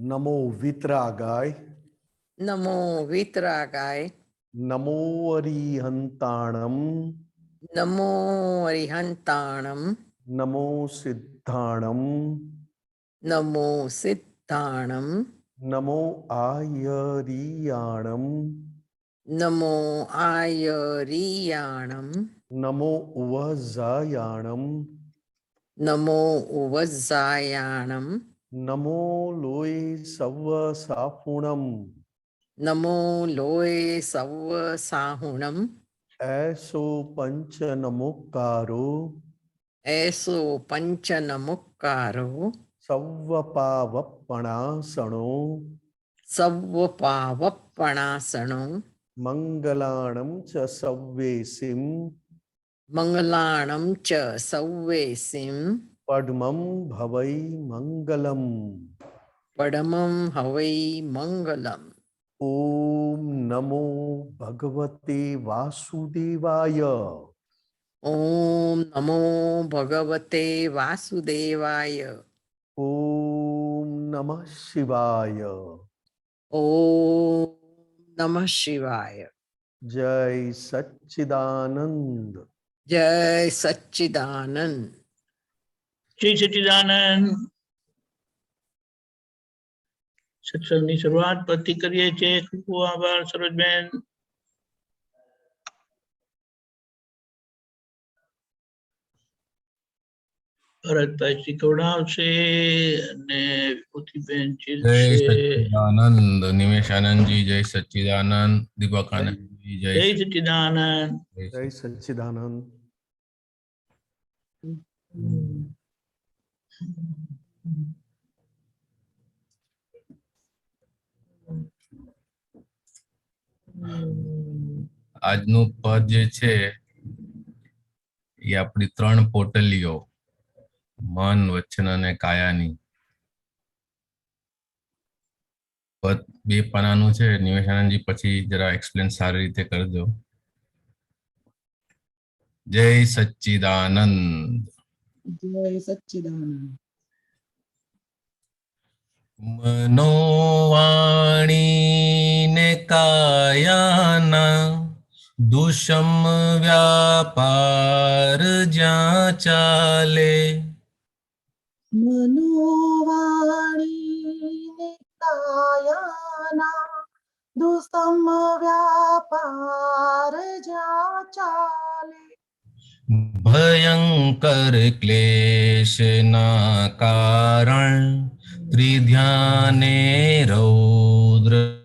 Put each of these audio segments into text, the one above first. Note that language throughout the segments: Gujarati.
नमो वितरागाय, नमो वितरागाय, नमो अरिहंताणम, नमो अरिहंताणम, नमो सिद्धाणम, नमो सिद्धाणम, नमो आयरियाणम, नमो आयरियाणम, नमो उवजायाणम, नमो उवज्जायाणम, नमो लोय सव्वसाफुणम, नमो लोय सव्व साहुणम, ऐसो पंच नमोकारो, ऐसो पंचनमुक्कारो, सव्वपावपणासणो, सव्व पावप्पणासणो, मंगलाणं च सव्वेसिं, मंगलाणं च सव्वेसिं, पद्मं भवै मंगलम्। पडमं हवै मंगलम्। ओम नमो भगवते वासुदेवाय। ओम नमो भगवते वासुदेवाय। ओम नमः शिवाय। ओम नमः शिवाय। जय सच्चिदानंद। जय सच्चिदानंद। जय सच्चिदानंद। सत्संगની શરૂઆત પરથી કરીએ છીએ. ખૂબ ખૂબ આભાર સરોજબેન. ભરતભાઈ શીખવડાવશે અને વિભૂતિબેન जय ચીલશે. सच्चिदानंद निमेशानंद जी, जय सच्चिदानंद दीपकानंद जी, જય સચ્ચિદાનંદ. जय सच्चिदानंद। આજનું પદ જે છે એ આપણી ત્રણ પોટલીઓ મન, વચન અને કાયાની. પદ બે પાનાનું છે. નિમેશાનંદજી પછી જરા એક્સપ્લેન સારી રીતે કરજો. જય સચ્ચિદાનંદ. જય સચ્ચિદાનંદ. મનો વાણી ને કાયાના દુષમ વ્યાપાર જ્યાં ચાલે. મનોવાણી ને કાયાના દુસમ વ્યાપાર જ્યાં ચાલે. ભયંકર ક્લેશના કારણ ત્રિધ્યાને રૌદ્ર.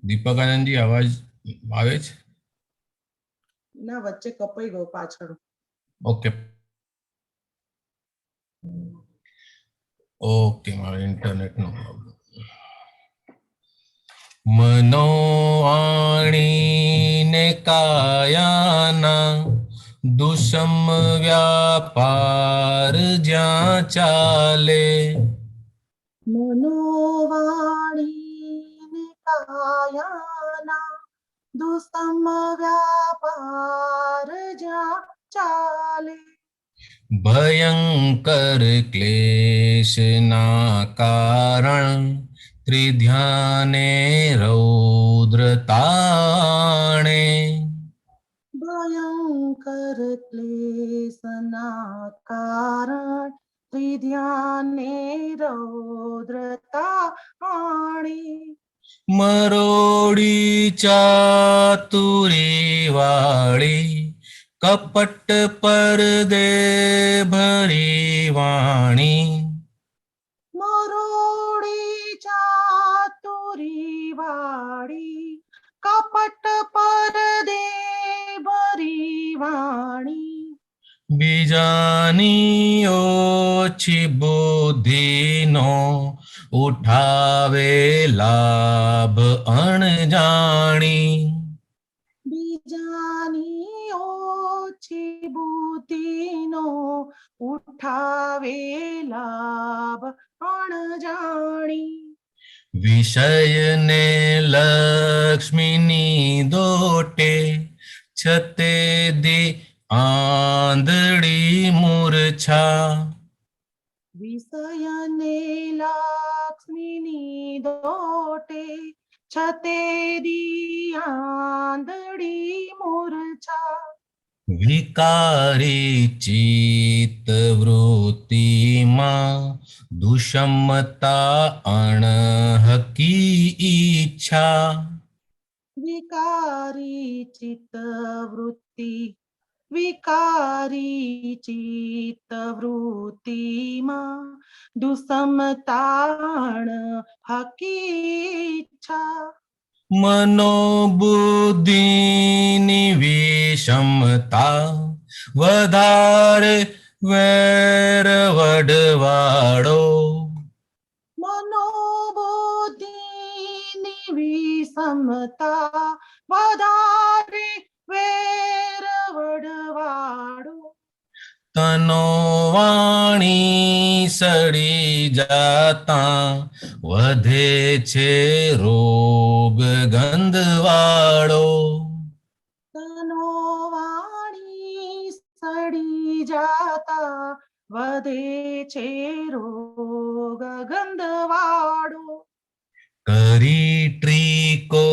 દીપકાનંદજી અવાજ આવે છે? ના, વચ્ચે કપાઈ ગયો પાછળ. ઓકે ઓકે, મારો ઇન્ટરનેટ નો પ્રોબ્લેમ. મનો વાણી ને કાયાના દુષમ વ્યાપાર જ્યાં ચાલે. મનોવાણી ને કાયાના દુસમ વ્યાપાર જ્યાં ચાલે. ભયંકર ક્લેશના કારણ ત્રિધ્યાને રૌદ્ર તાણે. ભયંકર ક્લેશના કારણ ત્રિધ્યાને રૌદ્રતા આણે. મરોડી ચાતુરી વાળી કપટ પરદે ભરી વાણી. મરોડી ચાતુરી વાળી કપટ પરદે ભરી વાણી. બીજાની ઓછી બુદ્ધિનો ઉઠાવે લાભ અણજાણી. બીજાની ઓછી બુદ્ધિનો ઉઠાવે લાભ અણજાણી. વિષયને લક્ષ્મીની દોટે છતે દી આંધળી મૂર્છા. વિષયને લક્ષ્મીની દોટે છતેદી આંધળી મૂર્છા. વિકારી ચિત્ત વૃત્તિમાં દુષમતા અણહકી ઈચ્છા. વિકારી ચિત્ત વૃત્તિ વિકારી ચિત્ત વૃત્તિમાં દુસમતાણ હકીચ્છા. મનોબુદ્ધિની વિષમતા વધારે વેર વડવાડો. મનોબુદ્ધિની વિષમતા વધારે વેર વડવાડો. તનો વાણી સડી જાતા વધે છે રોગ ગંધવાળો. તનો વાણી સડી જાતા વધે છે રોગ ગંધવાળો. કરી ટ્રીકો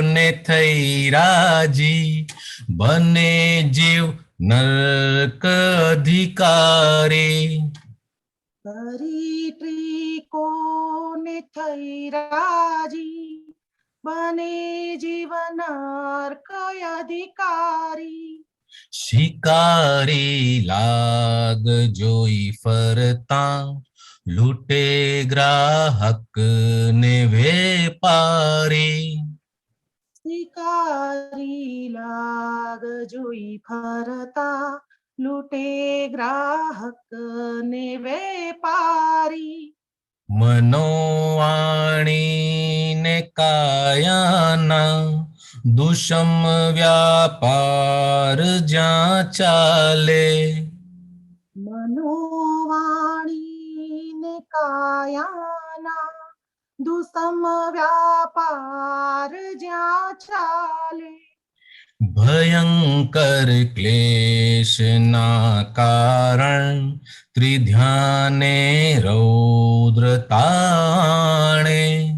ને થઈ રાજી બને જીવ નરક અધિકારી. કરી ત્રિકોને થઈ રાજી બને જીવનાર કય અધિકારી. શિકારી લાગ જોઈ ફરતા લૂટે ગ્રાહક ને વેપારી. શિકારી લાગ જોઈ ફરતા લૂટે ગ્રાહક ને વેપારી. મનોવાણી ને કાયાના દુષમ વ્યાપાર જ્યાં ચાલે. મનોવાણી ને કાયાના દુસમ વ્યાપાર જ્યાં ચાલે. ભયંકર ક્લેશના કારણ ત્રિધ્યાને રૌદ્ર તાણે.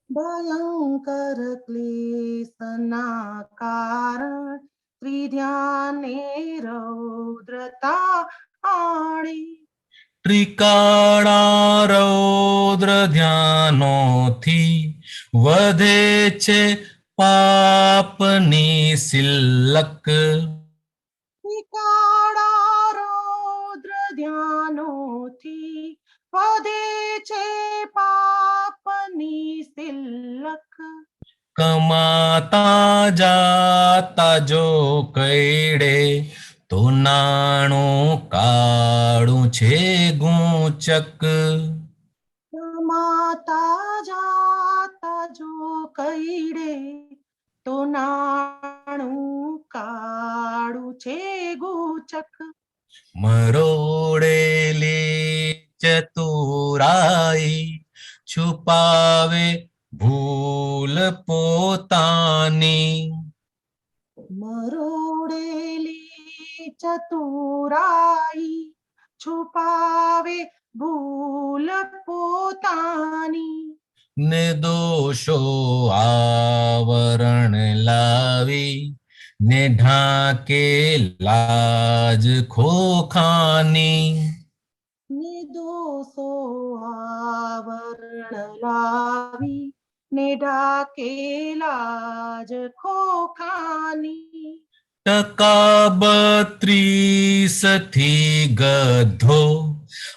ભયંકર ક્લેશના કારણ ત્રિધ્યાને રૌદ્રતા આણે. ત્રિકાળા રૌદ્ર ધ્યાનોથી વધે છે પાપની સિલક. ત્રિકાળા રૌદ્ર ધ્યાનોથી વધે છે પાપની સિલક. કમાતા જાતા જો કઈડે તો નાણું કાળું છે ગૂંચક. કમાતા જાતા જો કઈડે તો નાણું કાળું છે ગૂચક. મરોડેલી ચતુરાઈ છુપાવે ભૂલ પોતાની. મરોડેલી ચતુરાઈ છુપાવે ભૂલ પોતાની. ને દોષો આવરણ લાવી ને ઢાકે લાજ ખોખાની. નિદોષો આવરણ લાવી ને ઢાકેલા જ ખોખાની. ટકા 32 થી ગધો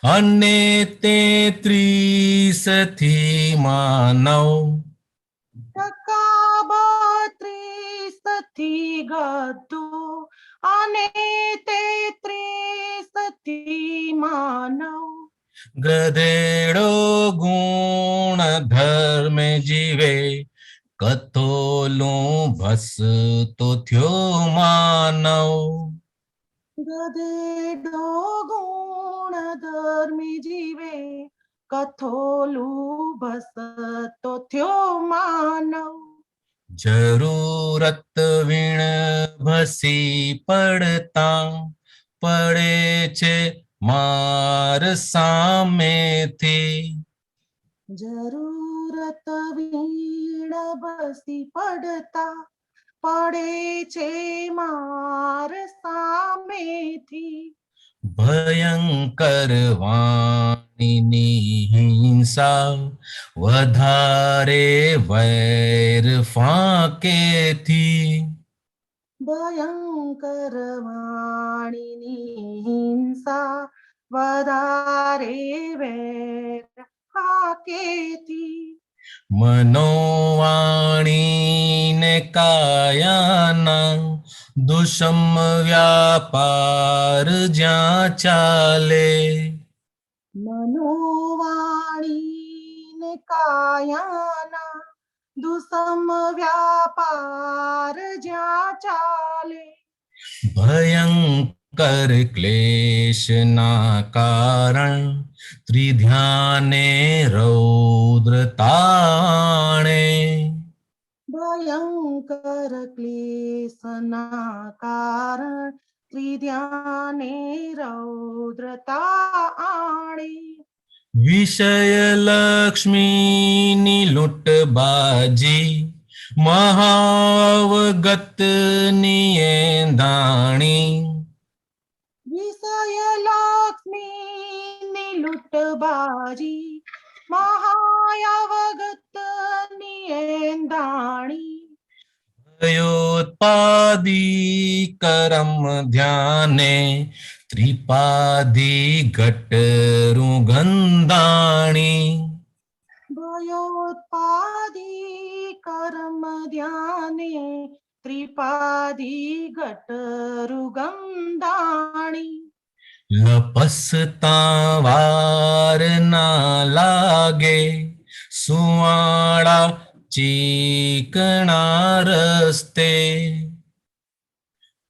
અને 33 થી માનવ. ટકા 32 થી ગધો અને 33 થી માનવ. ગધેડો ગુણ ધર્મ જીવે કથોલું ભસ તો થયો માનવ. ગધેડો ગુણ ધર્મી જીવે કથોલું ભસતો થયો માનવ જરૂરત વીણ ભસી પડતા પડે છે માર સામેથી જરૂરત વીણ બસી પડતા પડે છે માર સામેથી ભયંકર વાણીની હિંસા વધારે વૈર ફાંકેથી ભયંકર વાણીની હિંસા વધારે વેર ફાકેથી મનોવાણીને કાયાના દુષમ વ્યાપાર જ્યાં ચાલે મનોવાણી ને કાયાના દુસમ વ્યાપાર જ્યાં ચાલે ભયંકર ક્લેશના કારણ ત્રિધ્યાને રૌદ્ર તાણે ભયંકર ક્લેશના કારણ ત્રિધ્યાને રૌદ્રતા આણે વિષય લક્ષ્મીની લૂંટબાજી મહાવગતની એંધાણી વિષય લક્ષ્મીની લૂંટબાજી મહાયાવગતની એંધાણી ભયોત્પાદી કરમ ધ્યાને ત્રિપાદી ઘટરું ગંધાણી ભયોત્પાદી કર્મ ધ્યાને ત્રિપાદી ઘટરુ ગંધાણી લપસતા વાર ના લાગે સુવાળા ચીકણા રસ્તે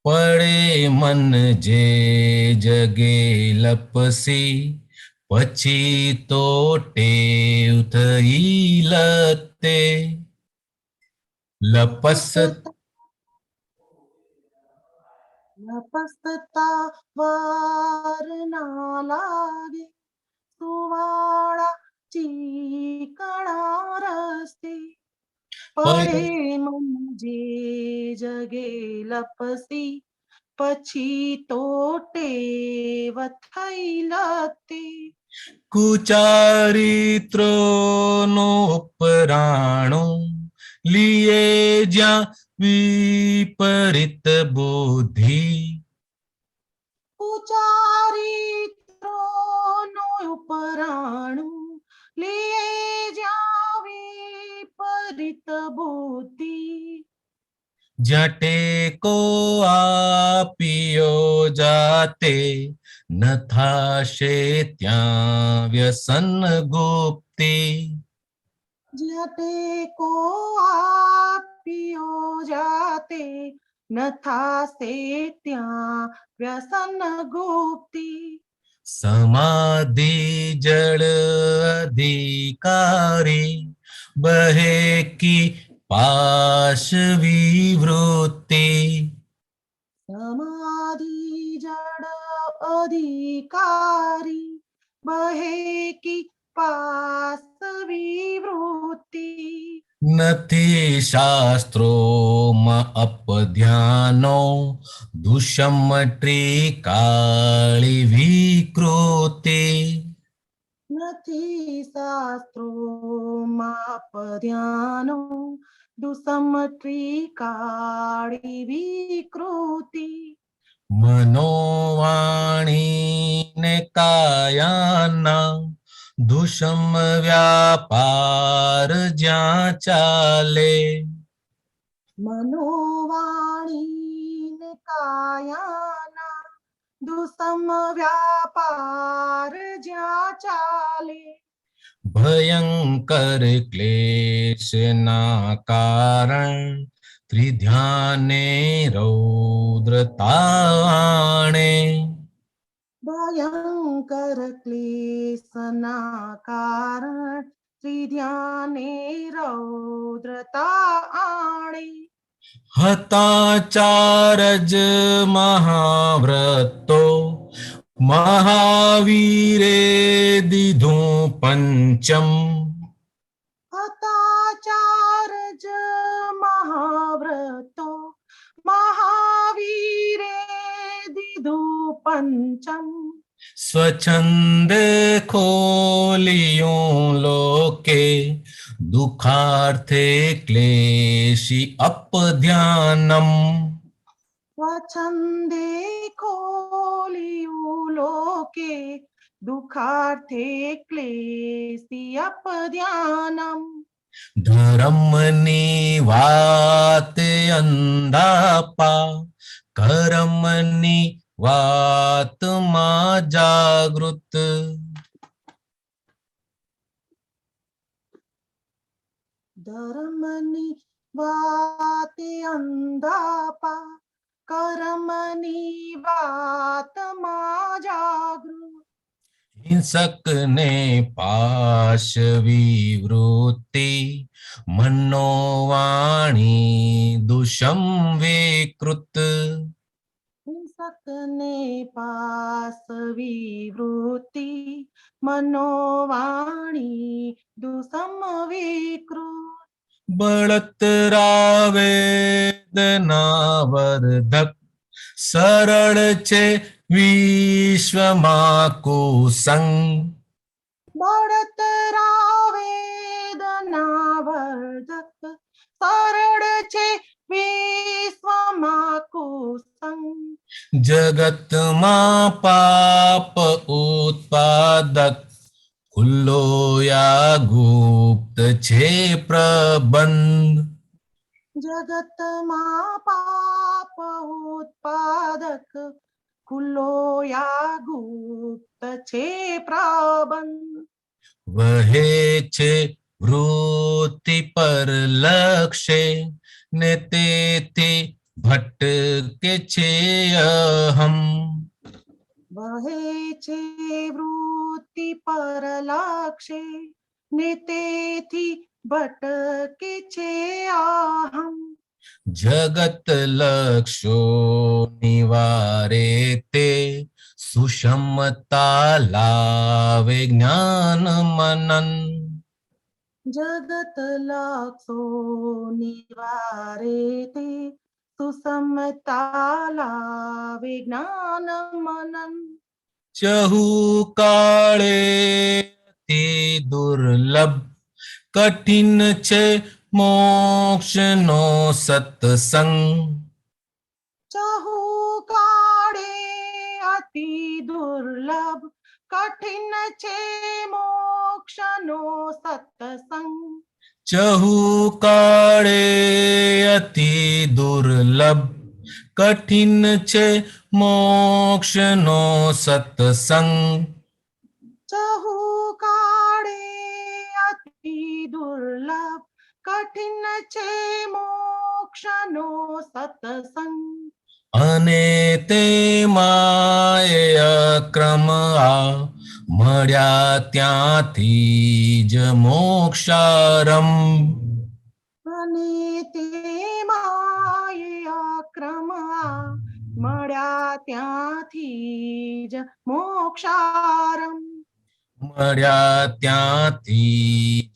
પડે મન જે જગે લપસી પછી તો ટેવ થઈ લતે લપસતા વાર ના લાગે સુવાળા ચીકણા રસ્તે પડે મન જે જગે લપસી પછી તો ટેવ થઈ લતે કુચારિત્રોનો ઉપરાણું લીએ જ્યાં વિપરીત બુદ્ધિ કુચારિત્રોનો ઉપરાણું લે જ્યાં વિપરીત બુદ્ધિ જ્યાં ટેકો આપ્યો જાતે ન થાશે ત્યાં વ્યસન ગુપ્તિ જ્યાં ટેકો આપ્યો જાતે ન થાશે ત્યાં વ્યસન ગુપ્તિ સમાધિ જળ અધિકારી બહે કી પાશ વિવૃત્તિ સમાધિ જડ અધિકારી બહે કી પાસ વિવૃત્તિ નથી શાસ્ત્રોમાં અપધ્યાનો દુષમ ત્રિકાળી વિકૃતિ નથી શાસ્ત્રોમાં પધ્યાનો દુસમ ત્રિકાળી વિકૃતિ મનોવાણી ને કાયાના દુષમ વ્યાપાર જ્યાં ચાલે મનોવાણી ને કાયાના દુસમ વ્યાપાર જ્યાં ચાલે ભયંકર ક્લેશના કારણ त्रिध्याने रौद्रताणे भयंकर क्लेशना कारण त्रिध्याने रौद्रता आणे हताचारज महाव्रतो महावीरे दिधो पंचम हताचारज महाव्रतो महावीरे दिदु पंचम स्वच्छंदे खोलियो लोके दुखार्थे क्लेशी अपध्यानम स्वच्छंदे खोलियु लोके दुखार्थे क्लेशी अपध्यानम धर्मनी वाते अंधापा कर्मनी वात मा जागृत धर्मनि वाते अंधापा कर्मनि वात मा जागृत हिंसक ने पाश विवृत्ति मनोवाणी दुषम विकृत सकने पास विवृत्ति मनोवाणी दुसम विकृत बळतरावेदनावर्धक सरळ छे विश्वमा कुसंग बळतरा वेदनावर्धक सरळ छे विश्वमा कुसंग जगत मा पाप उत्पादक खुल्लो या गुप्त छे प्रबंध जगत मा पाप उत्पादक खुल्लो या गुप्त छे प्रबंध वहे छे वृत्ति पर लक्ष्य ने तेथी भटके छे अहम वहे छे वृत्ति पर लक्ष्य ने तेथी भटके छे अहम जगत लक्ष्यो निवारे ते सुषमता लावे ज्ञान मनन जगत लक्ष्यो निवारे ते सुसमता लावे ज्ञान मनन चहु काळे अति दुर्लभ कठिन छे मोक्ष नो सत्संग चहु काळे अति दुर्लभ कठिन छे मोक्ष नो सत्संग चहु काळे अति दुर्लभ कठिन छे मोक्ष नो सत्संग चहु काळे अति दुर्लभ कठिन छे मोक्ष नो सत्संग अने ते माये अक्रम आ मळ्या त्यांथी ज मोक्षारंभ અને તે માયે અક્રમ મળ્યા ત્યાંથી જ મોક્ષારંભ मळ्या त्यांथी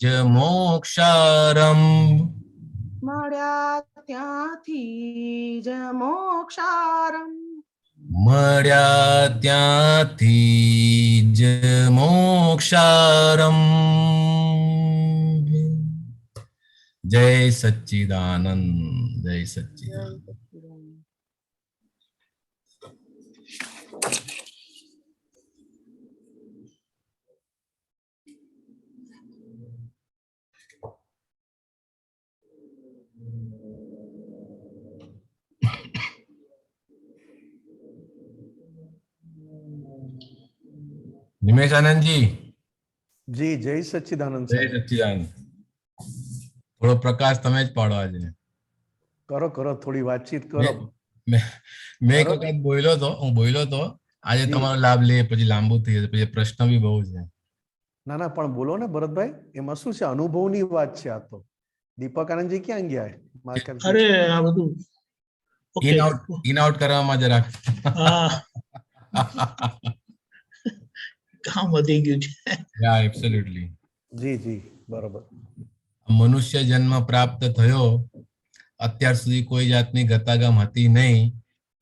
ज मोक्षारंभ મળ્યા ત્યાંથી જ મોક્ષારંભ मळ्या त्यांथी ज मोक्षारंभ जय सच्चिदानंद जय सच्चिदानंद निमेश आनंद जी जय सच्चिदानंद जय साहेब. सच्चिदानंद थोड़ो प्रकाश तमे ज पाड़ो आज કરો કરો થોડી વાતચીત કરો. મેં એક બરોબર. વખત બોલ્યો તો આજે જી. તમારો લાભ લે, પછી લાંબુ થઈ જશે, પછી પ્રશ્ન બી બહુ છે. ના ના પણ બોલો ને ભરતભાઈ, એમાં શું છે? અનુભવની વાત છે આ તો. દીપક આનંદજી ક્યાં ગયા? મારા ખ્યાલથી. અરે આ બધું ઓકે. ઇન આઉટ કરવામાં જરાક હા, કામ વધી ગયું છે. યા એબ્સોલ્યુટલી. જી જી બરોબર. મનુષ્ય જન્મ પ્રાપ્ત થયો, અત્યાર સુધી કોઈ જાતની ગતાગમ હતી નહીં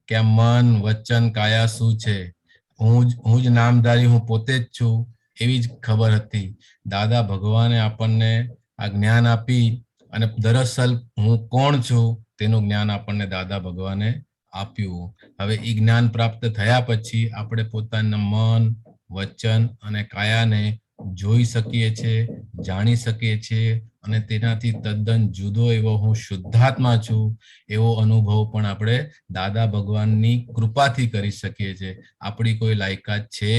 કે આ મન વચન કાયા શું છે. હું જ નામધારી, હું પોતે જ છું એવી જ ખબર હતી. દાદા ભગવાને આપણને આ જ્ઞાન આપી અને દરઅસલ હું કોણ છું તેનું જ્ઞાન આપણને દાદા ભગવાને આપ્યું. હવે એ જ્ઞાન પ્રાપ્ત થયા પછી આપણે પોતાના મન વચન અને કાયાને જોઈ શકીએ છીએ, જાણી શકીએ છીએ અને તેનાથી તદ્દન જુદો એવો હું શુદ્ધાત્મા છું એવો અનુભવ પણ આપણે દાદા ભગવાનની કૃપાથી કરી શકીએ છીએ. આપણી કોઈ લાયકાત છે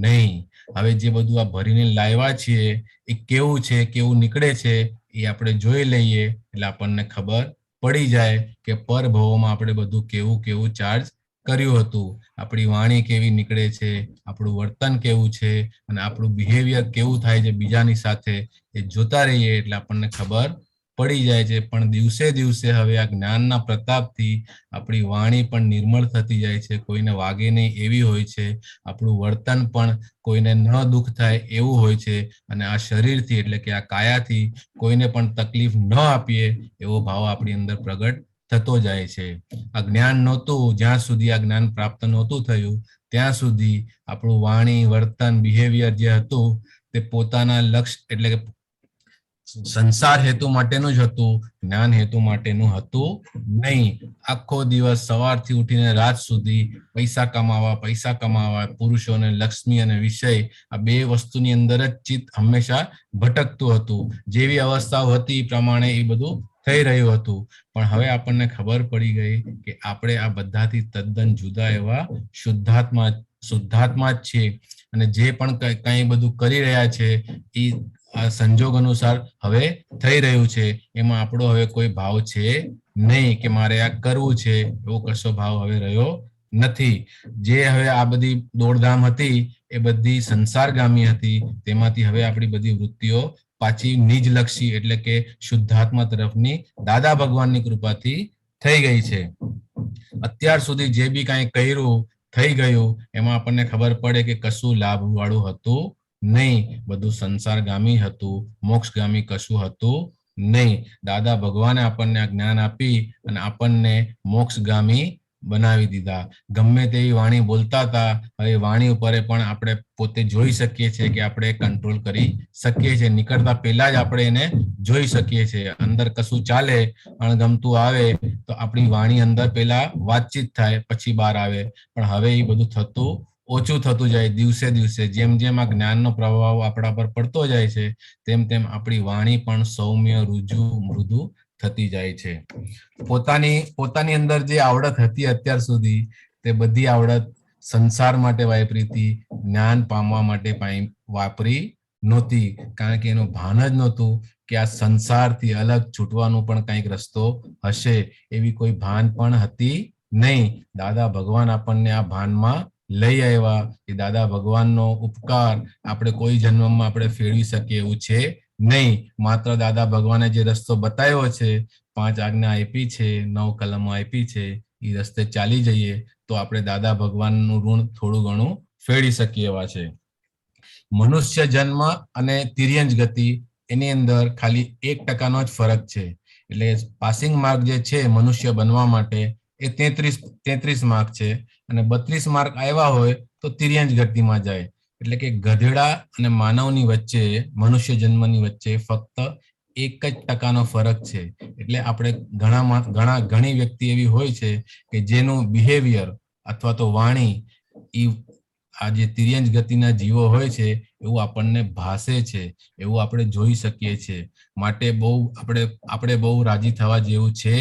નહીં. હવે જે બધું આ ભરીને લાવ્યા છીએ એ કેવું છે, કેવું નીકળે છે એ આપણે જોઈ લઈએ એટલે આપણને ખબર પડી જાય કે પરભવોમાં આપણે બધું કેવું કેવું ચાર્જ કર્યું હતું. આપણી વાણી કેવી નીકળે છે, આપણું વર્તન કેવું છે અને આપણું બિહેવિયર કેવું થાય છે બીજાની સાથે, એ જોતા રહીએ એટલે આપણને ખબર પડી જાય છે. પણ દિવસે દિવસે હવે આ જ્ઞાનના પ્રતાપથી આપણી વાણી પણ નિર્મળ થતી જાય છે, કોઈને વાગે નહીં એવી હોય છે, આપણું વર્તન પણ કોઈને ન દુઃખ થાય એવું હોય છે અને આ શરીરથી એટલે કે આ કાયાથી કોઈને પણ તકલીફ ન આપીએ એવો ભાવ આપણી અંદર પ્રગટ થતો જાય છે. આ જ્ઞાન નહોતું, જ્યાં સુધી આ જ્ઞાન પ્રાપ્ત નહોતું થયું ત્યાં સુધી આપણું વાણી વર્તન બિહેવિયર જે હતું તે પોતાના લક્ષ્ય એટલે કે સંસાર હેતુ માટેનું જ હતું, જ્ઞાન હેતુ માટેનું હતું નહીં. આખો દિવસ સવારથી ઉઠીને રાત સુધી પૈસા કમાવા, પુરુષોને લક્ષ્મી અને વિષય આ બે વસ્તુની અંદર જ ચિત્ત હંમેશા ભટકતું હતું. જેવી અવસ્થાઓ હતી એ પ્રમાણે એ બધું થઈ રહ્યું હતું. પણ હવે આપણને ખબર પડી ગઈ કે આપણે આ બધાથી તદ્દન જુદા એવા શુદ્ધાત્મા જ છીએ અને જે પણ કંઈ બધું કરી રહ્યા છે એ આ સંજોગ અનુસાર હવે થઈ રહ્યું છે. એમાં આપણો હવે કોઈ ભાવ છે નહીં કે મારે આ કરવું છે, એવો કશો ભાવ હવે રહ્યો નથી. જે હવે આ બધી દોડધામ હતી એ બધી સંસારગામી હતી. તેમાંથી હવે આપણી બધી વૃત્તિઓ પાછી નિજલક્ષી એટલે કે શુદ્ધાત્મા તરફની દાદા ભગવાનની કૃપાથી થઈ ગઈ છે. અત્યાર સુધી જે બી કાંઈ કર્યું થઈ ગયું એમાં આપણને ખબર પડે કે કશું લાભ વાળું હતું નહીં, બધું સંસારગામી હતું, મોક્ષગામી કશું હતું નહીં. દાદા ભગવાને આપણને આ જ્ઞાન આપી અને આપણને મોક્ષગામી બનાવી દીધા. ગમે તેવી વાણી બોલતા હતા, હવે વાણી ઉપર પણ આપણે પોતે જોઈ શકીએ છીએ કે આપણે કંટ્રોલ કરી શકીએ છીએ. નીકળતા પહેલા જ આપણે એને જોઈ શકીએ છીએ. અંદર કશું ચાલે, અણગમતું આવે તો આપણી વાણી અંદર પહેલા વાતચીત થાય પછી બહાર આવે. પણ હવે એ બધું ઓછું થતું જાય. દિવસે દિવસે જેમ જેમ આ જ્ઞાનનો પ્રભાવ આપણા પર પડતો જાય છે તેમ તેમ આપણી વાણી પણ સૌમ્ય, રુજુ, મૃદુ થતી જાય છે. પોતાની અંદર જે આવડત હતી અત્યાર સુધી તે બધી આવડત સંસાર માટે વાપરી હતી, જ્ઞાન પામવા માટે વાપરી નહોતી. કારણ કે એનું ભાન જ નહોતું કે આ સંસારથી અલગ છૂટવાનું પણ કંઈક રસ્તો હશે, એવી કોઈ ભાન પણ હતી નહીં. દાદા ભગવાન આપણને આ ભાનમાં લઈ આવ્યા. એ દાદા ભગવાનનો ઉપકાર આપણે કોઈ જન્મમાં આપણે ફેરવી શકીએ એવું છે નહીં. માત્ર દાદા ભગવાને જે રસ્તો બતાવ્યો છે, 5 આજ્ઞા આપી છે, 9 કલમો આપી છે, એ રસ્તે ચાલી જઈએ તો આપણે દાદા ભગવાનનું ઋણ થોડું ઘણું ફેરવી શકીએ એવા છે. મનુષ્ય જન્મ અને તિર્યંજ ગતિ એની અંદર ખાલી 1% જ ફરક છે. એટલે પાસિંગ માર્ક જે છે મનુષ્ય બનવા માટે એ 33 માર્ક છે અને 32 માર્ક આવ્યા હોય તો તિર્યંજ ગતિમાં જાય. એટલે કે ગધેડા અને માનવની વચ્ચે, મનુષ્ય જન્મની વચ્ચે ફક્ત 1% ફરક છે. એટલે આપણે ઘણી વ્યક્તિ એવી હોય છે કે જેનું બિહેવિયર અથવા તો વાણી આ જે તિર્યંજ ગતિના જીવો હોય છે એવું આપણને ભાસે છે, એવું આપણે જોઈ શકીએ છીએ. માટે આપણે બહુ રાજી થવા જેવું છે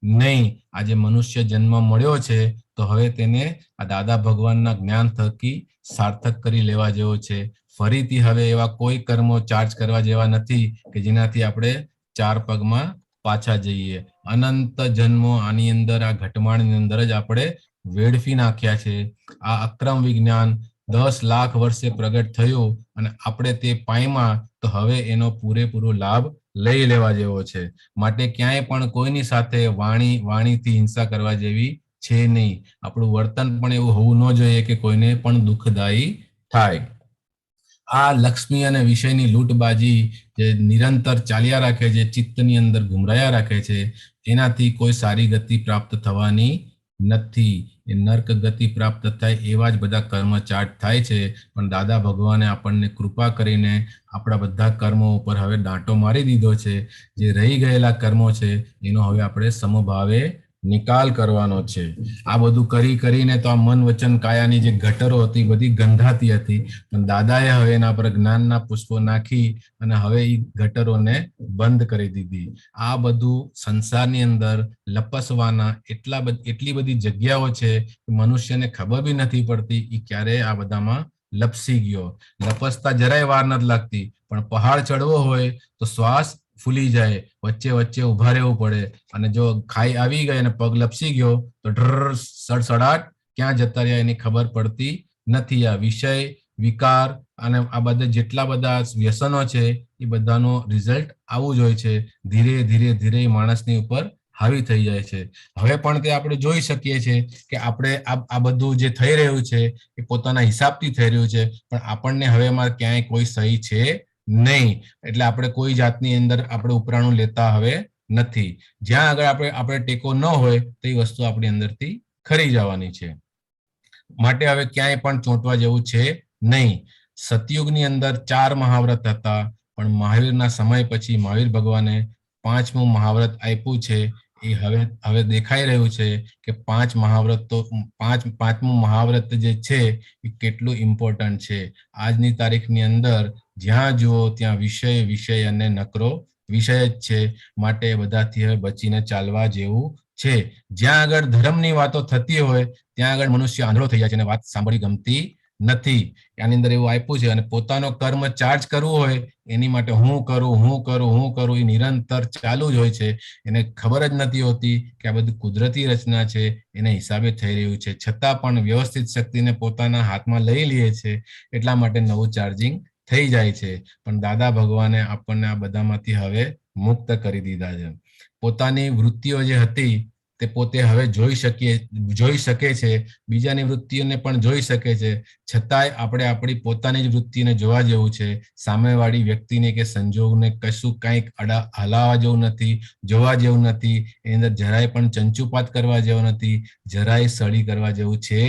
નહીં. આજે મનુષ્ય જન્મ મળ્યો છે તો હવે તેને આ દાદા ભગવાનના જ્ઞાન થકી સાર્થક કરી લેવા જેવો છે. ફરીથી હવે એવા કોઈ કર્મો ચાર્જ કરવા જેવા નથી કે જેનાથી આપણે 4 પગમાં પાછા જઈએ. અનંત જન્મો આની અંદર આ ઘટમાળની અંદર જ આપણે વેડફી નાખ્યા છે. આ અક્રમ વિજ્ઞાન 10 લાખ વર્ષે પ્રગટ થયું અને આપણે તે પામ્યા તો હવે એનો પૂરેપૂરો લાભ લઈ લેવા જેવો છે. માટે ક્યાંય પણ કોઈની સાથે વાણીથી હિંસા કરવા જેવી છે નહીં. આપણું વર્તન પણ એવું હોવું ન જોઈએ કે કોઈને પણ દુઃખદાયી થાય. આ લક્ષ્મી અને વિષયની લૂંટબાજી જે નિરંતર ચાલ્યા રાખે છે, ચિત્તની અંદર ગુમરાયા રાખે છે, એનાથી કોઈ સારી ગતિ પ્રાપ્ત થવાની નથી. એ નર્ક ગતિ પ્રાપ્ત થાય એવા જ બધા કર્મ ચાટ થાય છે. પણ દાદા ભગવાને આપણને કૃપા કરીને આપણા બધા કર્મો ઉપર હવે દાંટો મારી દીધો છે. જે રહી ગયેલા કર્મો છે એનો હવે આપણે સમભાવે નિકાલ કરવાનો છે. આ બધું કરીને તો આ મન વચન કાયાની જે ગટરો હતી બધી ગંધાતી હતી, પણ દાદાએ હવે એના પર જ્ઞાનના પુષ્પો નાખી અને હવે એ ગટરોને બંધ કરી દીધી. આ બધું સંસારની અંદર લપસવાના એટલી બધી જગ્યાઓ છે કે મનુષ્યને ખબર બી નથી પડતી એ ક્યારે આ બધામાં લપસી ગયો. લપસતા જરાય વાર નથી લાગતી, પણ પહાડ ચડવો હોય તો શ્વાસ ફૂલી જાય, વચ્ચે ઉભા રહેવું પડે, અને જો ખાઈ આવી ગઈ અને પગ લપસી ગયો તો ઢર સડસડાટ ક્યાં જતા રહ્યા એની ખબર પડતી નથી. આ વિષય વિકાર અને આ બધા જેટલા બધા વ્યસનો છે એ બધાનો રિઝલ્ટ આવું જ હોય છે. ધીરે ધીરે માણસની ઉપર હાવી થઈ જાય છે. હવે પણ તે આપણે જોઈ શકીએ છીએ કે આપણે આ બધું જે થઈ રહ્યું છે એ પોતાના હિસાબથી થઈ રહ્યું છે, પણ આપણને હવે એમાં ક્યાંય કોઈ સહી છે નહીં. એટલે આપણે કોઈ જાતની અંદર આપણે ઉપરાણું લેતા હવે નથી. જ્યાં આગળ આપણે ટેકો ન હોય તો એ વસ્તુ આપણી અંદરથી ખરી જવાની છે. માટે હવે ક્યાંય પણ ચોંટવા જેવું છે નહીં. સતયુગની અંદર 4 મહાવ્રત હતા, પણ મહાવીરના સમય પછી મહાવીર ભગવાને 5મું મહાવ્રત આપ્યું છે. એ હવે દેખાઈ રહ્યું છે કે 5 મહાવ્રત તો 5મું મહાવ્રત જે છે એ કેટલું ઇમ્પોર્ટન્ટ છે. આજની તારીખની અંદર જ્યાં જુઓ ત્યાં વિષય અને નકરો વિષય જ છે. માટે બધાથી હવે બચીને ચાલવા જેવું છે. જ્યાં આગળ ધર્મની વાતો થતી હોય ત્યાં આગળ મનુષ્ય આંધળો થઈ જાય છે અને વાત સાંભળી ગમતી નથી. આની અંદર એવું આપ્યું છે. અને પોતાનો કર્મ ચાર્જ કરવો હોય એની માટે હું કરું એ નિરંતર ચાલુ જ હોય છે. એને ખબર જ નથી હોતી કે આ બધું કુદરતી રચના છે, એને હિસાબે થઈ રહ્યું છે. છતાં પણ વ્યવસ્થિત શક્તિને પોતાના હાથમાં લઈ લે છે, એટલા માટે નવું ચાર્જિંગ થઈ જાય છે. પણ દાદા ભગવાને આપણને આ બધામાંથી હવે મુક્ત કરી દીધા છે. પોતાની વૃત્તિઓ જે હતી તે પોતે હવે જોઈ શકે છે, બીજાની વૃત્તિઓને પણ જોઈ શકે છે. છતાંય આપણે આપણી પોતાની જ વૃત્તિને જોવા જેવું છે. સામેવાળી વ્યક્તિને કે સંજોગને કશું કંઈક હલાવવા જેવું નથી, જોવા જેવું નથી. એની અંદર જરાય પણ ચંચુપાત કરવા જેવો નથી, જરાય સળી કરવા જેવું છે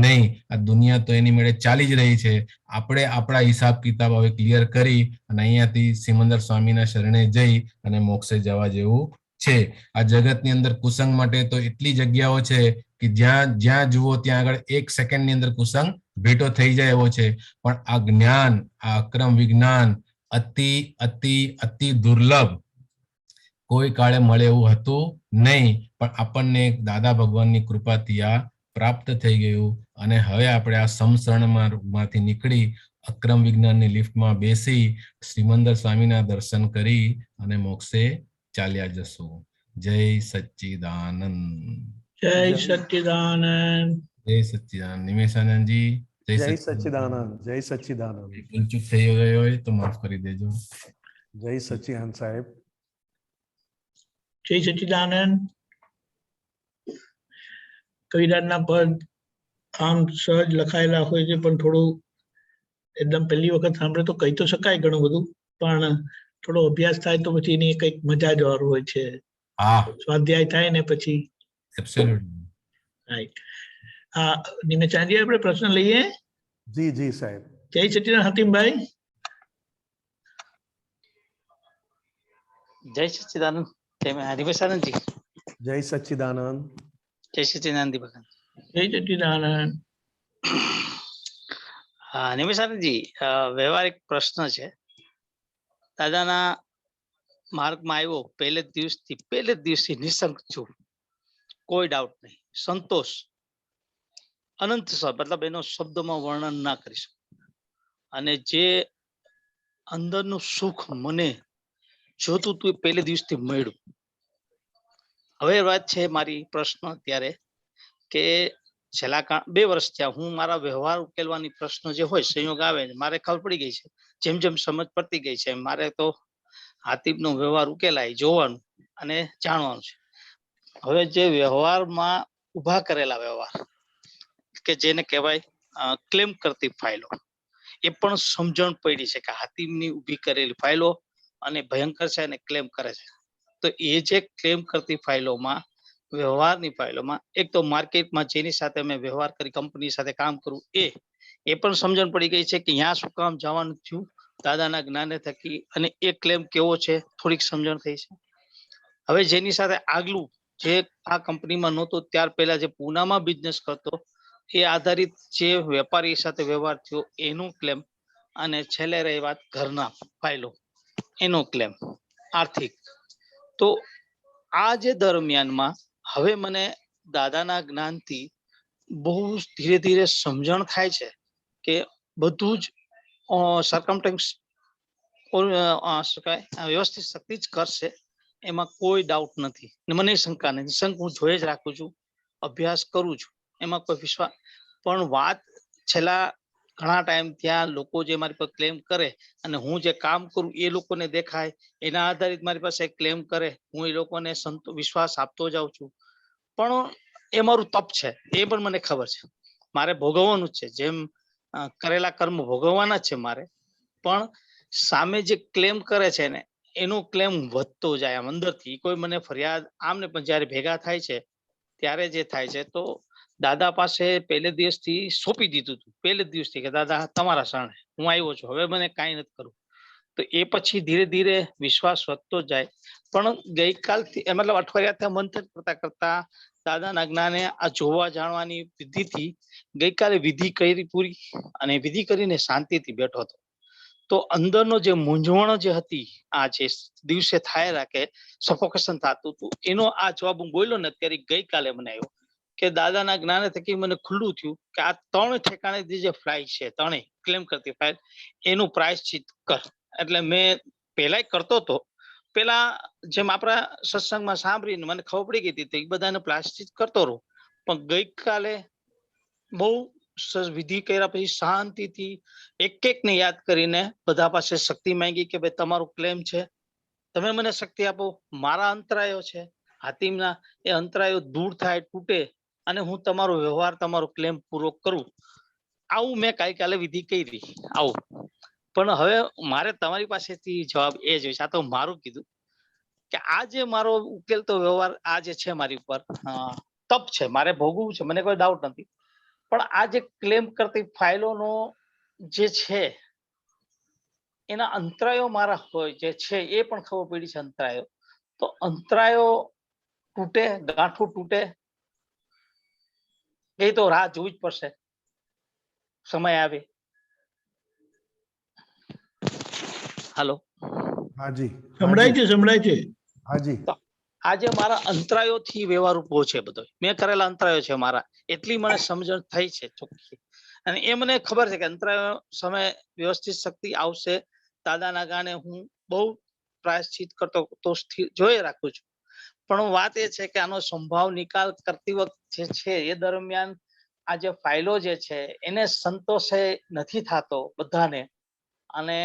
નહીં. આ દુનિયા તો એની મેળે ચાલી જ રહી છે. આપણે આપણા હિસાબ કિતાબ હવે ક્લિયર કરી અને અહીંયાથી સિમંદર સ્વામીના શરણે જઈ અને મોક્ષે જવા જેવું છે. આ જગતની અંદર કુસંગ માટે તો એટલી જગ્યાઓ છે કે જ્યાં જુઓ ત્યાં આગળ 1 સેકન્ડની અંદર કુસંગ ભેટો થઈ જાય એવો છે. પણ આ જ્ઞાન, આ અક્રમ વિજ્ઞાન અતિ દુર્લભ, કોઈ કાળે મળે એવું હતું નહીં. પણ આપણને દાદા ભગવાનની કૃપાથી આ પ્રાપ્ત થઈ ગયું. અને હવે આપણે આ સમસરણમાંથી નીકળી અક્રમ વિજ્ઞાનની લિફ્ટમાં બેસી શ્રીમંદર સ્વામીના દર્શન કરી અને મોક્ષે ચાલ્યા જશું. જય સચ્ચિદાનંદ. જય સચ્ચિદાનંદ. જય સચ્ચિદાનંદ. નિમેશાનંદજી જય સચ્ચિદાનંદ. જય સચ્ચિદાનંદ. ભૂલચૂક થઈ ગઈ હોય તો માફ કરી દેજો. જય સચ્ચિદાનંદ સાહેબ. જય સચ્ચિદાનંદ. કવિરાજના પદ આમ સહજ લખાયેલા હોય છે, પણ થોડું એકદમ પહેલી વખત સાંભળે તો કહી તો શકાય ઘણું બધું, પણ થોડો અભ્યાસ થાય તો પછી એની કંઈક મજા જ વાર હોય છે. સ્વાધ્યાય થાય ને પછી રાઈટ. હા, નિમેશાનજી આપણે પ્રશ્ન લઈએ. જી સાહેબ. જય સચ્ચિદાનંદ હતીમભાઈ. જય સચ્ચિદાનંદ. નિમેશાનંદજી જય સચ્ચિદાનંદ. જય સચ્ચિદાનંદ ભગવાન. જય સચ્ચિદાનંદ. હા નિમેશાનંદજી, વ્યવહારિક પ્રશ્ન છે. દાદાના માર્ગમાં આવ્યો પહેલે જ દિવસથી નિશંક છું, કોઈ ડાઉટ નહીં, સંતોષ અનંત, મતલબ એનો શબ્દમાં વર્ણન ના કરી શકું. અને જે અંદરનું સુખ મને જોતું તું એ પહેલે દિવસથી મળ્યું. હવે વાત છે મારી પ્રશ્ન અત્યારે કે છેલ્લા 2 વર્ષ થયા હું મારા વ્યવહાર ઉકેલવાની પ્રશ્ન જે હોય સંયોગ આવે મારે ખબર પડી ગઈ છે, જેમ જેમ સમજ પડતી ગઈ છે મારે તો હાતીબનો વ્યવહાર ઉકેલાય જોવાનું અને જાણવાનું છે. હવે જે વ્યવહારમાં ઉભા કરેલા વ્યવહાર કે જેને કહેવાય ક્લેમ કરતી ફાઇલો, એ પણ સમજણ પડી છે કે હાતીમની ઊભી કરેલી ફાઇલો અને ભયંકર છે અને ક્લેમ કરે છે. તો એ જે ક્લેમ કરતી ફાઇલોમાં વ્યવહારની ફાઇલોમાં એક તો માર્કેટમાં જેની સાથે મેં વ્યવહાર કરી કંપની સાથે કામ કરું એ પણ સમજણ પડી ગઈ છે કે ત્યાં શું કામ જવાનું થયું દાદાના જ્ઞાને થકી, અને એ ક્લેમ કેવો છે થોડીક સમજણ થઈ છે. હવે જેની સાથે આગલું જે આ કંપનીમાં નહોતો ત્યાર પહેલા જે પૂનામાં બિઝનેસ કરતો એ આધારિત જે વેપારી સાથે વ્યવહાર થયો એનું ક્લેમ, અને છેલ્લે રહી વાત ઘરના ફાઇલો એનો ક્લેમ આર્થિક. તો આ જે દરમિયાનમાં હવે મને દાદાના જ્ઞાનથી બહુ ધીરે ધીરે સમજણ થાય છે કે બધું જ સરકમટેન્સ વ્યવસ્થિત શક્તિ જ કરશે, એમાં કોઈ ડાઉટ નથી ને મને શંકા નથી. નિશંક હું જોઈ જ રાખું છું, અભ્યાસ કરું છું, એમાં કોઈ વિશ્વાસ. પણ વાત છેલ્લા ઘણા ટાઈમ ત્યાં લોકો જે મારી પર ક્લેમ કરે અને હું જે કામ કરું એ લોકોને દેખાય એના આધારિત મારી પાસે ક્લેમ કરે, હું એ લોકોને વિશ્વાસ આપતો જાઉં છું. પણ એ મારું તપ છે, એ પણ મને ખબર છે, મારે ભોગવવાનું જ છે, જેમ કરેલા કર્મ ભોગવવાના જ છે મારે. પણ સામે જે ક્લેમ કરે છે ને એનો ક્લેમ વધતો જાય આમ અંદરથી. કોઈ મને ફરિયાદ આમને પણ જયારે ભેગા થાય છે ત્યારે જે થાય છે, તો દાદા પાસે પહેલે દિવસથી સોંપી દીધું હતું, પહેલે દિવસથી કે દાદા તમારા શરણે હું આવ્યો છું, હવે મને કાંઈ નથી કરવું. તો એ પછી ધીરે ધીરે વિશ્વાસ વધતો જાય. પણ ગઈકાલથી મતલબ અઠવાડિયાથી મંથન કરતા કરતા દાદાના જ્ઞાને આ જોવા જાણવાની વિધિથી ગઈકાલે વિધિ કરી પૂરી, અને વિધિ કરીને શાંતિથી બેઠો હતો. તો અંદરનો જે મૂંઝવણ જે હતી આ જે દિવસે થાય રાખે સફોકેશન થતું હતું, એનો આ જવાબ હું બોલ્યો ને અત્યારે ગઈકાલે મને આવ્યો કે દાદાના જ્ઞાને થકી મને ખુલ્લું થયું કે આ 3 ઠેકાણે જે ફ્લાઇટ છે, 3 ક્લેમ કરતી ફાઇલ એનું પ્રાયશ્ચિત કર. એટલે મેં પહેલાય કરતો હતો, પેલા જેમ આપણા સત્સંગમાં સાંભળીને મને ખબર પડી ગઈ હતી એ બધાને પ્રાયશ્ચિત કરતો રહું. પણ ગઈકાલે બહુ વિધિ કર્યા પછી શાંતિથી એક ને યાદ કરીને બધા પાસે શક્તિ માંગી કે ભાઈ તમારું ક્લેમ છે, તમે મને શક્તિ આપો, મારા અંતરાયો છે હાતીમના, એ અંતરાયો દૂર થાય, તૂટે, અને હું તમારો વ્યવહાર તમારો ક્લેમ પૂરો કરું. આવું મેં ગઈકાલે વિધિ કરી આવું. પણ હવે મારે તમારી પાસેથી જવાબ એ જ છે, આ તો મારું કીધું કે આ જે મારો ઉકેલતો વ્યવહાર આ જે છે મારી ઉપર તપ છે, મારે ભોગવવું છે, મને કોઈ ડાઉટ નથી. પણ આ જે ક્લેમ કરતી ફાઇલોનો જે છે એના અંતરાયો મારા હોય જે છે એ પણ ખબર પડી છે અંતરાયો. તો અંતરાયો તૂટે, ગાંઠું તૂટે એ તો રાહ જોવી જ પડશે, સમય આવે. હાલો, હાજી સંભળાય છે, સંભળાય છે. હાજી. આજે મારા અંતરાયોથી વ્યવહાર ઉભો છે, બધો મેં કરેલા અંતરાયો છે મારા, એટલી મને સમજણ થઈ છે ચોખ્ખી. અને એ મને ખબર છે કે અંતરાયો સમય વ્યવસ્થિત શક્તિ આવશે. દાદાના ગાને હું બહુ પ્રાયશ્ચિત કરતો તો જોઈ રાખું છું. પણ વાત એ છે કે આનો સંભાવ નિકાલ કરતી વખત જે છે એ દરમિયાન આ જે ફાઇલો જે છે એને સંતોષે નથી થતો બધાને, અને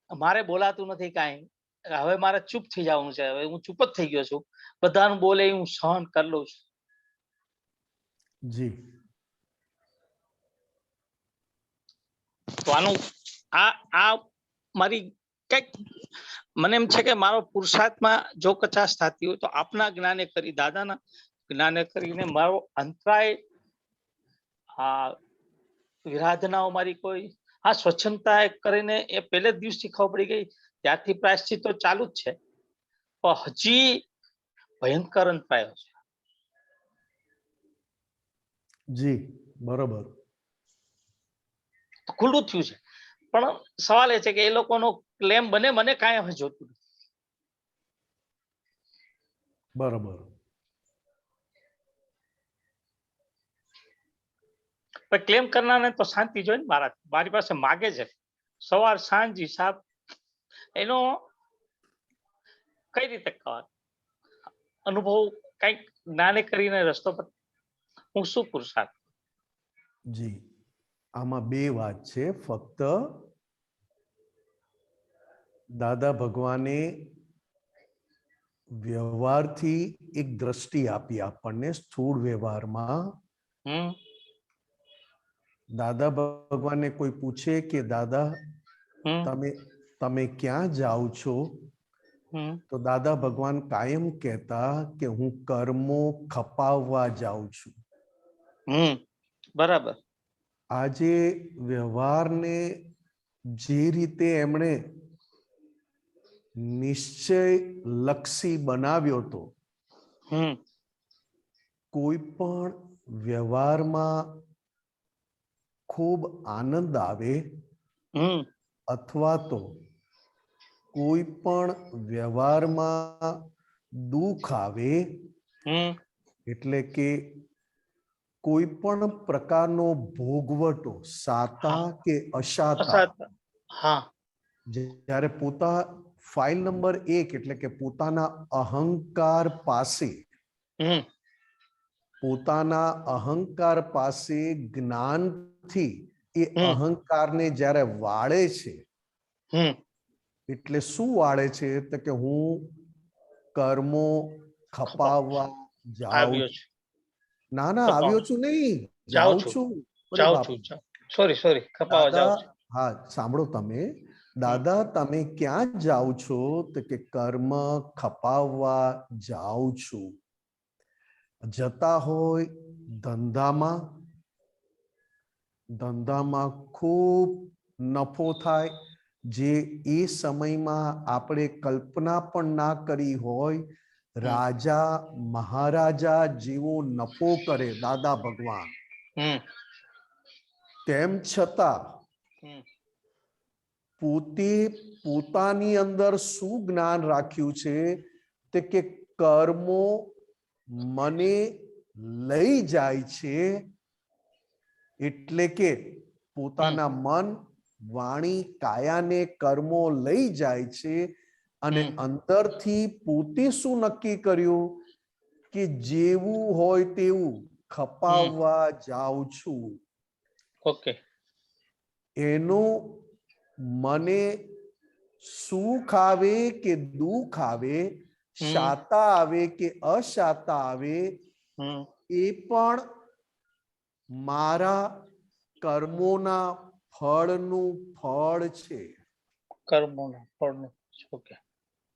મારે બોલાતું નથી કાંઈ. હવે મારે ચૂપ થઈ જવાનું છે, હવે હું ચૂપ જ થઈ ગયો છું, બધાનું બોલે હું સહન કરી લઉં છું. જી. તો આનું આ મારી કઈક મને એમ છે કે મારો પુરુષાર્થમાં જો કચાશ થતી હોય તો આપના જ્ઞાને કરી, દાદાના જ્ઞાને કરીને મારો અંતરાય વિરાધનાઓ મારી કોઈ સ્વચ્છંદતા કરીને એ પહેલે જ દિવસથી ખબર પડી ગઈ, ત્યારથી પ્રાયશ્ચિત તો ચાલુ જ છે. પણ હજી ભયંકર અંતરાયો છે. જી બરોબર. ખુલ્લું થયું છે, પણ સવાલ એ છે કે એ લોકોનો ક્લેમ બને, મને કાંઈ હવે જોતું નથી. બરોબર. ક્લેમ કરનારને તો શાંતિ જોઈએ ને, મારી પાસે માગે છે સવાર સાંજ હિસાબ, એનો કઈ રીતે અનુભવ કઈક જ્ઞાને કરીને રસ્તો પર હું શું પુરુષાર્થ? જી, આમાં બે વાત છે. ફક્ત દાદા ભગવાને વ્યવહારથી એક દ્રષ્ટિ આપી આપણને. સ્થૂળ વ્યવહારમાં હમ દાદા ભગવાનને કોઈ પૂછે કે દાદા હમ તમે ક્યાં જાઓ છો, હમ તો દાદા ભગવાન કાયમ કહેતા કે હું કર્મો ખપાવવા જાઉં છું. બરાબર. આજે વ્યવહારને જે રીતે એમણે નિશ્ચય લક્ષી બનાવ્યો હતો, હમ કોઈ પણ વ્યવહારમાં ખૂબ આનંદ આવે હમ અથવા તો કોઈ પણ વ્યવહારમાં દુઃખ આવે, હમ એટલે કે કોઈ પણ પ્રકારનો ભોગવટો, સાતા કે અસાતા, અસાત. હા. જ્યારે ફાઇલ નંબર 1 એટલે કે પોતાના અહંકાર પાસે, હમ પોતાના અહંકાર પાસે જ્ઞાનથી એ હમ અહંકારને જ્યારે વાળે છે, હમ એટલે શું વાળે છે? તો કે હું કર્મો ખપાવવા જાઉં આવ્યો છું. છે. ના ના, આવ્યો છું નહીં, જાઉં જાઉં છું. છું. અરે જાઉં બાપ, છું. સોરી ખપાવા જાઉં દાદા, છું. હા સાંભળો તમે. દાદા તમે ક્યાં જાઓ છો? તો કે કર્મ ખપાવવા જાઉં છું. જતા હોય ધંધામાં, ધંધામાં ખૂબ નફો થાય, જે એ સમયમાં આપણે કલ્પના પણ ના કરી હોય. રાજા મહારાજા જેવો નફો કરે દાદા ભગવાન, હમ તેમ છતાં હમ પોતે પોતાની અંદર શું જ્ઞાન રાખ્યું છે? તે કે કર્મો મને લઈ જાય છે, એટલે કે પોતાના મન, વાણી, કાયાને કર્મો લઈ જાય છે. અને અંદરથી પોતે શું નક્કી કર્યું? કે જેવું હોય તેવું ખપાવવા જાઉં છું. ઓકે. એનો મને સુખ આવે કે દુઃખ આવે, શાતા આવે કે અશાતા આવે, હમ એ પણ મારા કર્મોના ફળનું ફળ છે. કર્મોના ફળનું. ઓકે.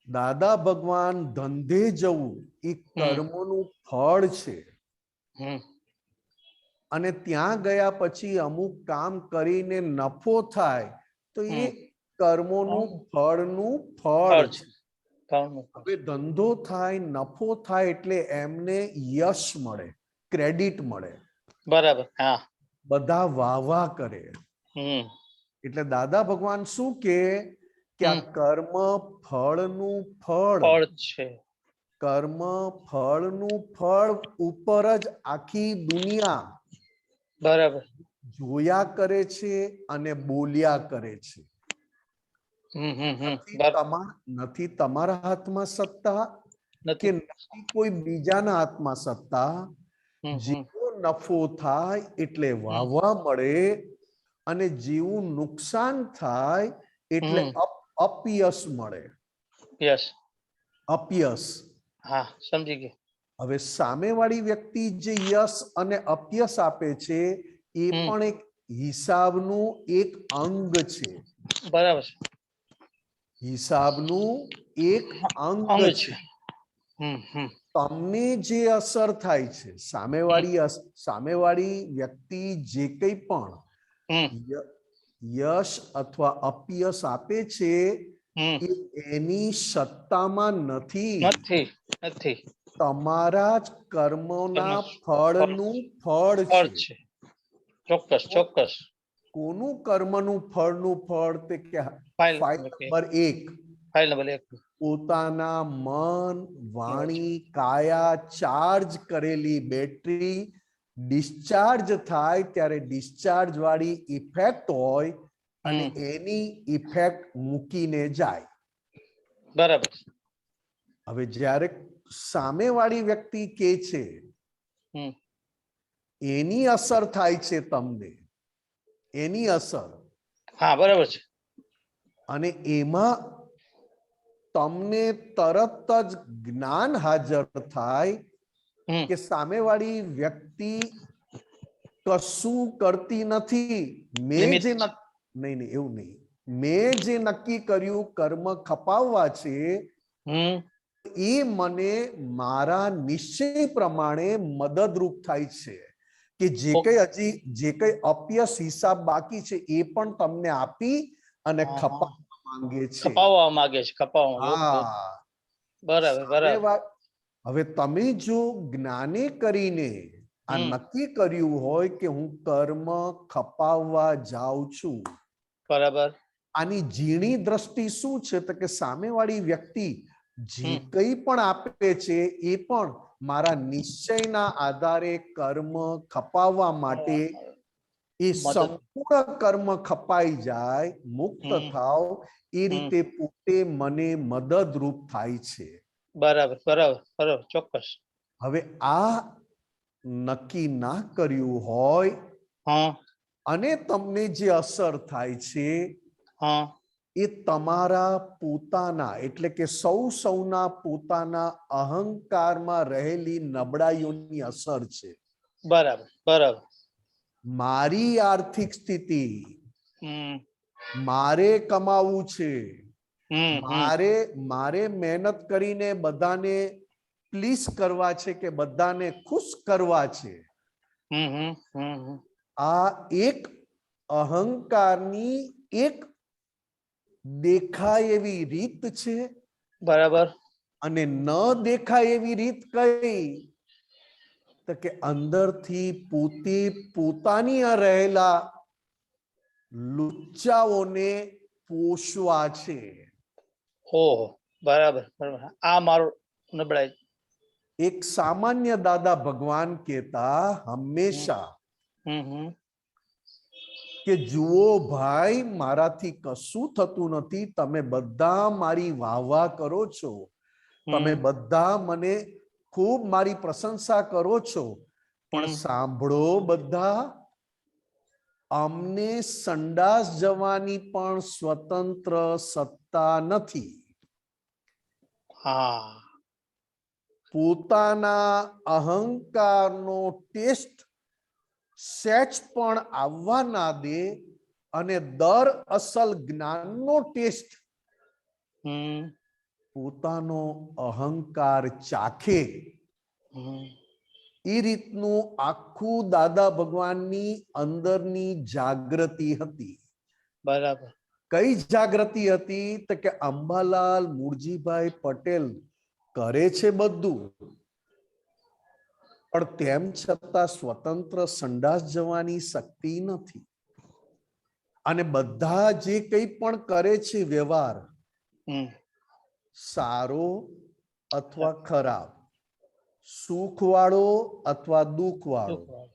દાદા ભગવાન ધંધે જવું એ કર્મોનું ફળ છે. હમ અને ત્યાં ગયા પછી અમુક કામ કરીને નફો થાય તો એ કર્મોનું ફળનું ફળ છે. ફળનું ફળ. હવે ધંધો થાય, નફો થાય એટલે એમને યશ મળે, ક્રેડિટ મળે, બરાબર. હા. બધા વાહ કરે. હમ એટલે દાદા ભગવાન શું કે આ કર્મ ફળનું ફળ, ફળ છે. કર્મ ફળનું ફળ ઉપર જ આખી દુનિયા બરાબર. જોયા કરે છે અને બોલ્યા કરે છે. નથી તમારા હાથમાં સત્તા કે નથી કોઈ બીજાના હાથમાં સત્તા. જેવો નફો થાય એટલે વાહવા મળે, અને જેવું નુકસાન થાય એટલે અપયશ મળે. યસ. અપયશ. હા, સમજી ગયો. હવે સામેવાળી વ્યક્તિ જે યશ અને અપયશ આપે છે એ પણ એક હિસાબનું એક અંગ છે. બરાબર છે. હિસાબનું એક અંગ છે. તમને જે અસર થાય છે, સામેવાળી વ્યક્તિ જે કંઈ પણ યશ અથવા અપયશ આપે છે એ એની સત્તામાં નથી. તમારા જ કર્મોના ફળનું ફળ છે. ચોક્કસ. કોનું કર્મનું ફળનું ફળ? તે ફાઇલ નંબર 1. File number 1. પોતાના મન, વાણી, કાયા ચાર્જ કરેલી બેટરી ડિસ્ચાર્જ થાય ત્યારે ડિસ્ચાર્જ વાળી ઇફેક્ટ હોય અને એની ઇફેક્ટ મૂકીને જાય. બરાબર. હવે જ્યારે સામેવાળી વ્યક્તિ કે છે હમ. એની અસર થાય છે તમને, એની અસર, હા બરાબર છે. અને એમાં તમને તરત જ જ્ઞાન હાજર થાય હમ. કે સામેવાળી વ્યક્તિ કશું કરતી નથી, મેં નિમિત્ત જે છે. નહીં નહીં એવું નહીં, મેં જે નક્કી કર્યું કર્મ ખપાવવા છે હમ. એ મને મારા નિશ્ચય પ્રમાણે મદદરૂપ થાય છે કે જે ઓ- કઈ હજી જે કઈ અપ્યસ હિસાબ બાકી છે એ પણ તમને આપી અને હા, હા. ખપાવવા માંગે છે. ખપાવવા માંગે છે, ખપાવવા માંગે. Okay, okay. હા, બરાબર બરાબર. સામેવા- હવે તમે જો જ્ઞાને કરીને આ હમ. નક્કી કર્યું હોય કે હું કર્મ ખપાવવા જાઉં છું, બરાબર. આની ઝીણી દ્રષ્ટિ શું છે તો કે સામેવાળી વ્યક્તિ જે હમ. કંઈ પણ આપે છે એ પણ મારા નિશ્ચયના આધારે કર્મ ખપાવવા માટે એ મદદ. સંપૂર્ણ કર્મ ખપાઈ જાય, મુક્ત હમ. થાવ, એ હમ. રીતે પોતે મને મદદરૂપ થાય છે. બરાબર બરાબર બરાબર, ચોક્કસ. હવે આ નક્કી ના કર્યું હોય હા અને તમને જે અસર થાય છે હા. એ તમારા પોતાના એટલે કે સૌના પોતાના અહંકારમાં રહેલી નબળાઈઓની અસર છે. બરાબર બરાબર. મારી આર્થિક સ્થિતિ, હમ. મારે કમાવું છે, હમ. હમ. મારે મહેનત કરીને બધાને પ્લીઝ કરવા છે કે બધાને ખુશ કરવા છે. હમ. હમ. હમ. હમ. આ એક અહંકારની એક દેખાય એવી રીત છે, બરાબર. અને ન દેખાય એવી રીત કઈ તો કે અંદરથી પોતે પોતાની આ રહેલા લુચ્ચાઓને પોષવા છે. ઓહો, બરાબર બરાબર. આ મારું નબળાઈ. એક સામાન્ય દાદા ભગવાન કહેતા હંમેશા હમ. હમ. કે જુઓ ભાઈ, મારાથી કશું થતું નથી, તમે બધા મારી વાહ કરો છો, તમે હમ. બધા મને ખૂબ મારી પ્રશંસા કરો છો, પણ હમ. સાંભળો બધા, અમને સંડાસ જવાની પણ સ્વતંત્ર સત્તા નથી. હા. પોતાના અહંકારનો ટેસ્ટ સેચ પણ આવવા ના દે અને દર અસલ જ્ઞાનનો ટેસ્ટ હમ. પોતાનો અહંકાર ચાખે, હમ. એ રીતનું આખું દાદા ભગવાનની અંદરની જાગૃતિ હતી. બરાબર. કઈ જાગૃતિ હતી તો કે અંબાલાલ મુરજીભાઈ પટેલ કરે છે બધું, પણ તેમ છતાં સ્વતંત્ર સંડાસ જવાની શક્તિ નથી. અને બધા જે કંઈ પણ કરે છે વ્યવહાર, હમ. સારો અથવા ખરાબ, સુખવાળો અથવા દુઃખવાળો,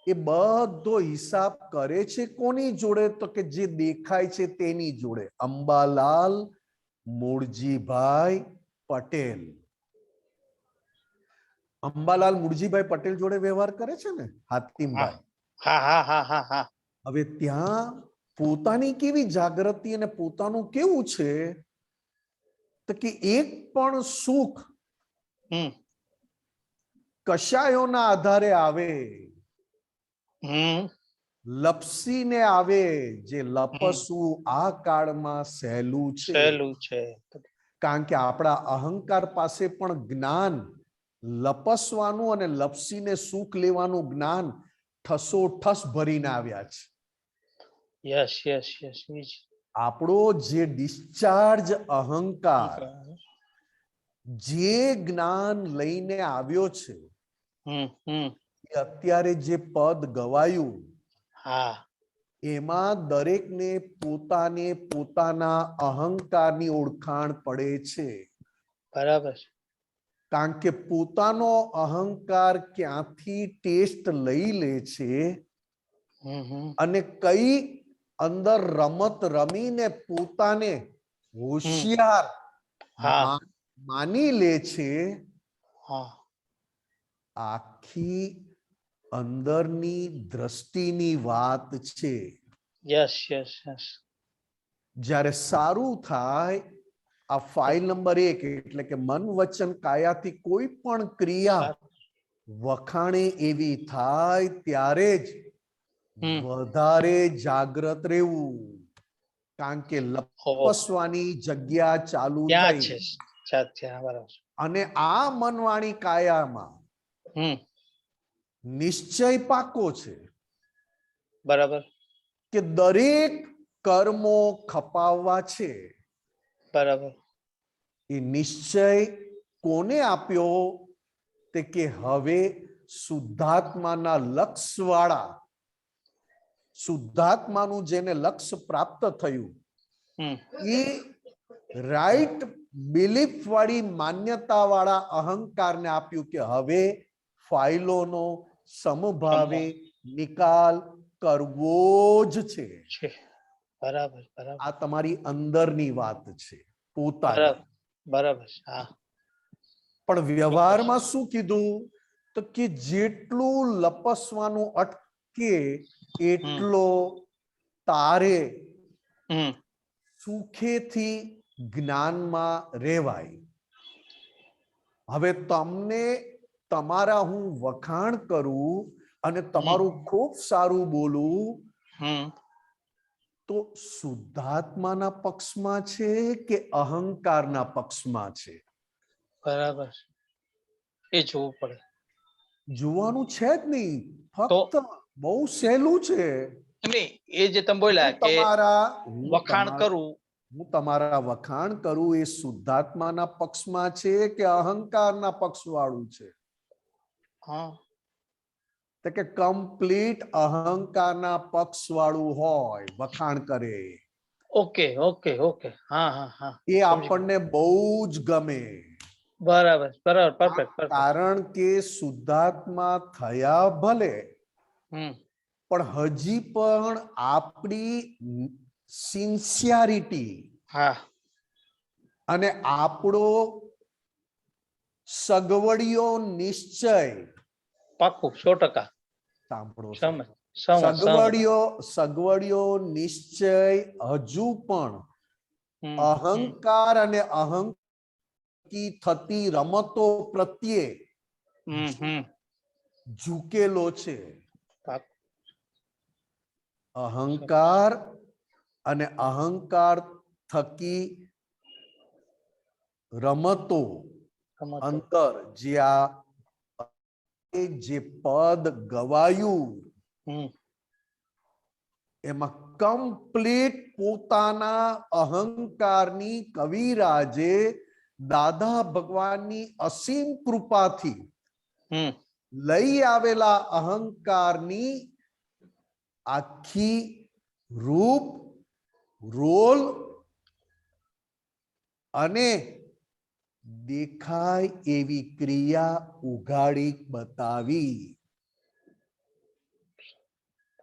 એ બધો હિસાબ કરે છે કોની જોડે તો કે જે દેખાય છે તેની જોડે, અંબાલાલ મુરજીભાઈ પટેલ. અંબાલાલ મુરજીભાઈ પટેલ જોડે વ્યવહાર કરે છે ને હાતિમભાઈ. હા હા હા હા હા. હવે ત્યાં પોતાની કેવી જાગૃતિ અને પોતાનું કેવું છે તો કે એક પણ સુખ હમ. કશાયોના આધારે આવે, હમ. લપસીને આવે, જે લપસવું આ કાળમાં સહેલું છે. સહેલું છે. કારણ કે આપણા અહંકાર પાસે પણ જ્ઞાન લપસવાનું અને લપસીને સુખ લેવાનું જ્ઞાન ઠસોઠસ ભરીને આવ્યા છે. Yes yes yes. આપણો જે ડિસ્ચાર્જ અહંકાર જે જ્ઞાન લઈને આવ્યો છે, હમ. હમ. એ અત્યારે જે પદ ગવાયું હા. એમાં દરેકને પોતાને પોતાના અહંકારની ઓળખાણ પડે છે. બરાબર. કારણ કે પોતાનો અહંકાર ક્યાંથી ટેસ્ટ લઈ લે છે હમ. હમ. અને કઈ અંદર રમત રમીને પોતાને હોશિયાર હા. માની લે છે, હા આખી અંદરની દ્રષ્ટિની વાત છે. યસ યસ યસ જ્યારે સારું થાય, આ ફાઇલ નંબર 1 એટલે કે મન વચન કાયાથી કોઈ પણ ક્રિયા વખાણે એવી થાય ત્યારે જ વધારે જાગ્રત રહેવું, કારણ કે લપસવાની જગ્યા ચાલુ ત્યાં થઈ છે બરાબર. અને આ મનવાણી કાયામાં નિશ્ચય પાકો છે બરાબર કે દરેક કર્મો ખપાવવા છે. બરાબર એ નિશ્ચય કોને આપ્યો? તે કે હવે શુદ્ધાત્માના લક્ષવાળા, શુદ્ધાત્માનું જેને લક્ષ્ય પ્રાપ્ત થયું, એ રાઈટ બિલીફ વાળી માન્યતા વાળા અહંકારને આપ્યું કે હવે ફાઇલોનો સમભાવે નિકાલ કરવો જ છે. બરાબર બરાબર આ તમારી અંદરની વાત છે પોતાની. બરાબર હા. પણ વ્યવહારમાં શું કીધું? તો કે જેટલું લપસવાનું અટકે એટલો તારે સુખેથી જ્ઞાનમાં રહેવાય. હવે તમને તમારા હું વખાણ કરું અને તમારું ખૂબ સારું બોલું તો શુદ્ધાત્માના પક્ષમાં છે કે અહંકારના પક્ષમાં છે? બરાબર એ જોવું પડે. જોવાનું છે જ નહીં, ફક્ત બહુ સહેલું છે. એ જે તમે બોલ્યા કે વખાણ કરું, હું તમારા વખાણ કરું એ શુદ્ધાત્માના પક્ષમાં છે કે અહંકારના પક્ષ વાળું છે? તો કે કમ્પ્લીટ અહંકારના પક્ષ વાળું હોય વખાણ કરે. ઓકે ઓકે ઓકે હા હા હા એ આપણને બહુ જ ગમે. બરાબર બરાબર પરફેક્ટ. કારણ કે શુદ્ધાત્મા થયા ભલે, પણ હજી પણ આપણી સિન્સિયરિટી અને આપણો સગવડિયો નિશ્ચય, પાક્કું 100%. સાંભળો, સગવડિયો નિશ્ચય હજુ પણ અહંકાર અને અહંકી થતી રમતો પ્રત્યે ઝૂકેલો છે. અહંકાર અને અહંકાર થકી રમતો અંદર જે પદ ગવાયું એમાં કમ્પ્લીટ પોતાના અહંકારની કવિરાજે દાદા ભગવાનની અસીમ કૃપાથી લઈ આવેલા અહંકારની આખી રૂપ, રોલ અને દેખાય એવી ક્રિયા ઉઘાડી બતાવી.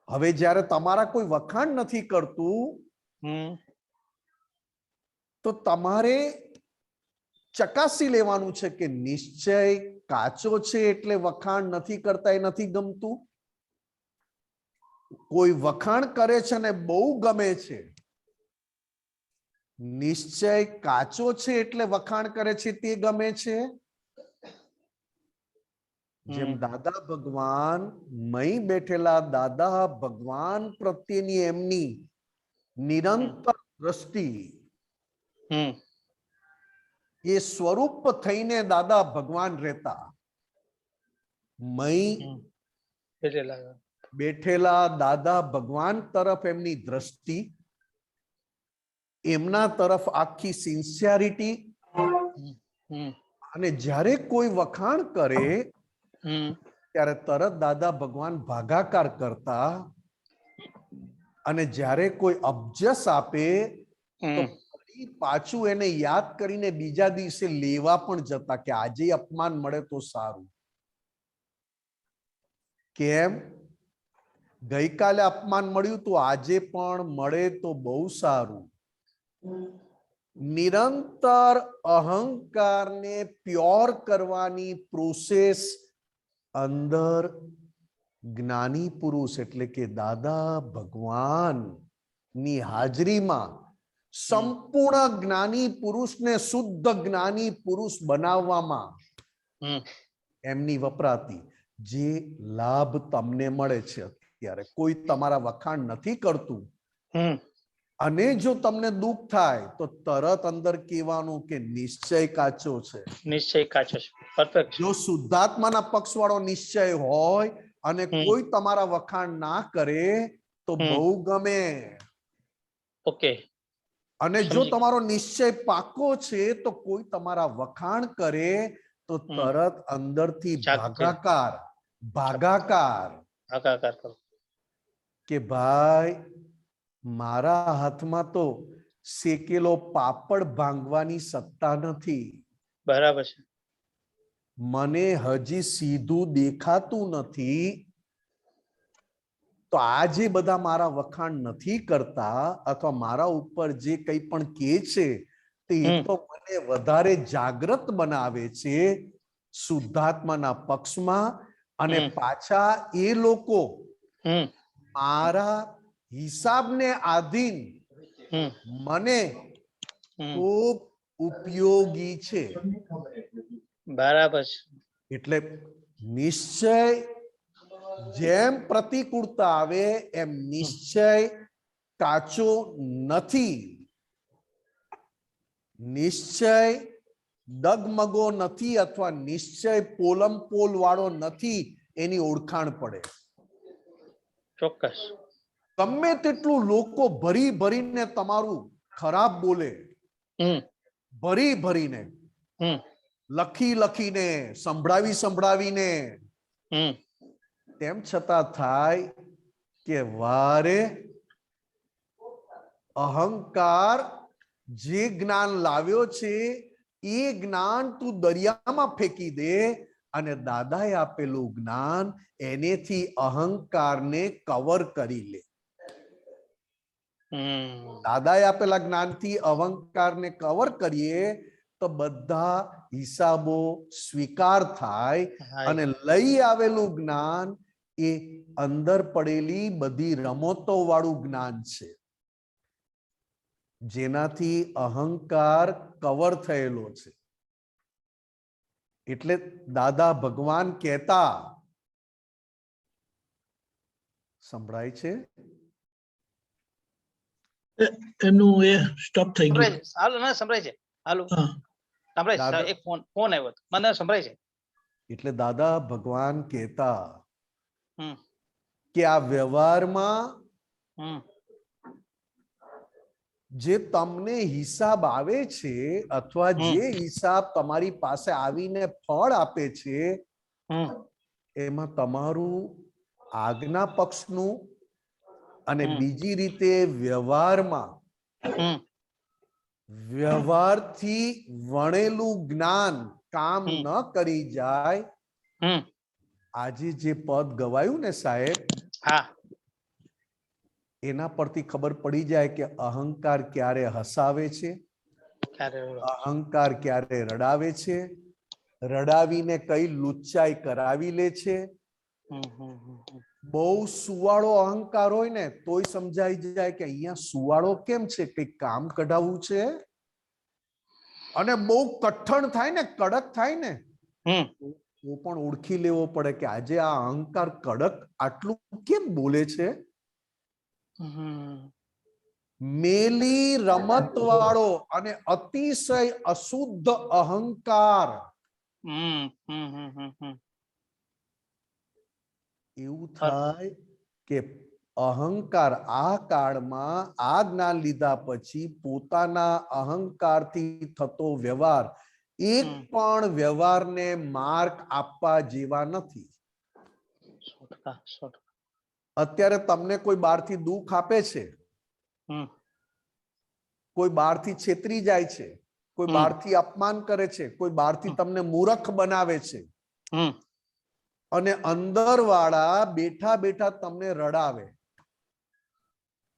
હવે જ્યારે તમારા કોઈ વખાણ નથી કરતું તો તમારે ચકાસી લેવાનું છે કે નિશ્ચય કાચો છે એટલે વખાણ નથી કરતા, એ નથી ગમતું. કોઈ વખાણ કરે છે ને બહુ ગમે છે, નિશ્ચય કાચો છે એટલે વખાણ કરે છે તે ગમે છે. જેમ દાદા ભગવાન મહી બેઠેલા દાદા ભગવાન પ્રત્યેની એમની નિરંતર દ્રષ્ટિ, એ સ્વરૂપ થઈને દાદા ભગવાન રહેતા. મહી બેઠેલા દાદા ભગવાન તરફ એમની દ્રષ્ટિ, એમના તરફ આખી સિન્સિયરિટી, અને જ્યારે કોઈ વખાણ કરે ત્યારે તરત દાદા ભગવાન ભાગાકાર કરતા, અને જ્યારે કોઈ અબજસ આપે તો પાછું એને યાદ કરીને બીજા દિવસે લેવા પણ જતા કે આજે અપમાન મળે તો સારું. કેમ? ગઈકાલે અપમાન મળ્યું તો આજે પણ મળે તો બહુ સારું. નિરંતર અહંકારને પ્યોર કરવાની પ્રોસેસ અંદર જ્ઞાની પુરુષ એટલે કે દાદા ભગવાન ની હાજરીમાં સંપૂર્ણ જ્ઞાની પુરુષને શુદ્ધ જ્ઞાની પુરુષ બનાવવામાં હમ એમની વપરાતી જે લાભ તમને મળે છે અત્યારે કોઈ તમારા વખાણ નથી કરતું હમ અને જો તમને દુઃખ થાય તો તરત અંદર કહેવાનું કે નિશ્ચય કાચો છે. નિશ્ચય કાચો છે. પરફેક્ટ. જો શુદ્ધાત્માના પક્ષવાળો નિશ્ચય હોય અને હમ. કોઈ તમારા વખાણ ના કરે તો હમ. બહુ ગમે. ઓકે. અને જો સમજી. તમારો નિશ્ચય પાકો છે તો કોઈ તમારા વખાણ કરે તો તરત અંદરથી જાગૃતિ. ભાગાકાર આકાર કરો. કે ભાઈ મારા હાથમાં તો શેકેલો પાપડ ભાંગવાની સત્તા નથી. બરાબર છે. મને હજી સીધું દેખાતું નથી તો આ જે બધા મારા વખાણ નથી કરતા અથવા મારા ઉપર જે કંઈ પણ કહે છે તે તો મને વધારે જાગૃત બનાવે છે શુદ્ધાત્માના પક્ષમાં અને પાછા એ લોકો હમ મારા હિસાબને આધીન મને ખૂબ ઉપયોગી છે. બરાબર છે. એટલે નિશ્ચય જેમ પ્રતિકૂળતા આવે એમ નિશ્ચય કાચો નથી. નિશ્ચય ડગમગો નથી અથવા નિશ્ચય પોલમપોલ વાળો નથી એની ઓળખાણ પડે. ચોક્કસ. ગમે તેટલું લોકો ભરી ભરીને તમારું ખરાબ બોલે ભરી ભરીને લખી લખીને સંભળાવીને તેમ છતાં થાય કે વારે અહંકાર જે જ્ઞાન લાવ્યો છે એ જ્ઞાન તું દરિયામાં ફેંકી દે અને દાદાએ આપેલું જ્ઞાન એનેથી અહંકારને કવર કરી લે. દાદાએ આપેલા જ્ઞાનથી અહંકારને કવર કરીએ તો બધા હિસાબો સ્વીકાર થાય અને લઈ આવેલું જ્ઞાન એ અંદર પડેલી બધી રમતો વાળું જ્ઞાન છે જેનાથી અહંકાર કવર થયેલો છે. એટલે દાદા ભગવાન કહેતા સંભળાય છે એમનું એ સ્ટોપ થઈ ગયું. હાલો ના સંભળાય છે. હાલો હા. સંભળાય છે. એક ફોન આવ્યો હતો. મને સંભળાય છે. એટલે દાદા ભગવાન કહેતા હમ કે આ વ્યવહારમાં જે તમને હિસાબ આવે છે અથવા જે હિસાબ તમારી પાસે આવીને ફળ આપે છે એમાં તમારું આજ્ઞા પક્ષનું અને બીજી રીતે વ્યવહારથી વણેલું જ્ઞાન કામ ન કરી જાય. આજે જે પદ ગવાયું ને સાહેબ એના પરથી ખબર પડી જાય કે અહંકાર ક્યારે હસાવે છે, અહંકાર ક્યારે રડાવે છે, રડાવીને કઈ લુચ્ચાઈ કરાવી લે છે. બહુ સુવાળો અહંકાર હોય ને તોય સમજાઈ જાય કે અહીંયા સુવાળો કેમ છે, કઈ કામ કઢાવવું છે. અને બહુ કઠણ થાય ને કડક થાય ને તો પણ ઓળખી લેવો પડે કે આજે આ અહંકાર કડક આટલું કેમ બોલે છે. મેલી રમત વાળો અને અતિશય અશુદ્ધ અહંકાર એવું થાય કે અહંકાર આ કાળમાં આ જ્ઞાન લીધા પછી પોતાના અહંકારથી થતો વ્યવહાર એક પણ વ્યવહારને માર્ક આપવા જેવા નથી. અત્યારે તમને કોઈ બહારથી દુઃખ આપે છે, કોઈ બહારથી છેતરી જાય છે, કોઈ બહારથી અપમાન કરે છે, કોઈ બહારથી તમને મૂર્ખ બનાવે છે અને અંદર વાળા બેઠા બેઠા તમને રડાવે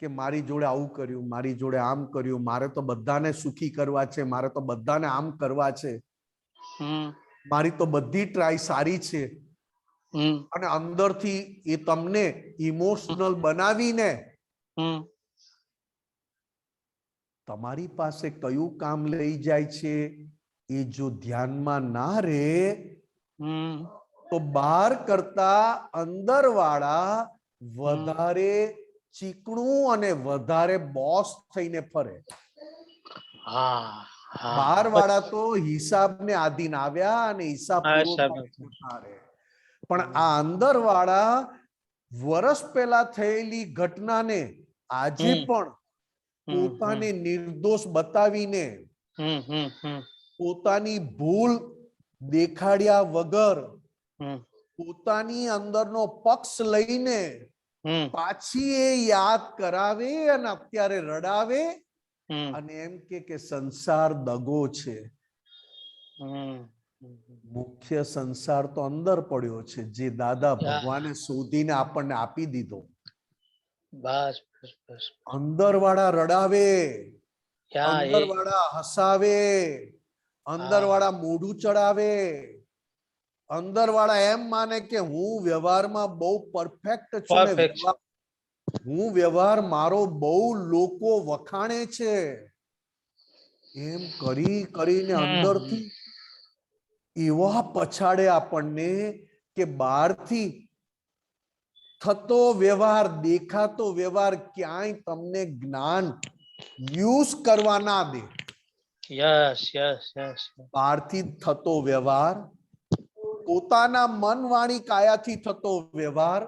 કે મારી જોડે આવું કર્યું, મારી જોડે આમ કર્યું, મારે તો બધાને સુખી કરવા છે, મારે તો બધાને આમ કરવા છે, મારી તો બધી ટ્રાય સારી છે, અને અંદરથી એ તમને ઇમોશનલ બનાવીને તમારી પાસે કયું કામ લઈ જાય છે એ જો ધ્યાનમાં ના રહે તો બહાર કરતા અંદર વાળા વધારે ચીકણું અને વધારે બોસ થઈને ફરે. બહાર વાળા તો હિસાબને આધીન આવ્યા અને હિસાબ પૂરો થાય જતા રહે. પણ આ અંદર વાળા વર્ષ પહેલા થયેલી ઘટનાને આજે પણ પોતાને નિર્દોષ બતાવીને પોતાની ભૂલ દેખાડ્યા વગર પોતાની અંદરનો પક્ષ લઈને પાછી એ યાદ કરાવે અને અત્યારે રડાવે અને એમ કે સંસાર દગો છે. મુખ્ય સંસાર તો અંદર પડ્યો છે, જે દાદા ભગવાને શોધીને આપણને આપી દીધો. બસ બસ બસ અંદર વાળા રડાવે, અંદર વાળા હસાવે, અંદર વાળા મોઢું ચડાવે, અંદર વાળા એમ માને કે હું વ્યવહારમાં બહુ પરફેક્ટ છું ને હું વ્યવહાર મારો બહુ લોકો વખાણે છે, એમ કરી કરીને અંદરથી એવા પછાડે આપણને કે બહારથી થતો વ્યવહાર, દેખાતો વ્યવહાર ક્યાંય તમને જ્ઞાન યુઝ કરવા ના દે. બહારથી થતો વ્યવહાર, પોતાના મન વાણી કાયાથી થતો વ્યવહાર,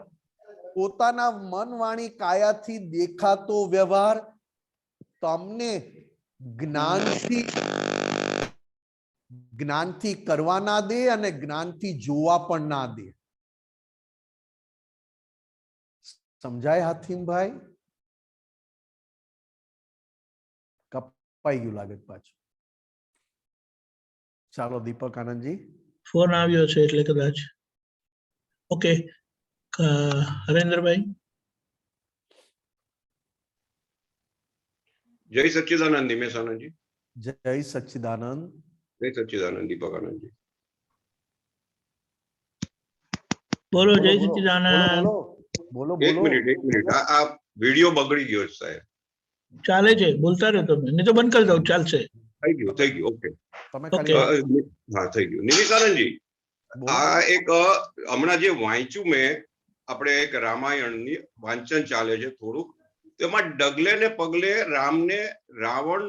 પોતાના મન વાણી કાયાથી દેખાતો વ્યવહાર તમને જ્ઞાનથી કરવા ના દે અને જ્ઞાનથી જોવા પણ ના દે. સમજાય હાથીમભાઈ? કપાઈ ગયું લાગે પાછું. ચાલો દીપક આનંદજી, ફોન આવ્યો છે એટલે કદાચ. ઓકે, હરેન્દ્રભાઈ. જય સચ્ચિદાનંદ દિમેશ આનંદજી. જય સચ્ચિદાનંદ. જય સચ્ચિદાનંદ દીપક આનંદજી. બોલો જય સચ્ચિદાનંદ. બોલો એક મિનિટ આ વિડિયો બગડી ગયો છે સાહેબ. ચાલે છે, બોલતા રહો તમે, નહીં તો બંધ કરી દઉં, ચાલશે. થઈ ગયું ઓકે. ઓકે હા થઈ ગયું. નિમિષ આનંદજી, આ એક હમણાં જે વાંચ્યું મેં, આપણે એક રામાયણની વાંચન ચાલે છે થોડુંક, તેમાં ડગલે ને પગલે રામને રાવણ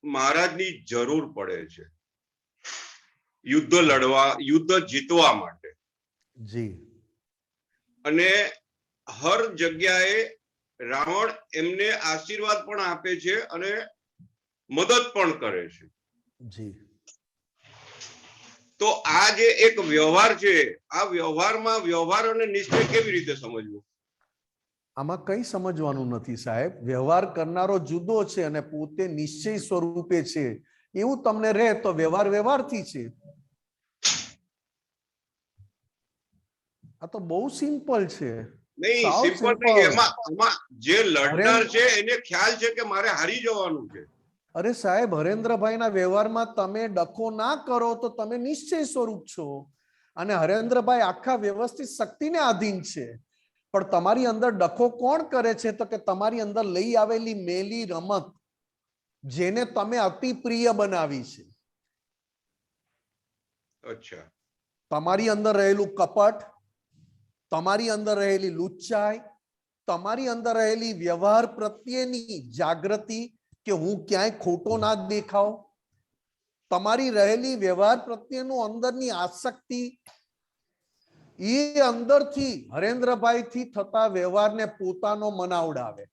મહારાજની જરૂર પડે છે યુદ્ધ જીતવા માટે. જી. અને હર જગ્યાએ રાવણ એમને આશીર્વાદ પણ આપે છે અને મદદ પણ કરે છે. જી. તો આ જે એક વ્યવહાર છે, આ વ્યવહારમાં વ્યવહાર અને નિશ્ચય કેવી રીતે સમજવું? આમાં કઈ સમજવાનું નથી સાહેબ. વ્યવહાર કરનારો જુદો છે અને પોતે નિશ્ચય સ્વરૂપે છે એવું તમને રહે તો વ્યવહાર વ્યવહારથી છે. આ તો બહુ સિમ્પલ છે. નહીં, સિમ્પલ નહીં. એમાં જે લડનાર છે એને ખ્યાલ છે કે મારે હારી જવાનું છે. અરે સાહેબ, હરેન્દ્રભાઈના વ્યવહારમાં તમે ડખો ના કરો તો તમે નિશ્ચય સ્વરૂપ છો, અને હરેન્દ્રભાઈ આખા વ્યવસ્થિત શક્તિને આધીન છે. પણ તમારી અંદર ડખો કોણ કરે છે? તો કે તમારી અંદર લઈ આવેલી મેલી રમત, જેને તમે અતિ પ્રિય બનાવી છે. અચ્છા. તમારી અંદર રહેલું કપટ, તમારી અંદર રહેલી લુચ્ચાઈ, તમારી અંદર રહેલી વ્યવહાર પ્રત્યેની જાગૃતિ કે હું ક્યાંય ખોટો ના દેખાવ, તમારી રહેલી વ્યવહાર પ્રત્યેનું અંદરની આસક્તિ, એ અંદરથી હરેન્દ્રભાઈથી થતા વ્યવહારને પોતાનો મનાવડાવે.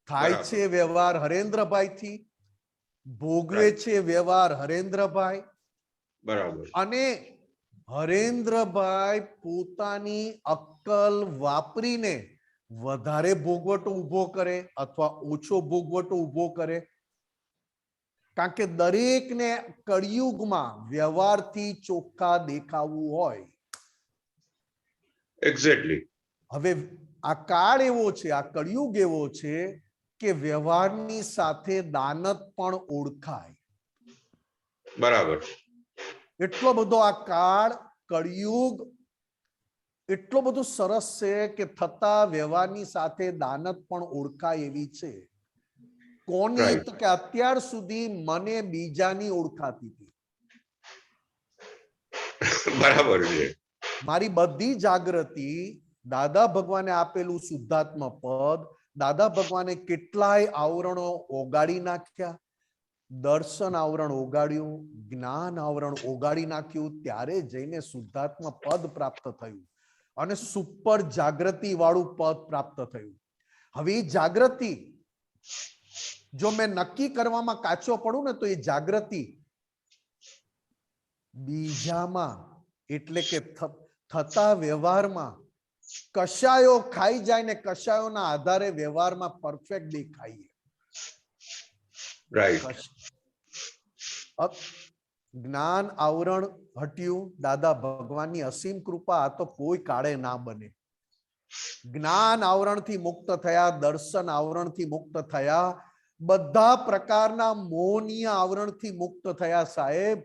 થાય છે વ્યવહાર હરેન્દ્રભાઈથી, ભોગવે છે વ્યવહાર હરેન્દ્રભાઈ. બરાબર. અને હરેન્દ્રભાઈ પોતાની અક્કલ વાપરીને વધારે ભોગવટો ઉભો કરે અથવા ઓછો ભોગવટો ઉભો કરે, કારણ કે દરેકને કળિયુગમાં વ્યવહારથી ચોખ્ખા દેખાવું હોય. એક્ઝેક્ટલી. હવે આ કાળ એવો છે, આ કળિયુગ એવો છે કે વ્યવહારની સાથે દાનત પણ ઓળખાય. બરાબર. એટલો બધો આ કાળ કળિયુગ એટલો બધો સરસ છે કે થતા વ્યવહારની સાથે દાનત પણ ઓળખાય એવી છે. કોની? Right. તો કે અત્યાર સુધી મને બીજાની ઓળખાતી હતી. બરાબર છે. મારી બધી જાગૃતિ દાદા ભગવાને આપેલું શુદ્ધાત્મ પદ, દાદા ભગવાને કેટલાય આવરણો ઓગાળી નાખ્યા. દર્શન આવરણ ઓગાડ્યું, જ્ઞાન આવરણ ઓગાળી નાખ્યું, ત્યારે જઈને શુદ્ધાત્મ પદ પ્રાપ્ત થયું અને સુપર જાગૃતિ વાળું પદ પ્રાપ્ત થયું. હવે એ જાગૃતિ જો મેં નક્કી કરવામાં કાચો પડું ને તો એ જાગૃતિ બીજામાં એટલે કે થતા વ્યવહારમાં કશાયો ખાઈ જાય ને કશાયોના આધારે વ્યવહારમાં પરફેક્ટ દેખાઈએ. રાઈટ. જ્ઞાન આવરણ હટ્યું, દાદા ભગવાનની અસીમ કૃપા, આ તો કોઈ કાળે ના બને. જ્ઞાન આવરણથી મુક્ત થયા, દર્શન આવરણથી મુક્ત થયા, બધા પ્રકારના મોહનીય આવરણથી મુક્ત થયા. સાહેબ,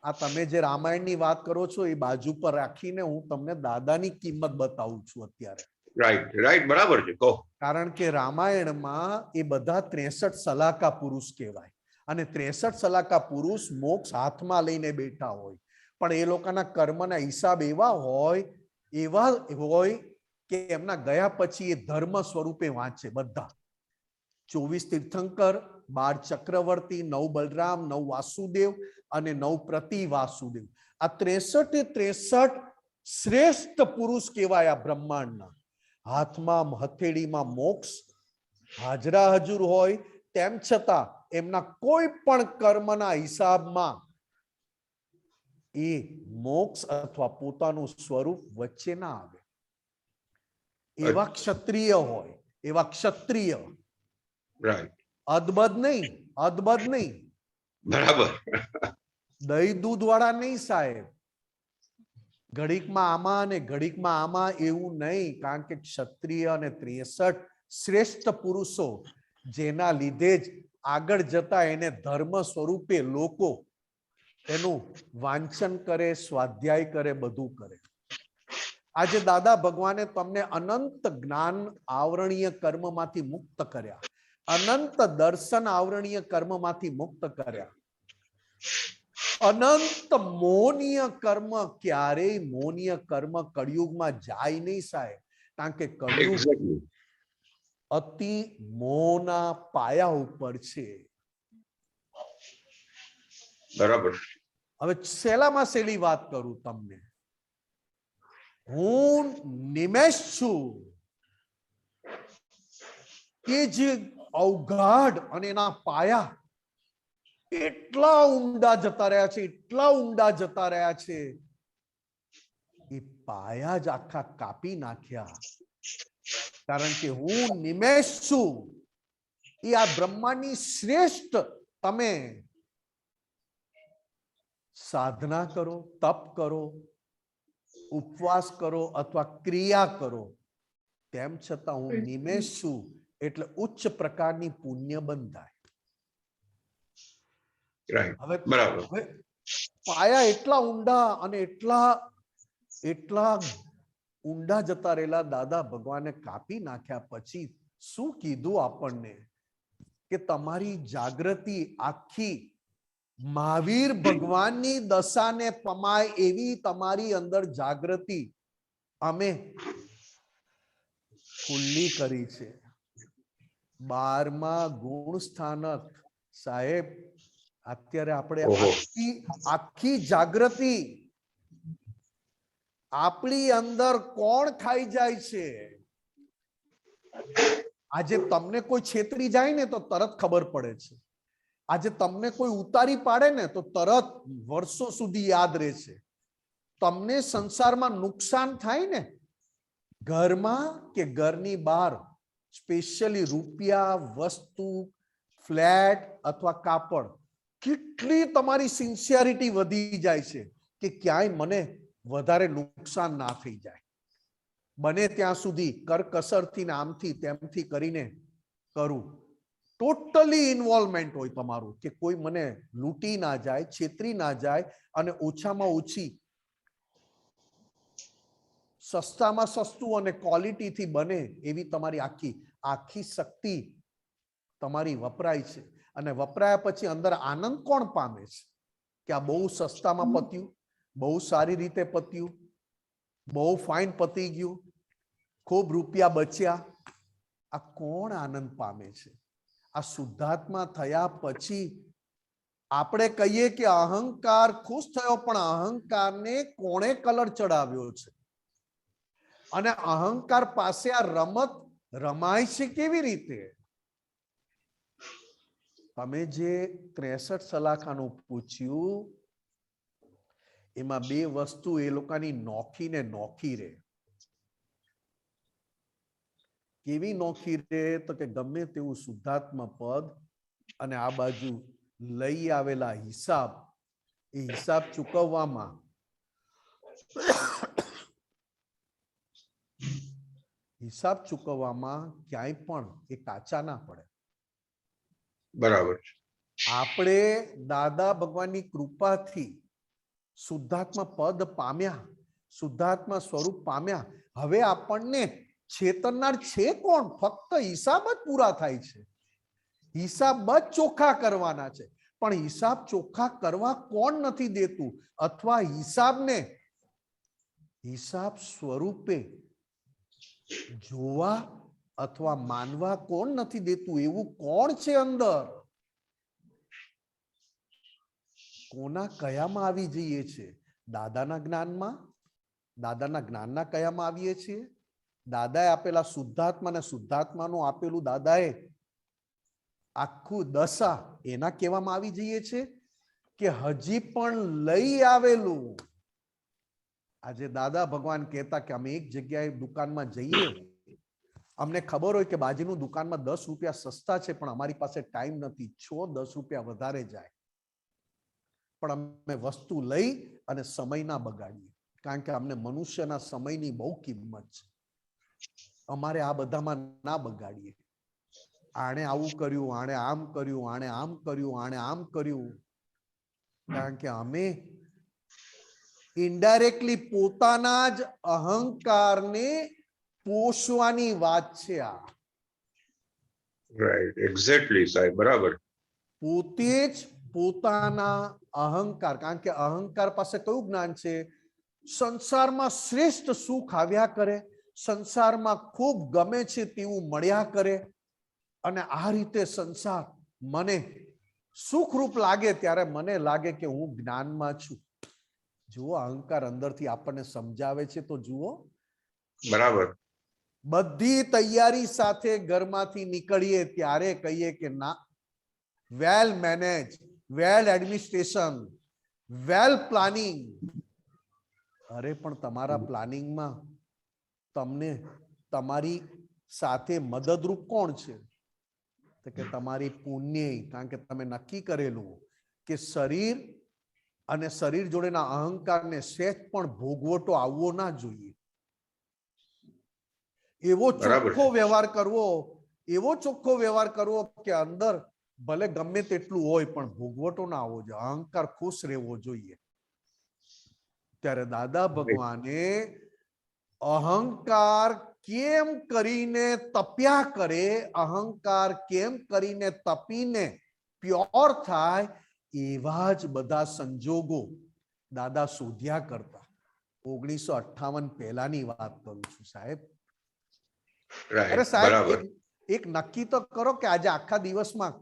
આ તમે જે રામાયણની વાત કરો છો એ બાજુ પર રાખીને હું તમને દાદાની કિંમત બતાવું છું અત્યારે. રાઈટ રાઈટ, બરાબર છે, કહો. કારણ કે રામાયણમાં એ બધા 63 સલાહકા પુરુષ કહેવાય અને 63 સલાહકા પુરુષ મોક્ષ હાથમાં લઈને બેઠા હોય, પણ એ લોકોના કર્મના હિસાબ એવા હોય કે એમના ગયા પછી એ ધર્મ સ્વરૂપે વાંચે બધા. 24 તીર્થંકર, 12 ચક્રવર્તી, 9 બલરામ, 9 વાસુદેવ અને 9 પ્રતિ વાસુદેવ, આ 63 શ્રેષ્ઠ પુરુષ કહેવાય આ બ્રહ્માંડના. હાથમાં હથેળીમાં મોક્ષ હાજરા હજુર હોય, તેમ છતાં એમના કોઈ પણ કર્મના હિસાબમાં એ મોક્ષ અથવા પોતાનું સ્વરૂપ વચ્ચે ના આવે. એવા ક્ષત્રિય હોય, એવા ક્ષત્રિય. રાઈટ. અદબદ નહીં. બરાબર. દહીં દૂધ વાળા નહીં સાહેબ. ઘડીકમાં આમાં અને ઘડીકમાં આમાં એવું નહીં, કારણ કે ક્ષત્રિય અને 63 શ્રેષ્ઠ પુરુષો જેના લીધે જ આગળ જતા એને ધર્મ સ્વરૂપે લોકો એનું વાંચન કરે, સ્વાધ્યાય કરે, બધું કરે. આજે દાદા ભગવાને તમને અનંત જ્ઞાન આવરણીય કર્મમાંથી મુક્ત કર્યા, અનંત દર્શન આવરણીય કર્મમાંથી મુક્ત કર્યા. અનંત મોહનીય કર્મ, ક્યારેય મોહનીય કર્મ કળિયુગમાં જાય નહીં સાહેબ, કારણ કે કળિયુગ અતિ મોહના પાયા ઉપર છે. બરાબર. હવે સહેલામાં સહેલી વાત કરું તમને, હું નિમેષ છું કે જે અવગાઢ અને એના પાયા એટલા ઊંડા જતા રહ્યા છે, એ પાયા જ આખા કાપી નાખ્યા. કારણ કે હું નિમેષ છું એ આ બ્રહ્માંડની શ્રેષ્ઠ. તમે સાધના કરો, તપ કરો, ઉપવાસ કરો અથવા ક્રિયા કરો, તેમ છતાં હું નિમેષ છું એટલે ઉચ્ચ પ્રકારની પુણ્ય બંધાય. હવે પાયા એટલા ઊંડા અને એટલા ઊંડા જતા રહેલા દાદા ભગવાને કાપી નાખ્યા પછી શું કીધું આપણને કે તમારી જાગૃતિ આખી મહાવીર ભગવાનની દશાને પમાય એવી તમારી અંદર જાગૃતિ અમે ખુલ્લી કરી છે. 12મા ગુણ સ્થાનક સાહેબ, અત્યારે આપણે આખી જાગૃતિ આપણી અંદર કોણ ખાઈ જાય છે. આજે તમને કોઈ છેતરી જાય ને તો તરત ખબર પડે છે. આજે તમને કોઈ ઉતારી પાડે ને તો તરત વર્ષો સુધી યાદ રહે છે. તમને સંસારમાં નુકસાન થાય ને, ઘરમાં કે ઘરની બહાર, સ્પેશિયલી રૂપિયા, વસ્તુ, ફ્લેટ અથવા કાપડ, કેટલી તમારી સિન્સિયરિટી વધી જાય છે કે ક્યાંય મને વધારે નુકસાન ના થઈ જાય. બને ત્યાં સુધી કરકસરથી ને આમથી તેમથી કરીને કરું. ટોટલી ઇન્વોલ્વમેન્ટ હોય તમારું કે કોઈ મને લૂંટી ના જાય, છેતરી ના જાય, અને ઓછામાં ઓછી સસ્તામાં સસ્તું અને ક્વોલિટીથી બને એવી તમારી આખી શક્તિ તમારી વપરાય છે. અને વપરાયા પછી અંદર આનંદ કોણ પામે છે કે આ બહુ સસ્તામાં પત્યું, બહુ સારી રીતે પત્યું, બહુ ફાઇન પતી ગયું, ખૂબ રૂપિયા બચ્યા. આ કોણ આનંદ પામે છે? આ શુદ્ધાત્મા થયા પછી આપણે કહીએ કે અહંકાર ખુશ થયો, પણ અહંકારને કોણે કલર ચડાવ્યો છે? અને અહંકાર પાસે આ રમત રમાય છે કેવી રીતે? તમે જે 63 સલાખાનું પૂછ્યું એમાં બે વસ્તુ એ લોકોની નોખી ને નોખી રે. કેવી નોખી રે? તો કે ગમે તેવું શુદ્ધાત્મા પદ અને આ બાજુ લઈ આવેલા હિસાબ, એ હિસાબ ચૂકવવામાં ક્યાંય પણ એ કાચા ના પડે. બરાબર છે. આપણે દાદા ભગવાનની કૃપાથી શુદ્ધાત્મા પદ પામ્યા, શુદ્ધાત્મા સ્વરૂપ પામ્યા. હવે આપણને છેતરનાર છે કોણ? ફક્ત હિસાબ જ પૂરા થાય છે, હિસાબ જ ચોખ્ખા કરવાના છે. પણ હિસાબ ચોખ્ખા કરવા કોણ નથી દેતું? અથવા હિસાબ સ્વરૂપે જોવા અથવા માનવા કોણ નથી દેતું? એવું કોણ છે અંદર? કોના કયામાં આવી જઈએ છે? દાદાના જ્ઞાનના કયામાં આવીએ છીએ. દાદાએ આપેલા શુદ્ધાત્મા ને શુદ્ધાત્માનું આપેલું દાદાએ આખું દશા એના કહેવામાં આવી જઈએ છે કે હજી પણ લઈ આવેલું. આજે દાદા ભગવાન કહેતા કે અમે એક જગ્યાએ દુકાનમાં જઈએ, અમને ખબર હોય કે બાજુનું દુકાનમાં 10 રૂપિયા સસ્તા છે, પણ અમારી પાસે ટાઈમ નથી, 10 રૂપિયા વધારે જાય, પણ અમે વસ્તુ લઈ અને સમય ના બગાડીએ, કારણ કે અમને મનુષ્યના સમયની બહુ કિંમત છે. અમારે આ બધામાં ના બગાડીએ. આણે આવું કર્યું, આણે આમ કર્યું, આણે આમ કર્યું, આણે આમ કર્યું, કારણ કે અમે ઇનડાયરેક્ટલી પોતાના જ અહંકારને પોષવાની વાત છે. આ રાઈટ, એક્ઝેક્ટલી સાહેબ, બરાબર. પોતે જ પોતાના અહંકાર, કારણ કે અહંકાર પાસે કયું જ્ઞાન છે? સંસારમાં શ્રેષ્ઠ સુખ આવ્યા કરે, સંસારમાં ખૂબ ગમે છે તેવું મળ્યા કરે, અને આ રીતે સંસાર મને સુખરૂપ લાગે ત્યારે મને લાગે કે હું જ્ઞાનમાં છું. જુઓ, અહંકાર અંદરથી આપણને સમજાવે છે તો જુઓ. બરાબર. બધી તૈયારી સાથે ઘરમાંથી નીકળીએ ત્યારે કહીએ કે ના, વેલ મેનેજ, વેલ એડમિનિસ્ટ્રેશન, વેલ પ્લાનિંગ. અરે પણ તમારા પ્લાનિંગમાં તમને તમારી સાથે મદદરૂપ કોણ છે? તો કે તમારી પુણ્ય, કારણ કે તમે નક્કી કરેલું કે શરીર અને શરીર જોડેના અહંકારને સહેજ પણ ભોગવટો આવવો ના જોઈએ. એવો ચોખ્ખો વ્યવહાર કરવો, એવો ચોખ્ખો વ્યવહાર કરવો કે અંદર ભલે ગમે તેટલું હોય પણ ભોગવટો ના આવવો જોઈએ, અહંકાર ખુશ રહેવો જોઈએ. ત્યારે દાદા ભગવાને અહંકાર કેમ કરીને તપ્યા કરે, અહંકાર કેમ કરીને તપીને પ્યોર થાય, એવા જ બધા સંજોગો દાદા શોધ્યા કરતા. 1958 પહેલાની વાત કરું છું સાહેબ. અરે સાહેબ, એક નક્કી તો કરો કે આજે આખા દિવસમાં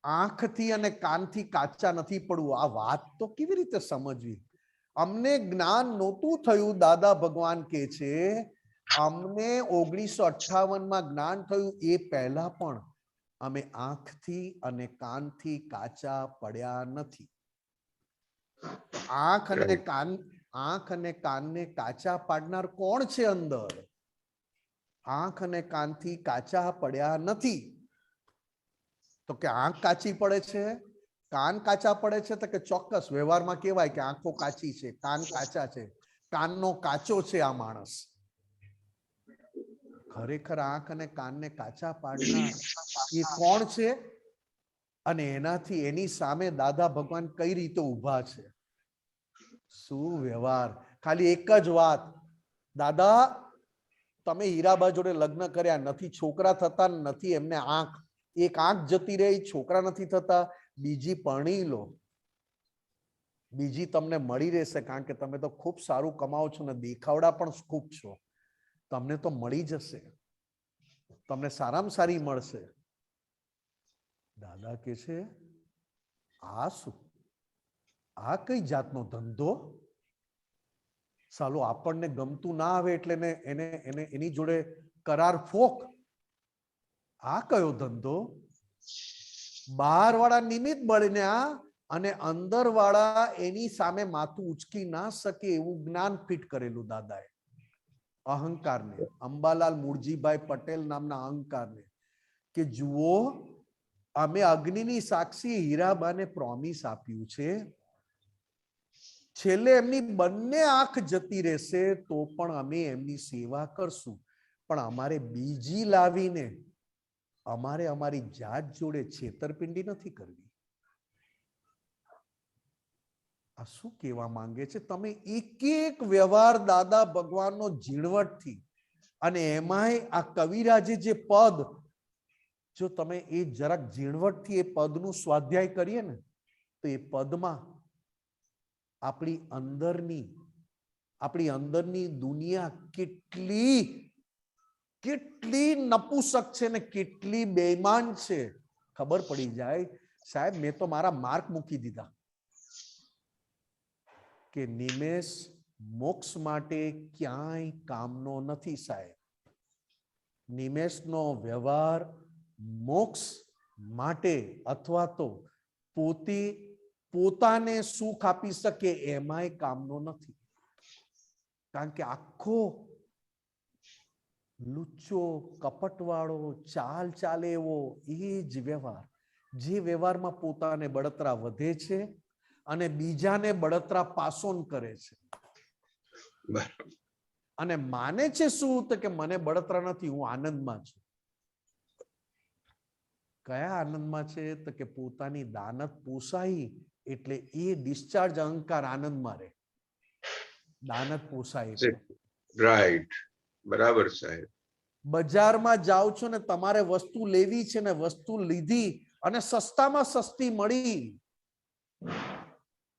આંખથી અને કાનથી કાચા નથી પડવું. આ વાત તો કેવી રીતે સમજવી? અમને જ્ઞાન નહોતું થયું, દાદા ભગવાન કે છે અમને 1958 જ્ઞાન થયું, એ પહેલા પણ અમે આંખથી અને કાનથી કાચા પડ્યા નથી. આંખ અને કાનને કાચા પાડનાર કોણ છે અંદર? આંખ અને કાનથી કાચા પડ્યા નથી. તો કે આંખ કાચી પડે છે, કાન કાચા પડે છે, તો કે ચોક્કસ વ્યવહારમાં કહેવાય કે આંખો કાચી છે, કાન કાચા છે, કાનનો કાચો છે આ માણસ. ખરેખર આંખ અને કાનને કાચા પાડનાર એ કોણ છે અને એનાથી એની સામે દાદા ભગવાન કઈ રીતે ઊભા છે? શું વ્યવહાર! ખાલી એક જ વાત, દાદા તમે હીરાબા જોડે લગ્ન કર્યા નથી, છોકરા થતા નથી, એમને આંખ, એક આંખ જતી રહી, છોકરા નથી થતા, બીજી પરણી લો, બીજી તમને મળી રહેશે, કારણ કે તમે તો ખૂબ સારું કમાઓ છો ને દેખાવડા પણ ખૂબ છો, તમને તો મળી જશે, તમને સારામાં સારી મળશે. દાદા કે છે આ શું, આ કઈ જાતનો ધંધો? સાલું આપણને ગમતું ના આવે એટલે એની જોડે કરાર ફોક. આ કયો ધંધો? બહાર વાળા નિમિત્ત બન્યા અને અંદર વાળા એની સામે માથું ઉચકી ના શકે એવું જ્ઞાન ફિટ કરેલું દાદાએ. અહંકારને, અંબાલાલ મુરજીભાઈ પટેલ નામના અહંકારને, કે જુઓ અમે અગ્નિની સાક્ષી હીરાબાને પ્રોમિસ આપ્યું છે, છેલ્લે એમની બંને આંખ જતી રહેશે તો પણ અમે એમની સેવા કરશું, પણ અમારે બીજી લાવીને અમારે અમારી જાત જોડે છેતરપિંડી નથી કરવી. આ શું કહેવા માંગે છે? તમે એક એક વ્યવહાર દાદા ભગવાનનો ઝીણવટથી, અને એમાંય આ કવિરાજે જે પદ, જો તમે એ જરાક ઝીણવટથી એ પદનું સ્વાધ્યાય કરીએ ને તો એ પદમાં આપણી અંદરની દુનિયા કેટલી નપુસક છે ને કેટલી બેઈમાન છે ખબર પડી જાય. સાહેબ મેં તો મારા માર્ક મૂકી દીધા કે નિમેષ મોક્ષ માટે ક્યાંય કામનો નથી સાહેબ. નિમેષનો વ્યવહાર મોક્ષ માટે અથવા તો પોતાને સુખ આપી શકે એમાંય કામનો નથી, કારણ કે આખો લુચ્ચો કપટવાળો ચાલ ચાલે એવો એ જ વ્યવહાર, જે વ્યવહારમાં પોતાને બળતરા વધે છે અને બીજાને બળતરા પાસોન કરે છે, અને માને છે શું તો કે મને બળતરા નથી, હું આનંદમાં છું. કયા આનંદમાં છે તો કે પોતાની દાનત પોસાઈ એટલે એ ડિસ્ચાર્જ અહંકાર આનંદમાં રહે. દાનત પોસાય રાઈટ, બરાબર સાહેબ. બજારમાં જાઓ છો ને તમારે વસ્તુ લેવી છે ને વસ્તુ લીધી અને સસ્તામાં સસ્તી મળી,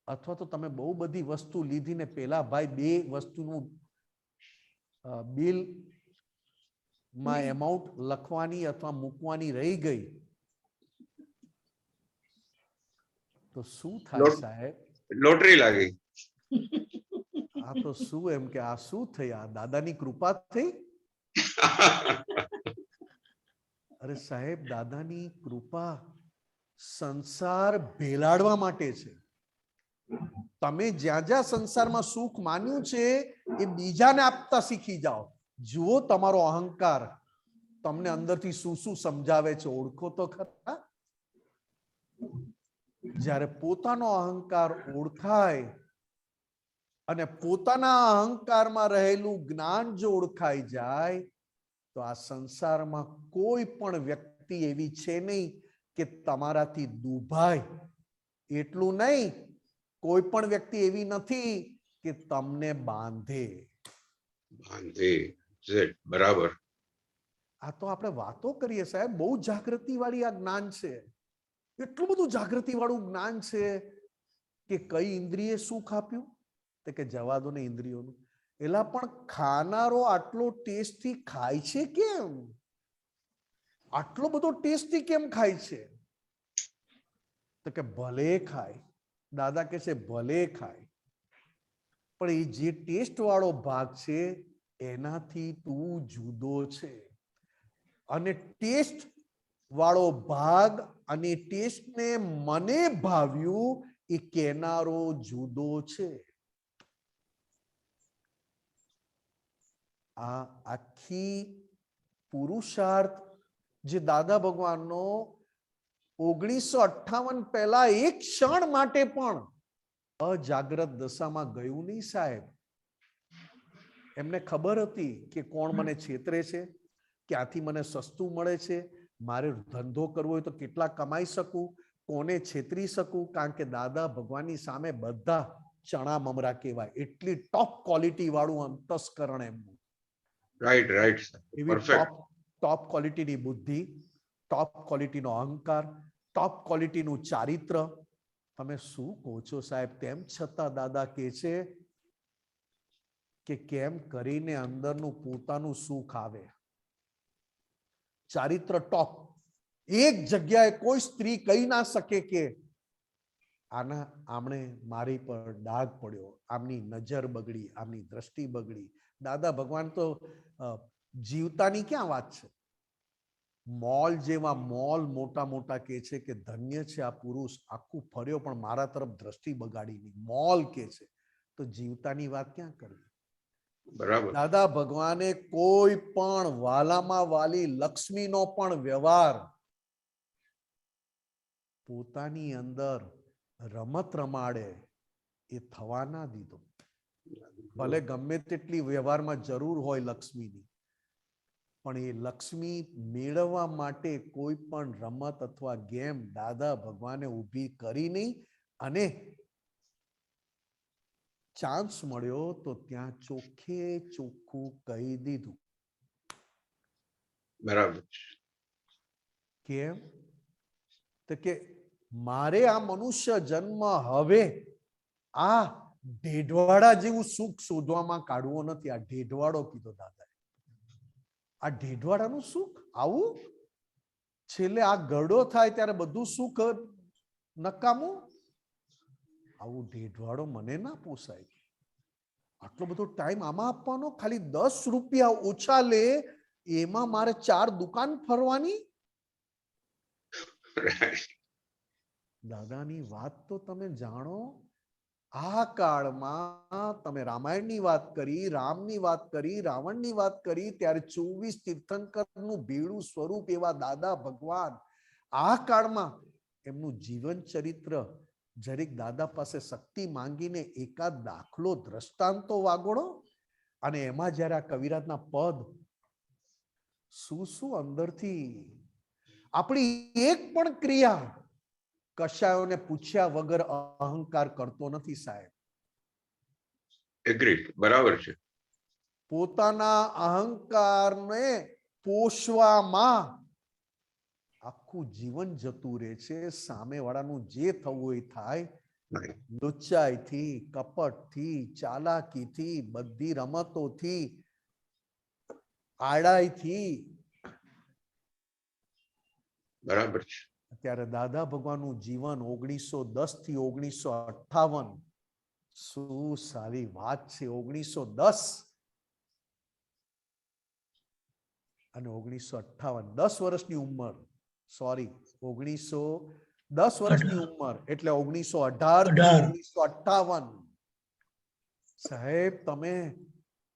અથવા તો તમે બહુ બધી વસ્તુ લીધી ને પેલા ભાઈ બે વસ્તુનું બિલ માં એમાઉન્ટ લખવાની અથવા મૂકવાની રહી ગઈ તો શું થાય સાહેબ? લોટરી લાગી. આ તો શું એમ કે આ શું થયા? દાદાની કૃપા થઈ? અરે સાહેબ દાદાની કૃપા સંસાર ભેલાડવા માટે છે. તમે જ્યાં જ્યાં સંસારમાં સુખ માન્યું છે એ બીજાને આપતા શીખી જાઓ. જુઓ તમારો અહંકાર તમને અંદરથી શું શું સમજાવે છે, ઓળખો તો ખરા. જ્યારે પોતાનો અહંકાર ઓળખાય અને પોતાના અહંકારમાં રહેલું જ્ઞાન જો ઓળખાઈ જાય તો આ સંસારમાં કોઈ પણ વ્યક્તિ એવી છે નહીં કે તમારાથી દુભાય. એટલું નહીં, કોઈ પણ વ્યક્તિ એવી નથી કે તમને બાંધે. બરાબર. આ તો આપણે વાતો કરીએ સાહેબ, બહુ જાગૃતિ વાળી આ જ્ઞાન છે. એટલું બધું જાગૃતિ વાળું જ્ઞાન છે કે કઈ ઇન્દ્રિય સુખ આપ્યું તો કે જવા દો ને ઇન્દ્રિયોનું. એલા પણ ખાનારો આટલો ટેસ્ટથી ખાય છે કેમ? આટલો બધો ટેસ્ટથી કેમ ખાય છે? તો કે ભલે ખાય. દાદા કહે છે ભલે ખાય, પણ એ જે ટેસ્ટ વાળો ભાગ છે એનાથી તું જુદો છે, અને ટેસ્ટ વાળો ભાગ અને ટેસ્ટને મને ભાવ્યું એ કહેનારો જુદો છે. આ આખી પુરુષાર્થ જે દાદા ભગવાનનો 1958 પહેલા એક ક્ષણ માટે પણ અજાગ્રત દશામાં ગયું નહીં સાહેબ. એમને ખબર હતી કે કોણ મને છેતરે છે, ક્યાંથી મને સસ્તું મળે છે, મારે ધંધો કરવો હોય તો કેટલા કમાઈ શકું, કોને છેતરી શકું, કારણ કે દાદા ભગવાનની સામે બધા ચણા મમરા કહેવાય, એટલી ટોપ ક્વોલિટી વાળું અંતસ્કરણ એમનું. રાઈટ રાઈટ એવી પરફેક્ટ. ટોપ ક્વોલિટીની બુદ્ધિ, ટોપ ક્વોલિટીનો અહંકાર, ટોપ ક્વોલિટીનું ચારિત્ર. તમે શું કહો છો સાહેબ? તેમ છતાં દાદા કહે છે કે કેમ કરીને અંદરનું પોતાનું સુખ આવે. ચારિત્ર ટોપ. એક જગ્યાએ કોઈ સ્ત્રી કહી ના શકે કે આના આમણે મારી પર ડાઘ પડ્યો, આમની નજર બગડી, આમની દ્રષ્ટિ બગડી. દાદા ભગવાન તો જીવતાની ક્યાં વાત છે? મોલ જેવા મોલ મોટા મોટા કે છે કે ધન્ય છે આ પુરુષ, આખું ફર્યો પણ મારા તરફ દ્રષ્ટિ બગાડી નહીં, મોલ કે છે. તો જીવતાની વાત ક્યાં કરવી? બરાબર. દાદા ભગવાને કોઈ પણ વાલામાં વાલી લક્ષ્મીનો પણ વ્યવહાર પોતાની અંદર રમત રમાડે એ થવા ના દીધો. ભલે ગમે તેટલી વ્યવહારમાં જરૂર હોય લક્ષ્મીની, પણ એ લક્ષ્મી મેળવવા માટે કોઈ પણ રમત અથવા ગેમ દાદા ભગવાને ઊભી કરી નહીં. અને ચાન્સ મળ્યો તો ત્યાં ચોખ્ખે ચોખ્ખું કહી દીધું. બરાબર. કેમ? તો કે મારે આ મનુષ્ય જન્મ હવે આ ઢેઢવાડા જેવું સુખ શોધવામાં કાઢવો નથી. આ ઢેઢવાડો કીધો દાદાએ. આ ઢેઢવાડાનું સુખ આવું છેલ્લે આ ગરડો થાય ત્યારે બધું સુખ નકામું. આવું ઢેઢવાડો મને ના પોસાય. આટલો બધો ટાઈમ આમાં આપવાનો, ખાલી 10 રૂપિયા ઓછા લે એમાં મારે 4 દુકાન ફરવાની. દાદાની વાત તો તમે જાણો. આ કાળમાં તમે રામાયણની વાત કરી, રામની વાત કરી, રાવણની વાત કરી, ત્યારે 24 તીર્થંકરનું ભેળું સ્વરૂપ એવા દાદા ભગવાન આ કાળમાં એમનું જીવન ચરિત્ર જરીક દાદા પાસે શક્તિ માંગીને એકાદ દાખલો દ્રષ્ટાંતો વાગોડો. અને એમાં જયારે આ કવિરાજના પદ શું શું અંદરથી આપણી એક પણ ક્રિયા કશાયોને પૂછ્યા વગર અહંકાર કરતો નથી સાહેબ. એગ્રી. બરાબર છે. પોતાના અહંકારને પોષવામાં આખું જીવન જતું રહે છે. સામેવાળાનું જે થવું હોય થાય, લુચ્ચાઈથી, કપટથી, ચાલાકીથી, બધી રમતોથી, આડાઈથી. બરાબર છે. ત્યારે દાદા ભગવાનનું જીવન 1910 થી 1958, શું સારી વાત છે. 1910 અને 1958, 10 વર્ષની ઉંમર, સોરી 10 વર્ષની ઉંમર એટલે 1918 થી 1958. સાહેબ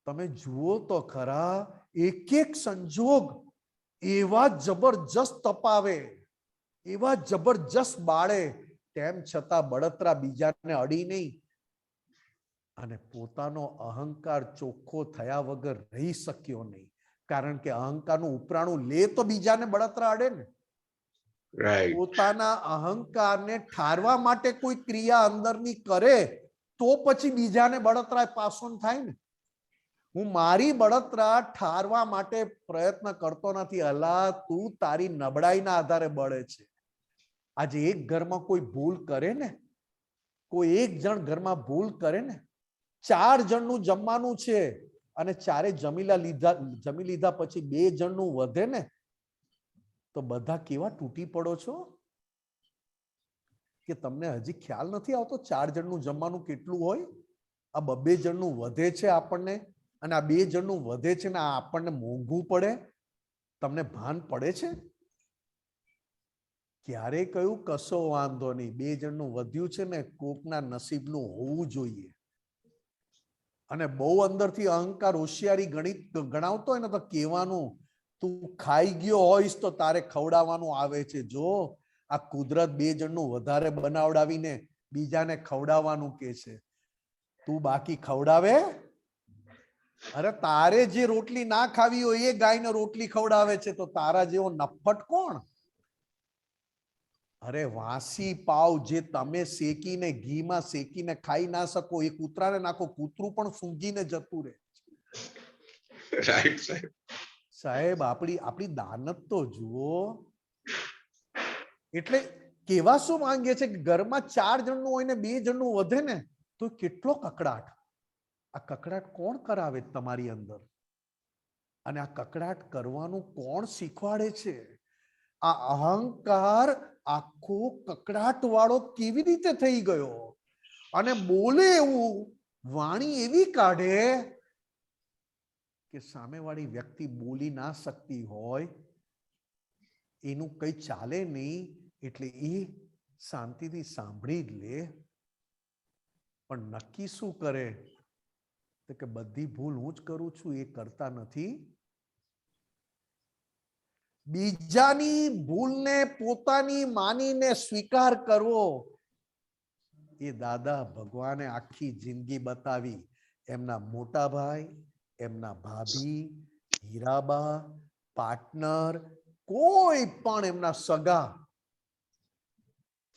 તમે જુઓ તો ખરા, એક એક સંજોગ એવા જબરજસ્ત તપાવે, એવા જબરજસ્ત બાળે, તેમ છતાં બળતરા બીજાને અડી નહીં. અને પોતાનો અહંકાર ચોખ્ખો થયા વગર રહી શક્યો નહીં. કારણ કે અહંકારનું ઉપરાણું લે તો બીજાને બળતરા અડે ને. પોતાના અહંકારને ઠારવા માટે કોઈ ક્રિયા અંદરની કરે તો પછી બીજાને બળતરા પાસો થાય ને. હું મારી બળતરા ઠારવા માટે પ્રયત્ન કરતો નથી. અલા, તું તારી નબળાઈના આધારે બળે છે. આજે એક ઘરમાં કોઈ ભૂલ કરે ને, કોઈ એક જણ ઘરમાં ભૂલ કરે ને, 4 જણનું જમવાનું છે અને 4 જમી લીધા પછી 2 જણનું વધે ને, તો બધા કેવા તૂટી પડો છો કે તમને હજી ખ્યાલ નથી આવતો 4 જણનું જમવાનું કેટલું હોય. આ 2 જણનું વધે છે આપણને, અને આ 2 જણનું વધે છે ને આ આપણને મોંઘું પડે. તમને ભાન પડે છે? ક્યારે કહ્યું કશો વાંધો નહીં, 2 જણનું વધ્યું છે ને કોકના નસીબનું હોવું જોઈએ. અને બહુ અંદરથી અહંકાર હોશિયારી ગણાવતો હોય ને તો કહેવાનું, તું ખાઈ ગયો હોઈશ તો તારે ખવડાવવાનું આવે છે. જો આ કુદરત 2 જણનું વધારે બનાવડાવીને બીજાને ખવડાવવાનું કે છે, તું બાકી ખવડાવે? અરે તારે જે રોટલી ના ખાવી હોય એ ગાયને રોટલી ખવડાવે છે, તો તારા જેવો નફ્ફટ કોણ? અરે વાસી પાવ જે તમે શેકીને ઘીમાં શેકીને ખાઈ ના શકો, એ કૂતરાને નાખો, કૂતરું પણ સૂંઘીને જતું રહે. રાઈટ સાહેબ. સાહેબ આપણી દાનત તો જુઓ. એટલે કેવા શું માંગે છે કે ઘરમાં 4 જણનું હોય ને 2 જણનું વધે ને તો કેટલો કકડાટ. આ કકડાટ કોણ કરાવે તમારી અંદર? અને આ કકડાટ કરવાનું કોણ શીખવાડે છે? આ અહંકાર આખો કકડાટ વાળો કેવી રીતે થઈ ગયો? અને બોલે એવું, વાણી એવી કાઢે કે સામેવાળી વ્યક્તિ બોલી ના શકતી હોય, એનું કઈ ચાલે નહીં, એટલે એ શાંતિથી સાંભળી જ લે. પણ નક્કી શું કરે? તો કે બધી ભૂલ હું જ કરું છું, એ કરતા નથી. બીજાની ભૂલને પોતાની માનીને સ્વીકાર કરવો, એ દાદા ભગવાને આખી જિંદગી બતાવી. એમના મોટા ભાઈ, એમના ભાભી, હીરાબા, પાર્ટનર, કોઈ પણ એમના સગા,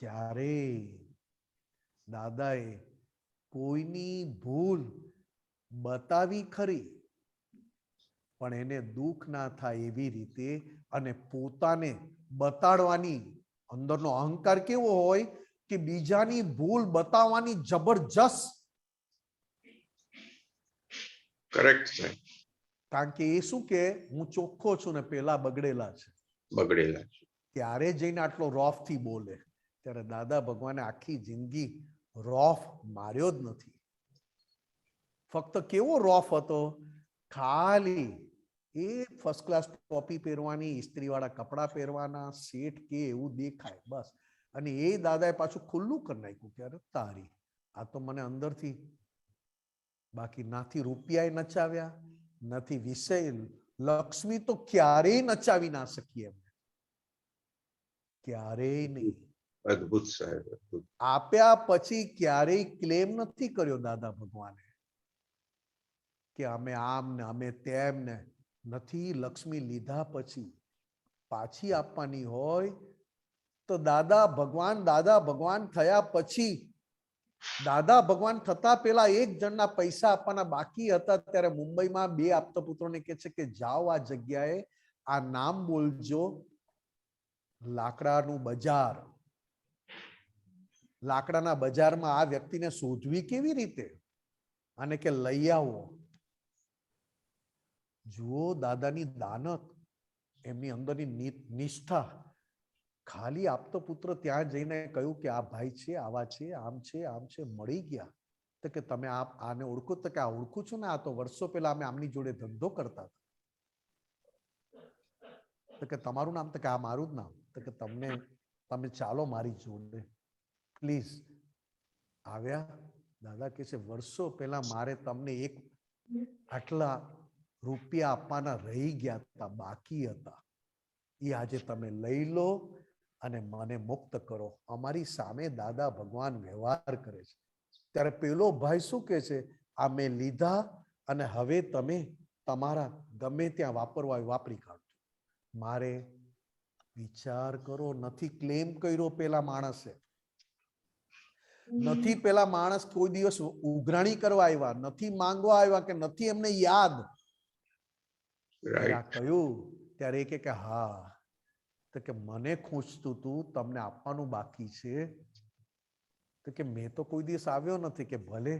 ક્યારેય દાદાએ કોઈની ભૂલ બતાવી ખરી, પણ એને દુઃખ ના થાય એવી રીતે, અને પોતાને બતાડવાની અંદરનો અહંકાર કેવો હોય કે બીજાની ભૂલ બતાવવાની જબરજસ્ત. કરેક્ટ સાહેબ. કારણ કે એ શું કે હું ચોખ્ખો છું ને પેલા બગડેલા છે, બગડેલા છે. ત્યારે જઈને આટલો રોફ થી બોલે. ત્યારે દાદા ભગવાને આખી જિંદગી રોફ માર્યો જ નથી. ફક્ત કેવો રોફ હતો? ખાલી એ ફર્સ્ટ ક્લાસ ટોપી પહેરવાની, ઇસ્ત્રી વાળા કપડા પહેરવાના, શેઠ કે એવું દેખાય બસ. અને એ દાદાએ પાછું ખુલ્લું કરી નાખ્યું કે અરે તારી, આ તો મને અંદરથી, બાકી નાથી રૂપિયા નચાવ્યા, નથી વિષય, લક્ષ્મી તો ક્યારેય નચાવી ના શકીએ એમને, ક્યારેય નહીં. અદ્ભુત સાહેબ, અદ્ભુત. આપ્યા પછી ક્યારેય ક્લેમ નથી કર્યો દાદા ભગવાને કે અમે આમ ને અમે તેમ ને. નથી. લક્ષ્મી લીધા પછી પાછી આપવાની હોય તો દાદા ભગવાન થયા પછી, દાદા ભગવાન થતા પેલા એક જણના પૈસા આપવાના બાકી હતા, ત્યારે મુંબઈમાં 2 આપતા પુત્રોને કહે છે કે જાઓ આ જગ્યાએ, આ નામ બોલજો, લાકડાનું બજાર. લાકડાના બજારમાં આ વ્યક્તિને શોધવી કેવી રીતે, અને કે લઈ આવો. જુઓ દાદાની દાનત, એમની અંદરની નિષ્ઠા. ખાલી આપતો પુત્ર ત્યાં જઈને કહ્યું કે આ ભાઈ છે, આવા છે, આમ છે, આમ છે, મળી ગયા. તો કે તમે આને ઓળખો? તો કે આ ઓળખું છું ને, આ તો વર્ષો પહેલા અમે આમની જોડે ધંધો કરતા હતા. તો કે તમારું નામ? તો કે આ મારું જ નામ. તો કે તમે ચાલો મારી જોડે પ્લીઝ. આવ્યા. દાદા કહે છે વર્ષો પહેલા મારે તમને આટલા રૂપિયા આપવાના રહી ગયા હતા, બાકી હતા, એ આજે તમે લઈ લો અને મને મુક્ત કરો. અમારી સામે દાદા ભગવાન વ્યવહાર કરે છે. ત્યારે પેલો ભાઈ શું કહે છે? આ મેં લીધા અને હવે તમે તમારા ગમે ત્યાં વાપરવા વાપરી કાઢજો. મારે વિચાર કરો, નથી ક્લેમ કર્યો પેલા માણસે, નથી પેલા માણસ કોઈ દિવસ ઉઘરાણી કરવા આવ્યા, નથી માંગવા આવ્યા, કે નથી એમને યાદ. કહ્યું ત્યારે એ કે હા, તો કે મને ખૂંચતું તું, તમને આપવાનું બાકી છે. તો કે મેં તો કોઈ દિવસ આવ્યો નથી. કે ભલે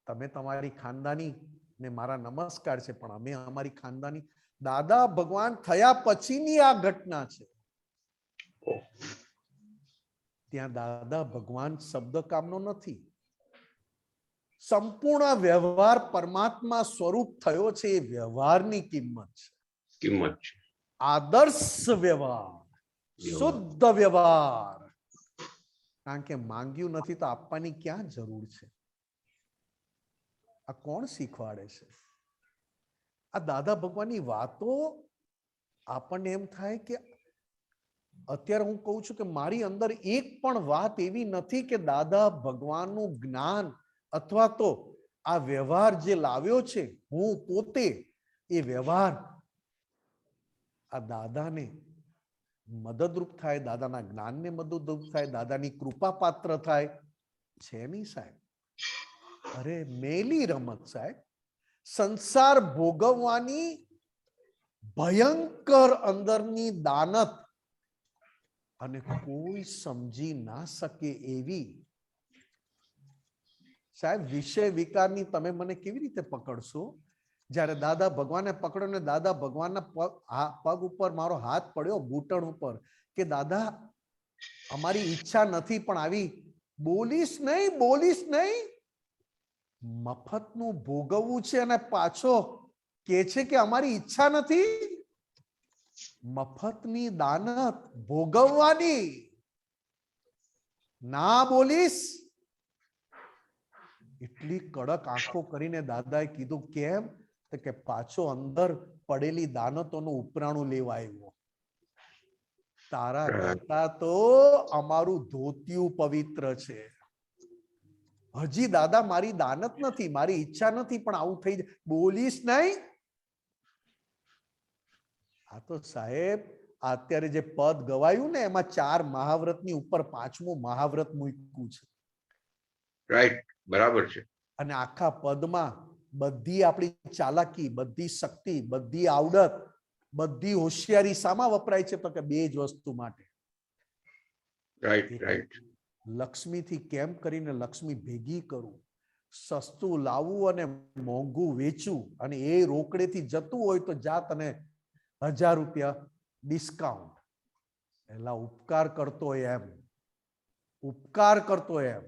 તમે તમારી ખાનદાની ને મારા નમસ્કાર છે, પણ અમે અમારી ખાનદાની. દાદા ભગવાન થયા પછીની આ ઘટના છે. ત્યાં દાદા ભગવાન શબ્દ કામનો નથી. સંપૂર્ણ વ્યવહાર પરમાત્મા સ્વરૂપ થયો છે. એ વ્યવહારની કિંમત છે. આદર્શ વ્યવહાર, શુદ્ધ વ્યવહાર. કારણ કે માંગ્યું નથી તો આપવાની ક્યાં જરૂર છે? આ કોણ શીખવાડે છે? આ દાદા ભગવાનની વાતો આપણને એમ થાય કે અત્યારે હું કહું છું કે મારી અંદર એક પણ વાત એવી નથી કે દાદા ભગવાનનું જ્ઞાન અથવા તો આ વ્યવહાર જે લાવ્યો છે હું પોતે, એ વ્યવહાર આ દાદાને મદદરૂપ થાય, દાદાના જ્ઞાનને મદદરૂપ થાય, દાદાની કૃપા પાત્ર થાય છે નહીં સાહેબ. અરે મેલી રમત સાહેબ. સંસાર ભોગવવાની ભયંકર અંદરની દાનત અને કોઈ સમજી ના શકે એવી. સાહેબ વિષય વિકારની તમે મને કેવી રીતે પકડશો? જ્યારે દાદા ભગવાને પકડ્યો ને દાદા ભગવાનના પગ ઉપર મારો હાથ પડ્યો, ઘૂંટણ ઉપર, કે દાદા અમારી ઈચ્છા નથી પણ આવી બોલીશ નહીં. મફતનું ભોગવવું છે અને પાછો કે છે કે અમારી ઈચ્છા નથી. મફતની દાનત ભોગવવાની ના બોલીશ. એટલી કડક આંખો કરીને દાદાએ કીધું કેમ? તો કે પાછો અંદર પડેલી દાનતોનું ઉપરાણું લેવા આવ્યો. તારા કરતા તો અમારું ધોતિયું પવિત્ર છે. હજી દાદા મારી દાનત નથી, મારી ઈચ્છા નથી પણ આવું થઈ જાય, બોલીશ નહીં. આ તો સાહેબ અત્યારે જે પદ ગવાયું ને એમાં 4 મહાવ્રતની ઉપર 5મું મહાવ્રત મૂક્યું છે. રાઈટ, બરાબર છે. અને આખા પદમાં બધી આપણી ચાલાકી, બધી શક્તિ, બધી આવડત, બધી હોશિયારી શામાં વપરાય છે? તો કે 2 જ વસ્તુ માટે. રાઈટ. લક્ષ્મીથી કેમ કરીને લક્ષ્મી ભેગી કરું, સસ્તું લાવવું અને મોંઘું વેચવું, અને એ રોકડેથી જતું હોય તો જા તને 1000 રૂપિયા ડિસ્કાઉન્ટ. એલા ઉપકાર કરતો એમ, ઉપકાર કરતો એમ.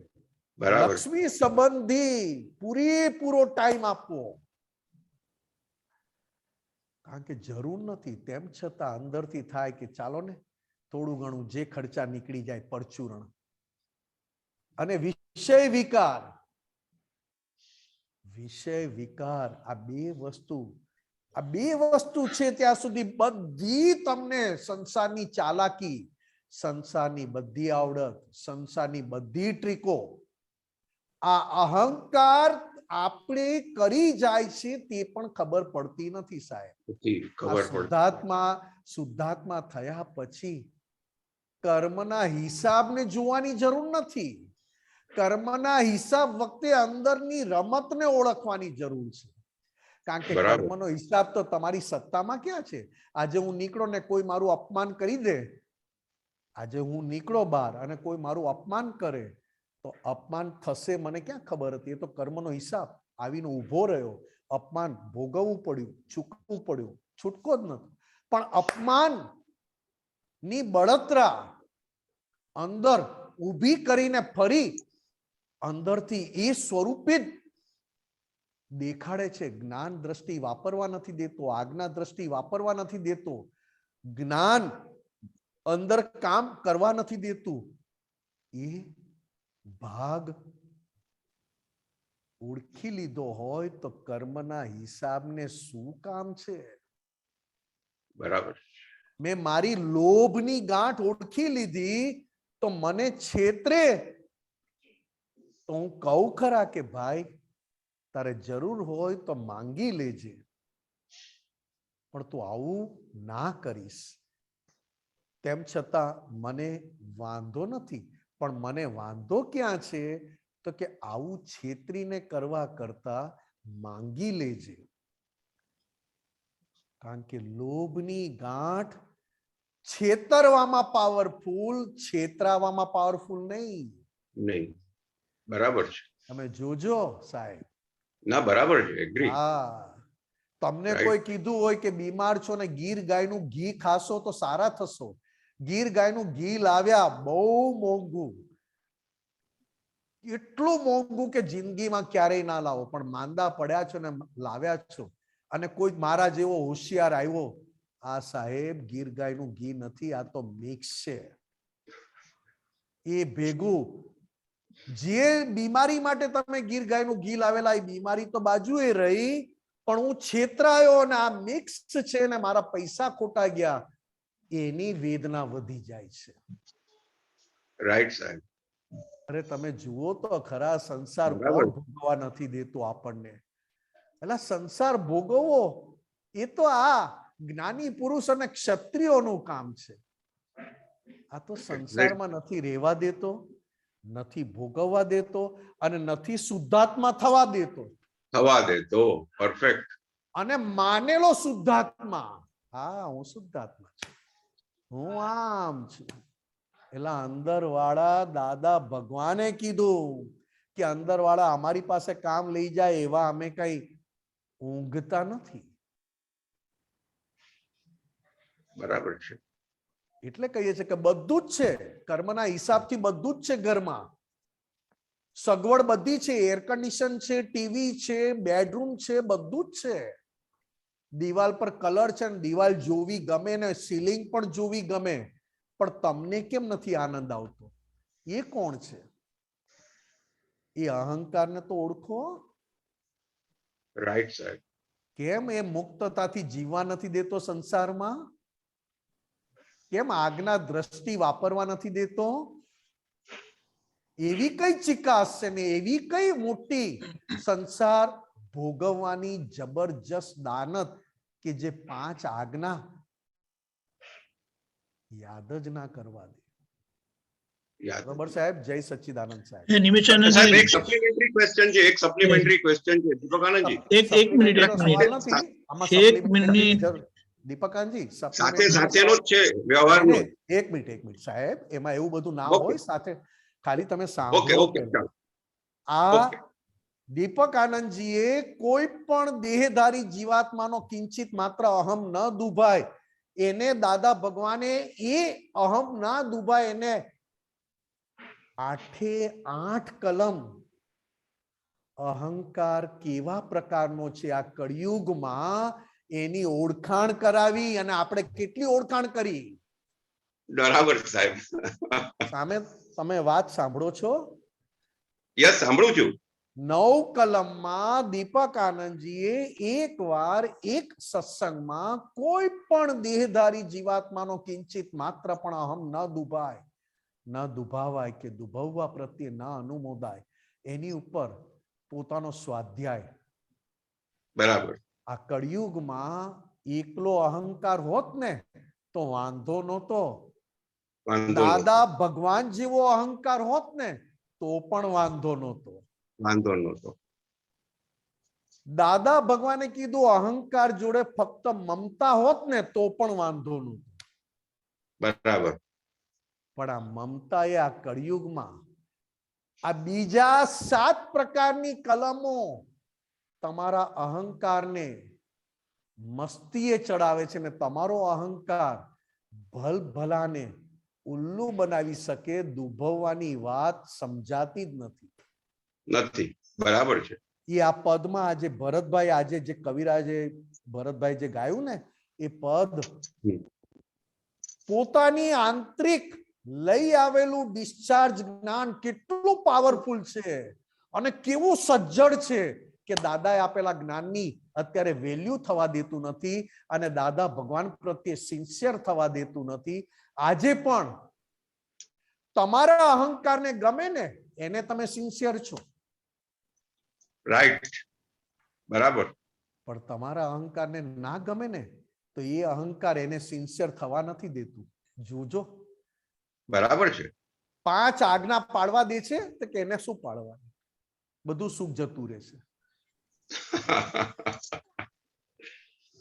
લક્ષ્મી સંબંધી પૂરેપૂરો ટાઈમ આપવો, કારણ કે જરૂર નથી. તેમ છતાં અંદરથી થાય કે ચાલો ને થોડું ઘણું જે ખર્ચા નીકળી જાય પરચુરણ. અને વિષય વિકાર આ બે વસ્તુ છે ત્યાં સુધી બધી તમને સંસારની ચાલાકી, સંસારની બધી આવડત, સંસારની બધી ટ્રીકો, આ અહંકાર આપણે કરી જાય છે તે પણ ખબર પડતી નથી સાહેબ. શુદ્ધાત્મા થયા પછી કર્મના હિસાબને જોવાની જરૂર નથી. કર્મના હિસાબ વખતે અંદરની રમતને ઓળખવાની જરૂર છે. કારણ કે કર્મનો હિસાબ તો તમારી સત્તામાં ક્યાં છે? આજે હું નીકળો ને કોઈ મારું અપમાન કરી દે, આજે હું નીકળો બહાર અને કોઈ મારું અપમાન કરે તો અપમાન થશે મને ક્યાં ખબર હતી? એ તો કર્મનો હિસાબ આવીને ઉભો રહ્યો, અપમાન ભોગવવું પડ્યું, ચૂકવું પડ્યું, છૂટકો જ નથી. પણ અપમાન ની બળતરા અંદર ઊભી કરીને ફરી અંદરથી એ સ્વરૂપે જ દેખાડે છે. જ્ઞાન દ્રષ્ટિ વાપરવા નથી દેતો, આજ્ઞા દ્રષ્ટિ વાપરવા નથી દેતો, જ્ઞાન અંદર કામ કરવા નથી દેતું. એ ભાગ ઓળખી લીધો હોય તો કર્મના હિસાબને શું કામ છે? બરાબર. મેં મારી લોભની ગાંઠ ઓળખી લીધી તો મને છેતરે તો હું કહું ખરા કે ભાઈ તારે જરૂર હોય તો માંગી લેજે, પણ તું આવું ના કરીશ. તેમ છતાં મને વાંધો નથી. પણ મને વાંધો ક્યાં છે? તો કે આવું છેતરીને કરવા કરતા માંગી લેજે. કારણ કે લોભની ગાંઠ છેતરવામાં પાવરફુલ, છેતરાવામાં પાવરફુલ નહીં. બરાબર છે. તમે જોજો સાહેબ. ના, બરાબર છે, એગ્રી. હા, તમને કોઈ કીધું હોય કે બીમાર છો ને ગીર ગાયનું ઘી ખાશો તો સારા થશો. ગીર ગાયનું ઘી લાવ્યા, બહુ મોંઘું, એટલું મોંઘું કે જિંદગીમાં ક્યારેય ના લાવો, પણ માંદા પડ્યા છો ને લાવ્યા છો. અને કોઈ મારા જેવો હોશિયાર આવ્યો, આ સાહેબ ગીર ગાયનું ઘી નથી, આ તો મિક્સ છે. એ ભેગું જે બીમારી માટે તમે ગીર ગાયનું ઘી લાવેલા, એ બીમારી તો બાજુએ રહી, પણ હું છેતરાયો અને આ મિક્સ છે ને મારા પૈસા ખોટા ગયા, એની વેદના વધી જાય છે. રાઈટ સાહેબ. અરે તમે જુઓ તો ખરા, સંસાર બરાબર. કોણ ભોગવવા નથી દેતો આપણને? એટલે સંસાર ભોગવવો એ તો આ જ્ઞાની પુરુષ અને ક્ષત્રિયોનું કામ છે. આ તો સંસારમાં નથી રહેવા દેતો, નથી ભોગવવા દેતો અને નથી શુદ્ધાત્મા થવા દેતો. થવા દે તો પરફેક્ટ. અને માનેલો શુદ્ધાત્મા, હા હું શુદ્ધાત્મા છું, હું આમ છું. એટલે અંદર વાળા દાદા ભગવાને કીધું કે અંદર વાળા અમારી પાસે કામ લઈ જાય એવા અમે કઈ ઊંઘતા નથી. બરાબર છે. એટલે કહીએ છીએ કે બધું જ છે, કર્મના હિસાબથી બધું જ છે. ઘરમાં સગવડ બધી છે, એર કન્ડિશન છે, ટીવી છે, બેડરૂમ છે, બધું જ છે. દિવાલ પર કલર છે ને દિવાલ જોવી ગમે ને સીલિંગ પણ જોવી ગમે, પણ તમને કેમ નથી આનંદ આવતો? એ કોણ છે? એ અહંકારને તો ઓળખો. રાઈટ સાહેબ. કેમ એ મુક્તતાથી જીવવા નથી દેતો સંસારમાં? કેમ આજ્ઞા દ્રષ્ટિ વાપરવા નથી દેતો? એવી કઈ ચિકાસ છે ને એવી કઈ મોટી સંસાર ભોગવવાની જબરજસ્ત દાનત કે જે 5 આજ્ઞા યાદ જ ના કરવા દે. બરાબર સાહેબ? જય સચ્ચિદાનંદ સાહેબ. સાહેબ એક નિમિષાનંદજી, સપ્લિમેન્ટરી ક્વેશ્ચન છે, એક સપ્લિમેન્ટરી ક્વેશ્ચન છે દીપક આનંદજી. એક મિનિટ, એક સવાલ મિનિટ. નથી આમાં. એક supplementary મિનિટ. જરૂર. દીપકાનજી સાથે સાથેનો જ છે વ્યવહારનો. એક મિનિટ સાહેબ, એમાં એવું બધું ના Okay. હોય. સાથે ખાલી તમે ઓકે સાંભળો. ઓકે ચાલો. આ Okay. દીપક આનંદજીએ કોઈ પણ દેહધારી જીવાત્માનો કિંચિત માત્ર અહમ ન દુભાય એને દાદા ભગવાને એ અહમ ના દુભાય એને 8 કલમ અહંકાર કેવા પ્રકારનો છે આ કળિયુગમાં એની ઓળખાણ કરાવી. અને આપણે કેટલી ઓળખાણ કરી? બરાબર સાહેબ. સામે તમે વાત સાંભળો છો? યસ, સાંભળું છું. 9 કલમમાં દીપક આનંદજીએ એકવાર એક સત્સંગમાં કોઈ પણ દેહધારી જીવાત્માનો કિંચિત માત્ર પણ અહમ ન દુભાય, ન દુભાવાય કે દુભવવા પ્રત્યે ન અનુમોદાય એની ઉપર પોતાનો સ્વાધ્યાય. બરાબર. આ કળિયુગમાં એકલો અહંકાર હોત ને તો વાંધો નહોતો. વાંધો દાદા ભગવાન જેવો અહંકાર હોત ને તો પણ વાંધો નહોતો. નહોતો. દાદા ભગવાને કીધું અહંકાર જોડે ફક્ત મમતા હોત ને તો પણ વાંધો નહોતો. બરાબર. પણ આ મમતા એ આ કળિયુગમાં આ બીજા 7 પ્રકારની કલમો તમારા અહંકારને મસ્તીએ ચડાવે છે ને તમારો અહંકાર ભલભલાને ઉલ્લુ બનાવી શકે. દુભવવાની વાત સમજાતી જ નથી. બરાબર છે. એ આ પદમાં આજે ભરતભાઈ આજે જે કવિરાજે ભરતભાઈ જે ગાયું ને એ પદ પોતાની આંતરિક લઈ આવેલું ડિસ્ચાર્જ જ્ઞાન કેટલું પાવરફુલ છે અને કેવું સજ્જડ છે કે દાદાએ આપેલા જ્ઞાનની અત્યારે વેલ્યુ થવા દેતું નથી અને દાદા ભગવાન પ્રત્યે સિન્સિયર થવા દેતું નથી. આજે પણ તમારા અહંકારને ગમે ને એને તમે સિન્સિયર છો. રાઈટ. બરાબર. પણ તમારા અહંકારને ના ગમે ને તો એ અહંકાર એને સિન્સિયર થવા નથી દેતું. જોજો. બરાબર છે. 5 આજ્ઞા પાડવા દે છે તો કે એને શું પાડવાની? બધું સુખ જતું રહેશે.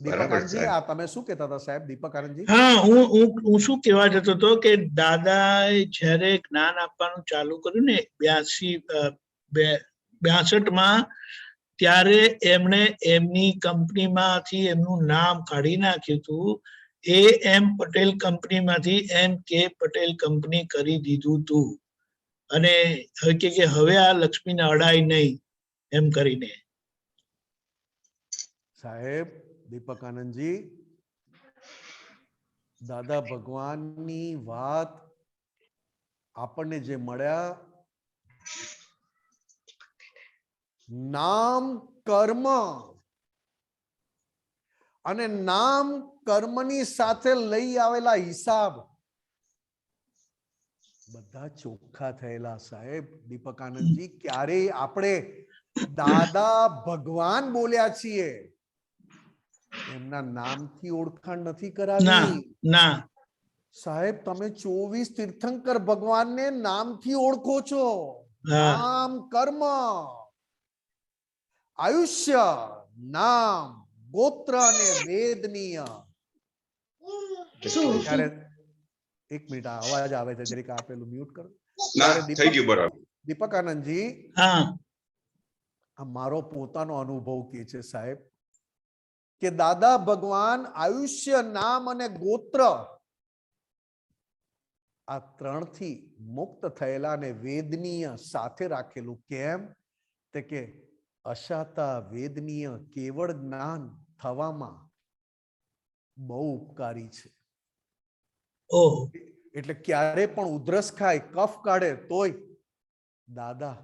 દીપક આનંદજી, આ તમે શું કહેતા હતા સાહેબ? દીપક આનંદજી. હા, હું શું કહેવા જતો હતો કે દાદાએ જ્યારે જ્ઞાન આપવાનું ચાલુ કર્યું ને 62 ત્યારે એમણે એમની કંપનીમાંથી એમનું નામ કાઢી નાખ્યું હતું. એમ પટેલ કંપનીમાંથી MK પટેલ કંપની કરી દીધું હતું અને કે હવે આ લક્ષ્મીને અડાય નહીં એમ કરીને. સાહેબ દીપક આનંદજી, દાદા ભગવાનની વાત આપણને જે મળ્યા, નામ કર્મ અને નામ કર્મની સાથે લઈ આવેલા હિસાબ. બધા ચોખ્ખા થયેલા સાહેબ. દીપક આનંદજી, ક્યારેય આપણે દાદા ભગવાન બોલ્યા છીએ, એમના નામથી ઓળખાણ નથી ના કરાવી. ના સાહેબ તમે 24 તીર્થંકર ભગવાનને નામથી ઓળખો છો. હા નામ કર્મ આયુષ્ય નામ ગોત્ર અને વેદનીય. શું ત્યારે એક મિનિટ આ અવાજ આવે છે, જરીક આપેલું મ્યુટ કરો. ના ત્યારે થઈ ગયું બરાબર. દીપક આનંદજી, હા આ મારો પોતાનો અનુભવ કે છે સાહેબ, કે દાદા ભગવાન આયુષ્ય નામ અને ગોત્ર આ ત્રણથી મુક્ત થયેલા અને વેદનીય સાથે રાખેલું. કેમ? તે કે અશાતા વેદનીય કેવળ જ્ઞાન થવામાં બહુ ઉપકારી છે. ઓહ એટલે ક્યારે પણ ઉધરસ ખાય, કફ કાઢે તોય દાદા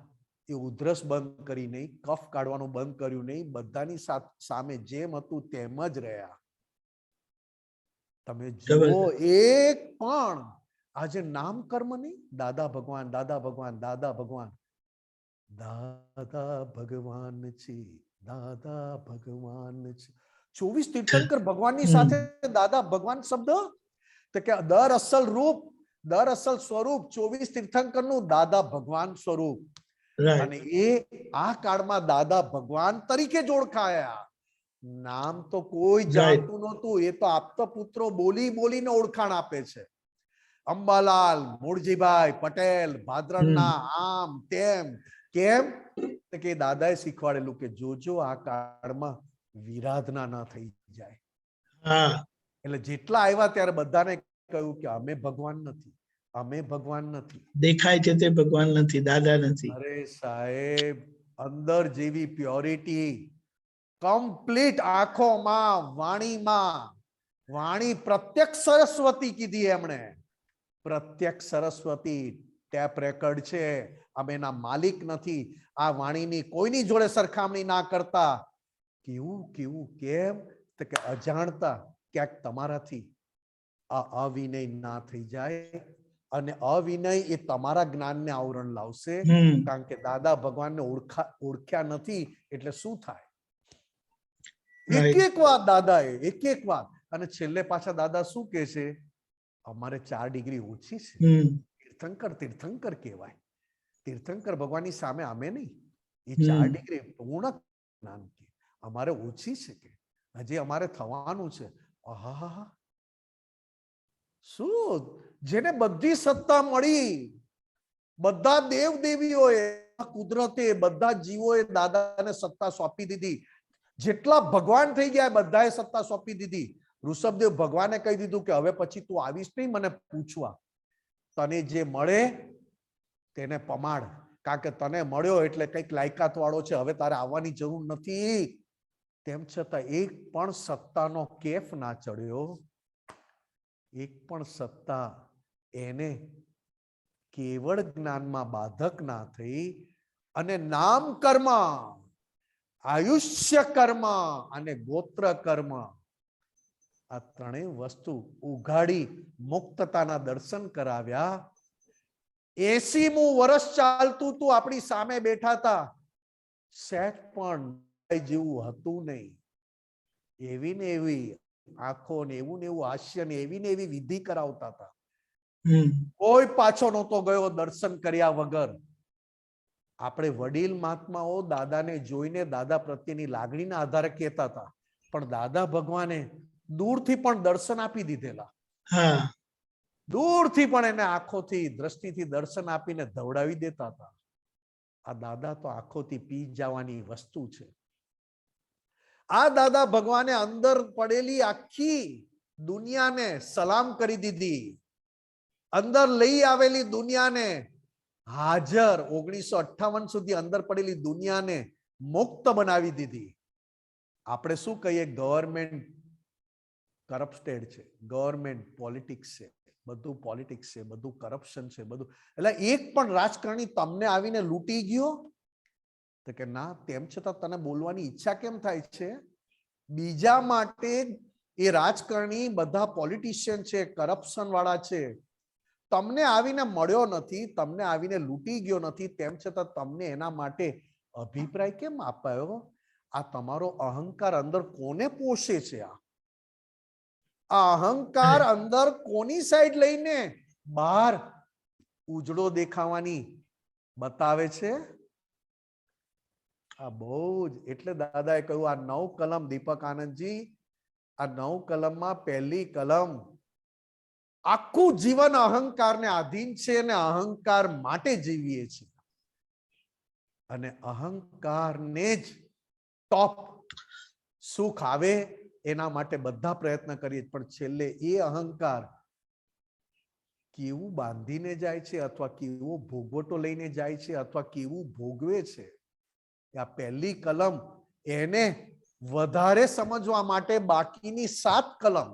એ ઉધરસ બંધ કરી નહીં, કફ કાઢવાનું બંધ કર્યું નહીં, બધાની સામે જેમ હતું તેમ જ રહ્યા. તમે જુઓ એક પણ આજે નામ કર્મ નહીં, દાદા ભગવાન દાદા ભગવાન દાદા ભગવાન દાદા ભગવાન છે, દાદા ભગવાન છે. 24 તીર્થંકર ભગવાનની સાથે દાદા ભગવાન શબ્દ, તો કે દર અસલ રૂપ, દર અસલ સ્વરૂપ 24 તીર્થંકર નું દાદા ભગવાન સ્વરૂપ. અને એ આ કાળમાં દાદા ભગવાન તરીકે જ ઓળખાયા. નામ તો કોઈ જાણતું નહોતું, એ તો આપતા પુત્રો બોલી બોલીને ઓળખાણ આપે છે. અંબાલાલ, મૂળજીભાઈ પટેલ, ભાદરણના, આમ તેમ. કેમ? કે દાદાએ શીખવાડેલું કે જોજો આ કાળમાં વિરાધના ના થઈ જાય. એટલે જેટલા આવ્યા ત્યારે બધાને કહ્યું કે અમે ભગવાન નથી, અમે ભગવાન નથી. દેખાય છે તે ભગવાન નથી, દાદા નથી. અરે સાહેબ, અંદર જેવી પ્યોરિટી કમ્પ્લીટ આંખોમાં, વાણીમાં. વાણી પ્રત્યક્ષ સરસ્વતી કીધી એમણે, પ્રત્યક્ષ સરસ્વતી. ટેપ રેકર્ડ છે, અમે એના માલિક નથી. આ વાણીની કોઈની જોડે સરખામણી ના કરતા. કેવું કેવું કેમ? તો કે અજાણતા ક્યાંક તમારાથી આ અવિનય ના થઈ જાય. અને અવિનય એ તમારા જ્ઞાનને આવરણ લાવશે. કારણ કે દાદા ભગવાનને ઓળખ્યા નથી એટલે શું થાય? એક એક વાત દાદાએ, એક એક વાત. અને છેલ્લે પાછા દાદા શું કહે છે? અમારે 4 ડિગ્રી ઓછી છે. તીર્થંકર તીર્થંકર કહેવાય. તીર્થંકર ભગવાનની સામે અમે નહીં. એ 4 ડિગ્રી પૂર્ણ જ્ઞાન કે અમારે ઓછી છે, કે હજી અમારે થવાનું છે. આહા, શું જેને બધી સત્તા મળી, બધા દેવ દેવીઓએ, કુદરતે, બધા જીવોએ દાદાને સત્તા સોંપી દીધી. જેટલા ભગવાન થઈ ગયા બધાએ સત્તા સોંપી દીધી. ઋષભદેવ ભગવાને કહી દીધું કે હવે પછી તું આવીશ નહીં મને પૂછવા, તને જે મળે તેને પમાડ, કારણ કે તને મળ્યો એટલે કઈક લાયકાત વાળો છે, હવે તારે આવવાની જરૂર નથી. તેમ છતાં એક પણ સત્તાનો કેફ ના ચડ્યો, એક પણ સત્તા એને કેવળ જ્ઞાનમાં બાધક ના થઈ. અને નામ કર્મ, આયુષ્ય કર્મ અને ગોત્ર કર્મ, આ ત્રણેય વસ્તુ ઉઘાડી મુક્તતાના દર્શન કરાવ્યા. 80મું વર્ષ ચાલતું તું, આપણી સામે બેઠા હતા, સેટ પણ જેવું હતું નહીં. એવી ને એવી આંખો ને એવું ને એવું હાસ્ય ને એવી વિધિ કરાવતા હતા. કોઈ પાછો નહોતો ગયો દર્શન કર્યા વગર. આપણે વડીલ મહાત્માઓ દાદાને જોઈને દાદા પ્રત્યેની લાગણીના આધારે કહેતા હતા, પણ દાદા ભગવાને દૂરથી પણ દર્શન આપી દીધેલા. દૂરથી પણ એને આંખોથી, દ્રષ્ટિથી દર્શન આપીને ધવડાવી દેતા હતા. આ દાદા તો આંખોથી પી જવાની વસ્તુ છે. આ દાદા ભગવાને અંદર પડેલી આખી દુનિયાને સલામ કરી દીધી. અંદર લઈ આવેલી દુનિયાને હાજર, 1958 સુધી અંદર પડેલી દુનિયાને મુક્ત બનાવી દીધી. આપણે શું કહીએ? ગવર્મેન્ટ કરપ્ટેડ છે, ગવર્મેન્ટ પોલિટિક્સ છે, બધું પોલિટિક્સ છે, બધું કરપ્શન છે, બધું. એટલે એક પણ રાજકારણી તમને આવીને લૂંટી ગયો તો કે ના, તેમ છતાં તને બોલવાની ઈચ્છા કેમ થાય છે? બીજા માટે એ રાજકારણી બધા પોલિટિશિયન છે, કરપ્શન વાળા છે, તમને આવીને મળ્યો નથી, તમને આવીને લૂંટી ગયો નથી, તેમ છતાં તમને એના માટે અભિપ્રાય કેમ આપાયો? આ તમારો અહંકાર અંદર કોને પોષે છે? આ અહંકાર અંદર કોની સાઈડ લઈને બહાર ઉજળો દેખાવાની બતાવે છે? આ બહુ જ, એટલે દાદાએ કહ્યું આ 9 કલમ, દીપક આનંદજી, આ 9 કલમમાં પહેલી કલમ આખું જીવન અહંકારને આધીન છે અને અહંકાર માટે જીવીએ છીએ અને અહંકારને જ ટોપ સુખ આવે એના માટે બધા પ્રયત્ન કરીએ, પણ છેલ્લે એ અહંકાર કેવું બાંધીને જાય છે અથવા કેવો ભોગવટો લઈને જાય છે અથવા કેવું ભોગવે છે. આ પહેલી કલમ એને વધારે સમજવા માટે બાકીની 7 કલમ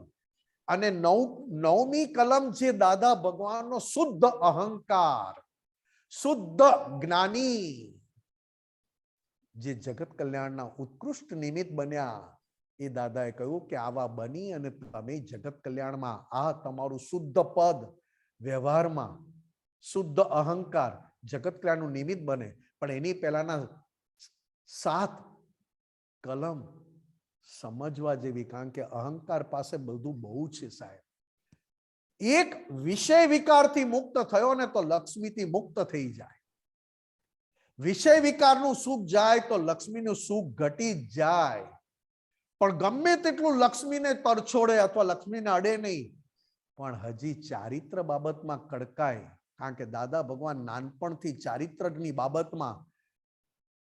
અને 9મી કલમ જે દાદા ભગવાનનો શુદ્ધ અહંકાર, શુદ્ધ જ્ઞાની, જે જગત કલ્યાણના ઉત્કૃષ્ટ નિમિત્ત બન્યા, એ દાદાએ કહ્યું કે આવા બની અને તમે જગત કલ્યાણમાં આ તમારું શુદ્ધ પદ વ્યવહારમાં શુદ્ધ અહંકાર જગત કલ્યાણનું નિમિત્ત બને. પણ એની પહેલાના 7 કલમ સમજવા જેવી, કારણ કે અહંકાર પાસે બધું બહુ છે સાહેબ. એક વિષય વિકારથી મુક્ત થયો ને તો લક્ષ્મીથી મુક્ત થઈ જાય. વિષય વિકારનું સુખ જાય તો લક્ષ્મીનું સુખ ઘટી જાય. પણ ગમે તેટલું લક્ષ્મીને તરછોડે અથવા લક્ષ્મીને અડે નહીં, પણ હજી ચારિત્ર બાબતમાં કડકાય, કારણ કે દાદા ભગવાન નાનપણથી ચારિત્રની બાબતમાં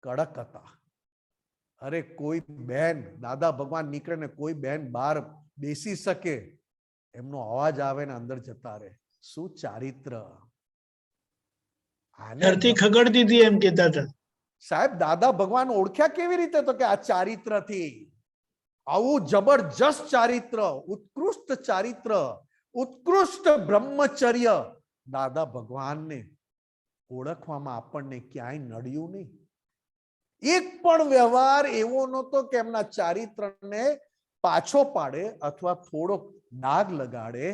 કડક હતા. અરે કોઈ બેન, દાદા ભગવાન નીકળે ને કોઈ બેન બહાર બેસી શકે, એમનો અવાજ આવે ને અંદર જતા રહે. શું ચારિત્ર! ધરતી ખગડતી હતી એમ કહેતા હતા સાહેબ. દાદા ભગવાન ઓળખ્યા કેવી રીતે? તો કે આ ચારિત્રથી. આવું જબરજસ્ત ચારિત્ર, ઉત્કૃષ્ટ ચારિત્ર, ઉત્કૃષ્ટ બ્રહ્મચર્ય દાદા ભગવાનને ઓળખવામાં આપણને ક્યાંય નડ્યું નહીં. એક પણ વ્યવહાર એવો નહોતો કે એમના ચારિત્રને પાછો પાડે અથવા થોડોક દાગ લગાડે.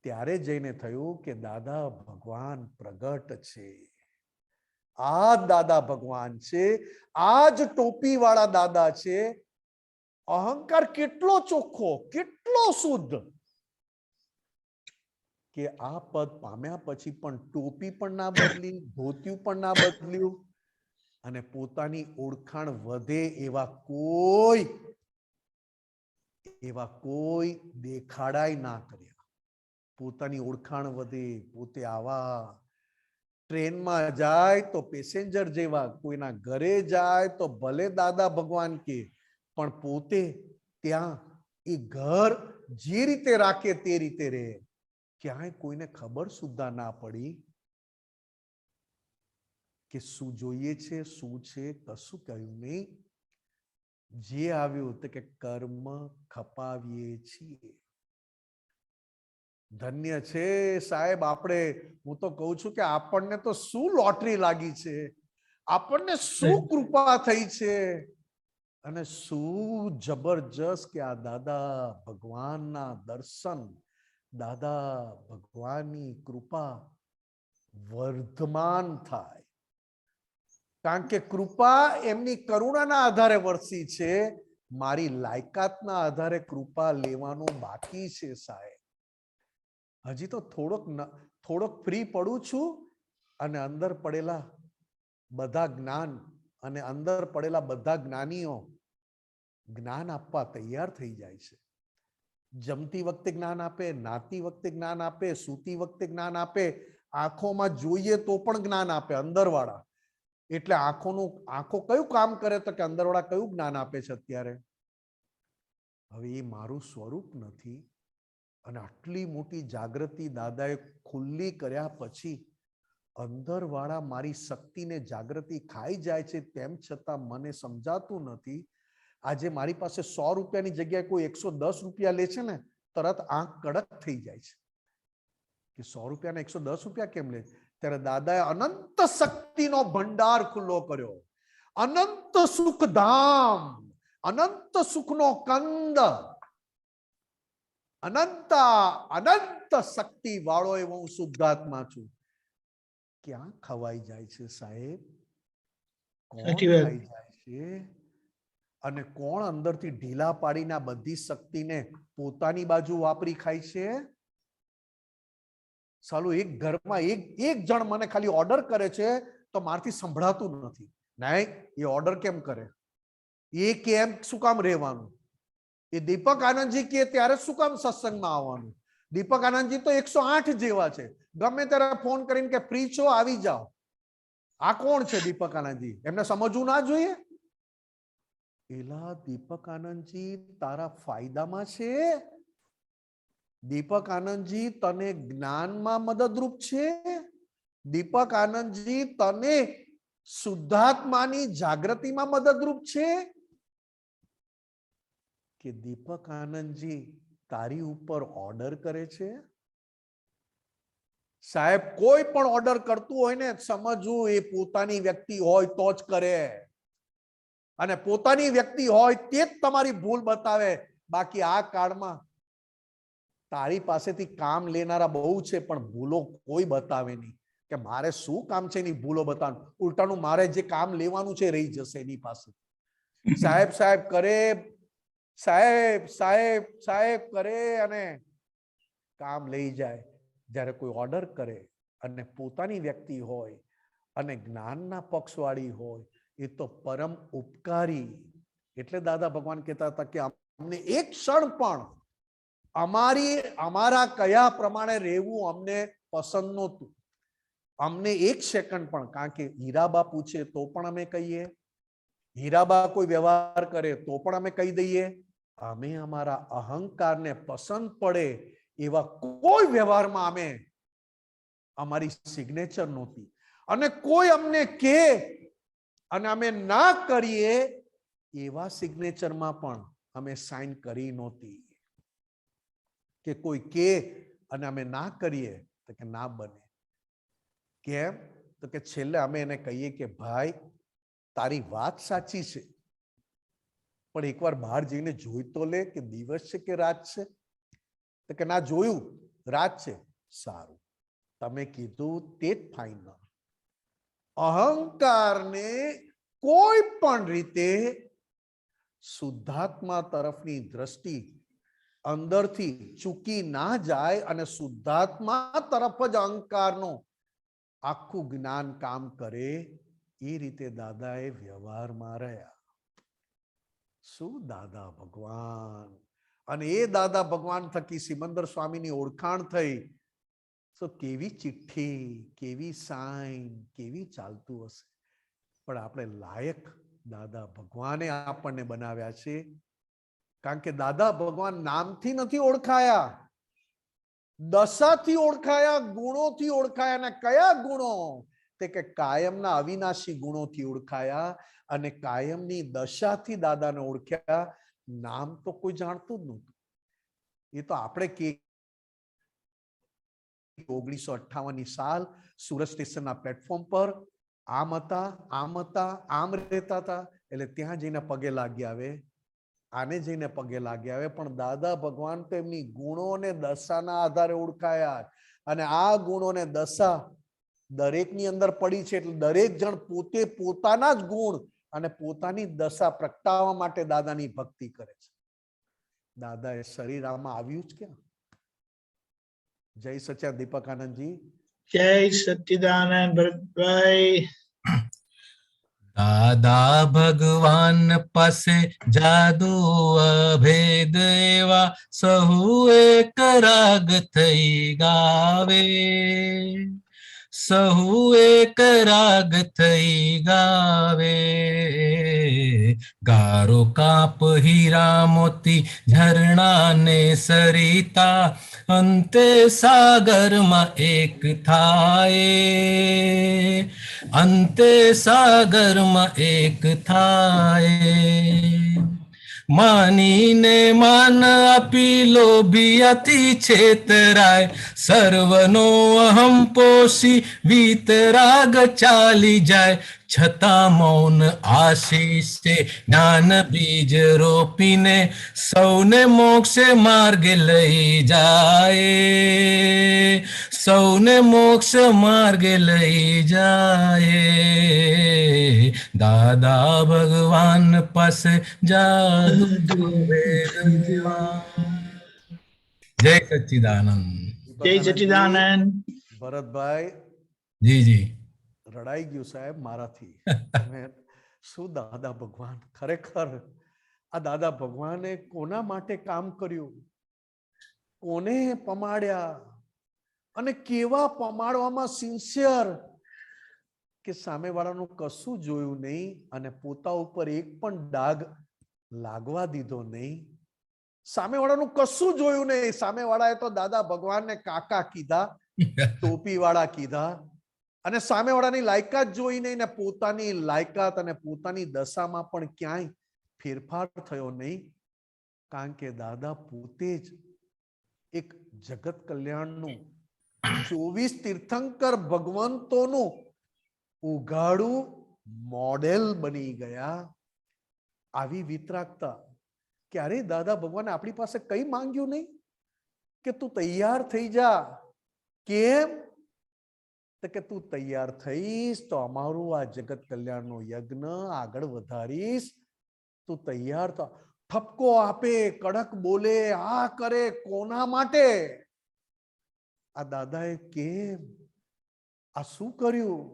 ત્યારે જઈને થયું કે દાદા ભગવાન પ્રગટ છે. આ દાદા ભગવાન છે, આ જ ટોપી વાળા દાદા છે. અહંકાર કેટલો ચોખ્ખો, કેટલો શુદ્ધ કે આ પદ પામ્યા પછી પણ ટોપી પણ ના બદલી, ધોતિયું પણ ના બદલ્યું અને પોતાની ઓળખાણ વધે એવા કોઈ દેખાડાય ના કર્યા. પોતાની ઓળખાણ વધે, પોતે આવા ટ્રેનમાં જાય તો પેસેન્જર જેવા, કોઈના ઘરે જાય તો ભલે દાદા ભગવાન કે, પણ પોતે ત્યાં એ ઘર જે રીતે રાખે તે રીતે રહે. ક્યાંય કોઈને ખબર સુદ્ધા ના પડી કે શું જોઈએ છે, શું છે, કશું કહ્યું નહીં. જે આવ્યું તે કે કર્મ ખપાવીએ છીએ. ધન્ય છે સાહેબ આપણે. હું તો કહું છું કે આપણને તો શું લોટરી લાગી છે, આપણને શું કૃપા થઈ છે અને શું જબરજસ્ત કે આ દાદા ભગવાનના દર્શન, દાદા ભગવાનની કૃપા વર્ધમાન થાય. કારણ કે કૃપા એમની કરુણાના આધારે વરસી છે. મારી લાયકાતના આધારે કૃપા લેવાનું બાકી છે સાહેબ. હજી તો થોડોક ફ્રી પડું છું અને અંદર પડેલા બધા જ્ઞાન અને અંદર પડેલા બધા જ્ઞાનીઓ જ્ઞાન આપવા તૈયાર થઈ જાય છે. જમતી વખતે જ્ઞાન આપે, નાતી વખતે જ્ઞાન આપે, સૂતી વખતે જ્ઞાન આપે, આંખોમાં જોઈએ તો પણ જ્ઞાન આપે અંદરવાળા. એટલે આંખો કયું કામ કરે તો કે અંદરવાળા કયું જ્ઞાન આપે છે અત્યારે? હવે એ મારું સ્વરૂપ નથી. અને આટલી મોટી જાગૃતિ દાદાએ ખુલ્લી કર્યા પછી અંદરવાળા મારી શક્તિને જાગૃતિ ખાઈ જાય છે, તેમ છતાં મને સમજાતું નથી. આજે મારી પાસે 100 રૂપિયાની જગ્યાએ કોઈ 110 રૂપિયા લે છે ને, તરત આંખ કડક થઈ જાય છે કે 100 રૂપિયાના 110 રૂપિયા કેમ લે? ત્યારે દાદાએ અનંત શક્તિનો ભંડાર ખુલ્લો કર્યો, અનંત સુખધામ, અનંત સુખનો કંદ અનંત શક્તિ વાળો એવો હું શુદ્ધાત્મા છું. ક્યાં ખવાઈ જાય છે સાહેબ? કોણ સાચી વાત. ખાઈ જાય છે? અને કોણ અંદરથી ઢીલા પાડીને આ બધી શક્તિને પોતાની બાજુ વાપરી ખાય છે? સાલું એક ઘરમાં એક જણ મને ખાલી ઓર્ડર કરે છે તો મારથી સંભળાતું નથી. નહીં, એ ઓર્ડર કેમ કરે? એ કેમ શું કામ રહેવાનું? એ દીપક આનંદજી કે ત્યારે શું કામ સત્સંગમાં આવવાનું? દીપક આનંદજી તો 108 જેવા છે, ગમે ત્યારે ફોન કરીને કે ફ્રી છો આવી જાઓ. આ કોણ છે દીપક આનંદજી? એમને સમજવું ના જોઈએ? એલા દીપક આનંદજી તારા ફાયદામાં છે. દીપક આનંદજી તને જ્ઞાનમાં મદદરૂપ છે. દીપક આનંદજી તને શુદ્ધાત્માની જાગૃતિમાં મદદરૂપ છે. કે દીપક આનંદજી તારી ઉપર ઓર્ડર કરે છે? સાહેબ, કોઈ પણ ઓર્ડર કરતું હોય ને સમજવું એ પોતાની વ્યક્તિ હોય તો જ કરે, અને પોતાની વ્યક્તિ હોય તે જ તમારી ભૂલ બતાવે. બાકી આ કાળમાં તારી પાસેથી કામ લેનારા બહુ છે પણ ભૂલો કોઈ બતાવે નહીં. કે મારે શું કામ છે એની ભૂલો બતાવવાનું? ઉલટાનું મારે જે કામ લેવાનું છે રહી જશે એની પાસે. સાહેબ સાહેબ કરે, સાહેબ સાહેબ સાહેબ કરે અને કામ લઈ જાય. જ્યારે કોઈ ઓર્ડર કરે અને પોતાની વ્યક્તિ હોય અને જ્ઞાનના પક્ષવાળી હોય એ તો પરમ ઉપકારી. એટલે દાદા ભગવાન કહેતા હતા કે અમને એક ક્ષણ પણ અમારા કયા પ્રમાણે રહેવું અમને પસંદ નહોતું. અમને એક સેકન્ડ પણ, કારણ કે હીરાબા પૂછે તો પણ અમે કહીએ, હીરાબા કોઈ વ્યવહાર કરે તો પણ અમે કહી દઈએ. અમે અમારા અહંકારને પસંદ પડે એવા કોઈ વ્યવહારમાં અમે અમારી સિગ્નેચર નહોતી. અને કોઈ અમને કે અને અમે ના કરીએ એવા સિગ્નેચરમાં પણ અમે સાઇન કરી નહોતી. કે કોઈ કે અને અમે ના કરીએ તો કે ના બને. કેમ? તો કે છેલ્લે અમે એને કહીએ કે ભાઈ તારી વાત સાચી છે, પણ એકવાર બહાર જઈને જોઈ તો લે કે દિવસ છે કે રાત છે. તો કે ના જોયું, રાત છે. સારું, તમે કીધું તે જ ફાઇનલ. અહંકારને કોઈ પણ રીતે શુદ્ધાત્મા તરફની દ્રષ્ટિ અંદરથી ચૂકી ના જાય અને શુદ્ધાત્મા તરફ જ અહંકારનો આખું જ્ઞાન કામ કરે એ રીતે દાદાએ વ્યવહારમાં રહ્યા. શું દાદા ભગવાન! અને એ દાદા ભગવાન થકી સિમંદર સ્વામીની ઓળખાણ થઈ. તો કેવી ચિઠ્ઠી, કેવી સાઈન, કેવી ચાલતું હશે. પણ આપણે લાયક દાદા ભગવાને આપણને બનાવ્યા છે. કારણ કે દાદા ભગવાન નામથી નથી ઓળખાયા, દશાથી ઓળખાયા, ગુણોથી ઓળખાયા. અને કયા ગુણો? તે કે કાયમના અવિનાશી ગુણોથી ઓળખાયા અને કાયમની દશાથી દાદાને ઓળખ્યા. નામ તો કોઈ જાણતું જ નહોતું. એ તો આપણે કે 1958 સાલ સુરત સ્ટેશનના પ્લેટફોર્મ પર આમ હતા, આમ રહેતા હતા. એટલે ત્યાં જઈને પગે લાગી આવે, આને જઈને પગે લાગી આવે. પણ દાદા ભગવાન તો એમની ગુણો અને દશાના આધારે ઓળખાયા. અને આ ગુણો ને દશા દરેકની અંદર પડી છે. એટલે દરેક જણ પોતે પોતાના જ ગુણ અને પોતાની દશા પ્રગટાવવા માટે દાદાની ભક્તિ કરે છે. દાદાએ શરીર આમાં આવ્યું જ ક્યાં? જય સચ્ચિદાનંદ દીપક આનંદજી. જય સચ્ચિદાનંદ ભરતભાઈ. દાદા ભગવાન પાસે જાદુ અભેદ એવા સહુ એક રાગ થઈ ગાવે, સહુ એક રાગ થઈ ગાવે. ગારો કાપ હીરા મોતી ઝરણા ને સરિતા અંતે સાગરમાં એક થાય, અંતે સાગરમાં એક થાય. માનીને માન આપી લોભિયાથી છેતરાય, સર્વનો અહમ પોષી વીતરાગ ચાલી જાય. છતાં મૌન આશીષે જ્ઞાન બીજ રોપીને સૌને મોક્ષે માર્ગે લઈ જાય, સૌને મોક્ષ માર્ગે લઈ જાય. દાદા ભગવાન પાસે જાદુ જય સચ્ચિદાનંદ. જય સચ્ચિદાનંદ. ભરતભાઈ જી જી રડાઈ ગયું સાહેબ મારાથી. તમે શું દાદા ભગવાન, ખરેખર આ દાદા ભગવાને કોના માટે કામ કર્યું, કોને પમાડ્યા, અને કેવા પમાડવામાં સિન્સિયર કે સામેવાળાનું કશું જોયું નહીં અને પોતા ઉપર એક પણ ડાઘ લાગવા દીધો નહીં. સામેવાળાનું કશું જોયું નહીં. સામેવાળાએ તો દાદા ભગવાનને કાકા કીધા, ટોપી વાળા કીધા, અને સામેવાળાની લાયકાત જોઈ નહીં ને પોતાની લાયકાત અને પોતાની દશામાં પણ ક્યાંય ફેરફાર થયો નહીં. કારણ કે દાદા પોતે જ એક જગત કલ્યાણનું 24 તીર્થંકર ભગવંતોનું ઉઘાડું મોડેલ બની ગયા. આવી વિતરાગતા ક્યારેય દાદા ભગવાને આપણી પાસે કઈ માંગ્યું નહીં કે તું તૈયાર થઈ જા. કેમ? તો કે તું તૈયાર થઈશ તો અમારું આ જગત કલ્યાણનો યજ્ઞ આગળ વધારીશ. તું તૈયાર થા. ઠપકો આપે, કડક બોલે, આ કરે, કોના માટે? આ દાદાએ કેમ, આ શું કર્યું?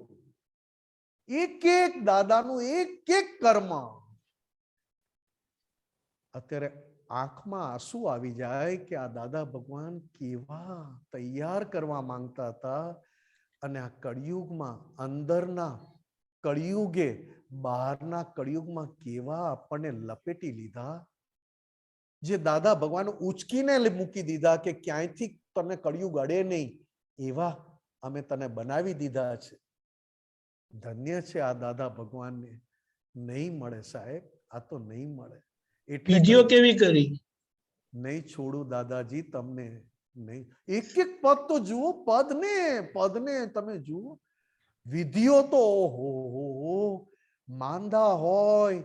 એક એક દાદાનું એક એક કર્મ. અત્યારે આંખમાં આંસુ આવી જાય કે આ દાદા ભગવાન કેવા તૈયાર કરવા માંગતા હતા, અને આ કળિયુગમાં, અંદરના કળિયુગે બહારના કળિયુગમાં કેવા આપણને લપેટી લીધા. જે દાદા ભગવાન ઉચકીને મૂકી દીધા કે ક્યાંયથી તને કળિયુગ અડે નહીં, એવા અમે તને બનાવી દીધા છે. ધન્ય છે આ દાદા ભગવાનને. નહીં મળે સાહેબ, આ તો નહીં મળે. એટલે વિધિઓ કેવી કરી? નહીં છોડું દાદાજી તમને. નહીં, એક એક પદ તો જુઓ, પદને તમે જુઓ. વિધિઓ તો ઓહો, માંદા હોય,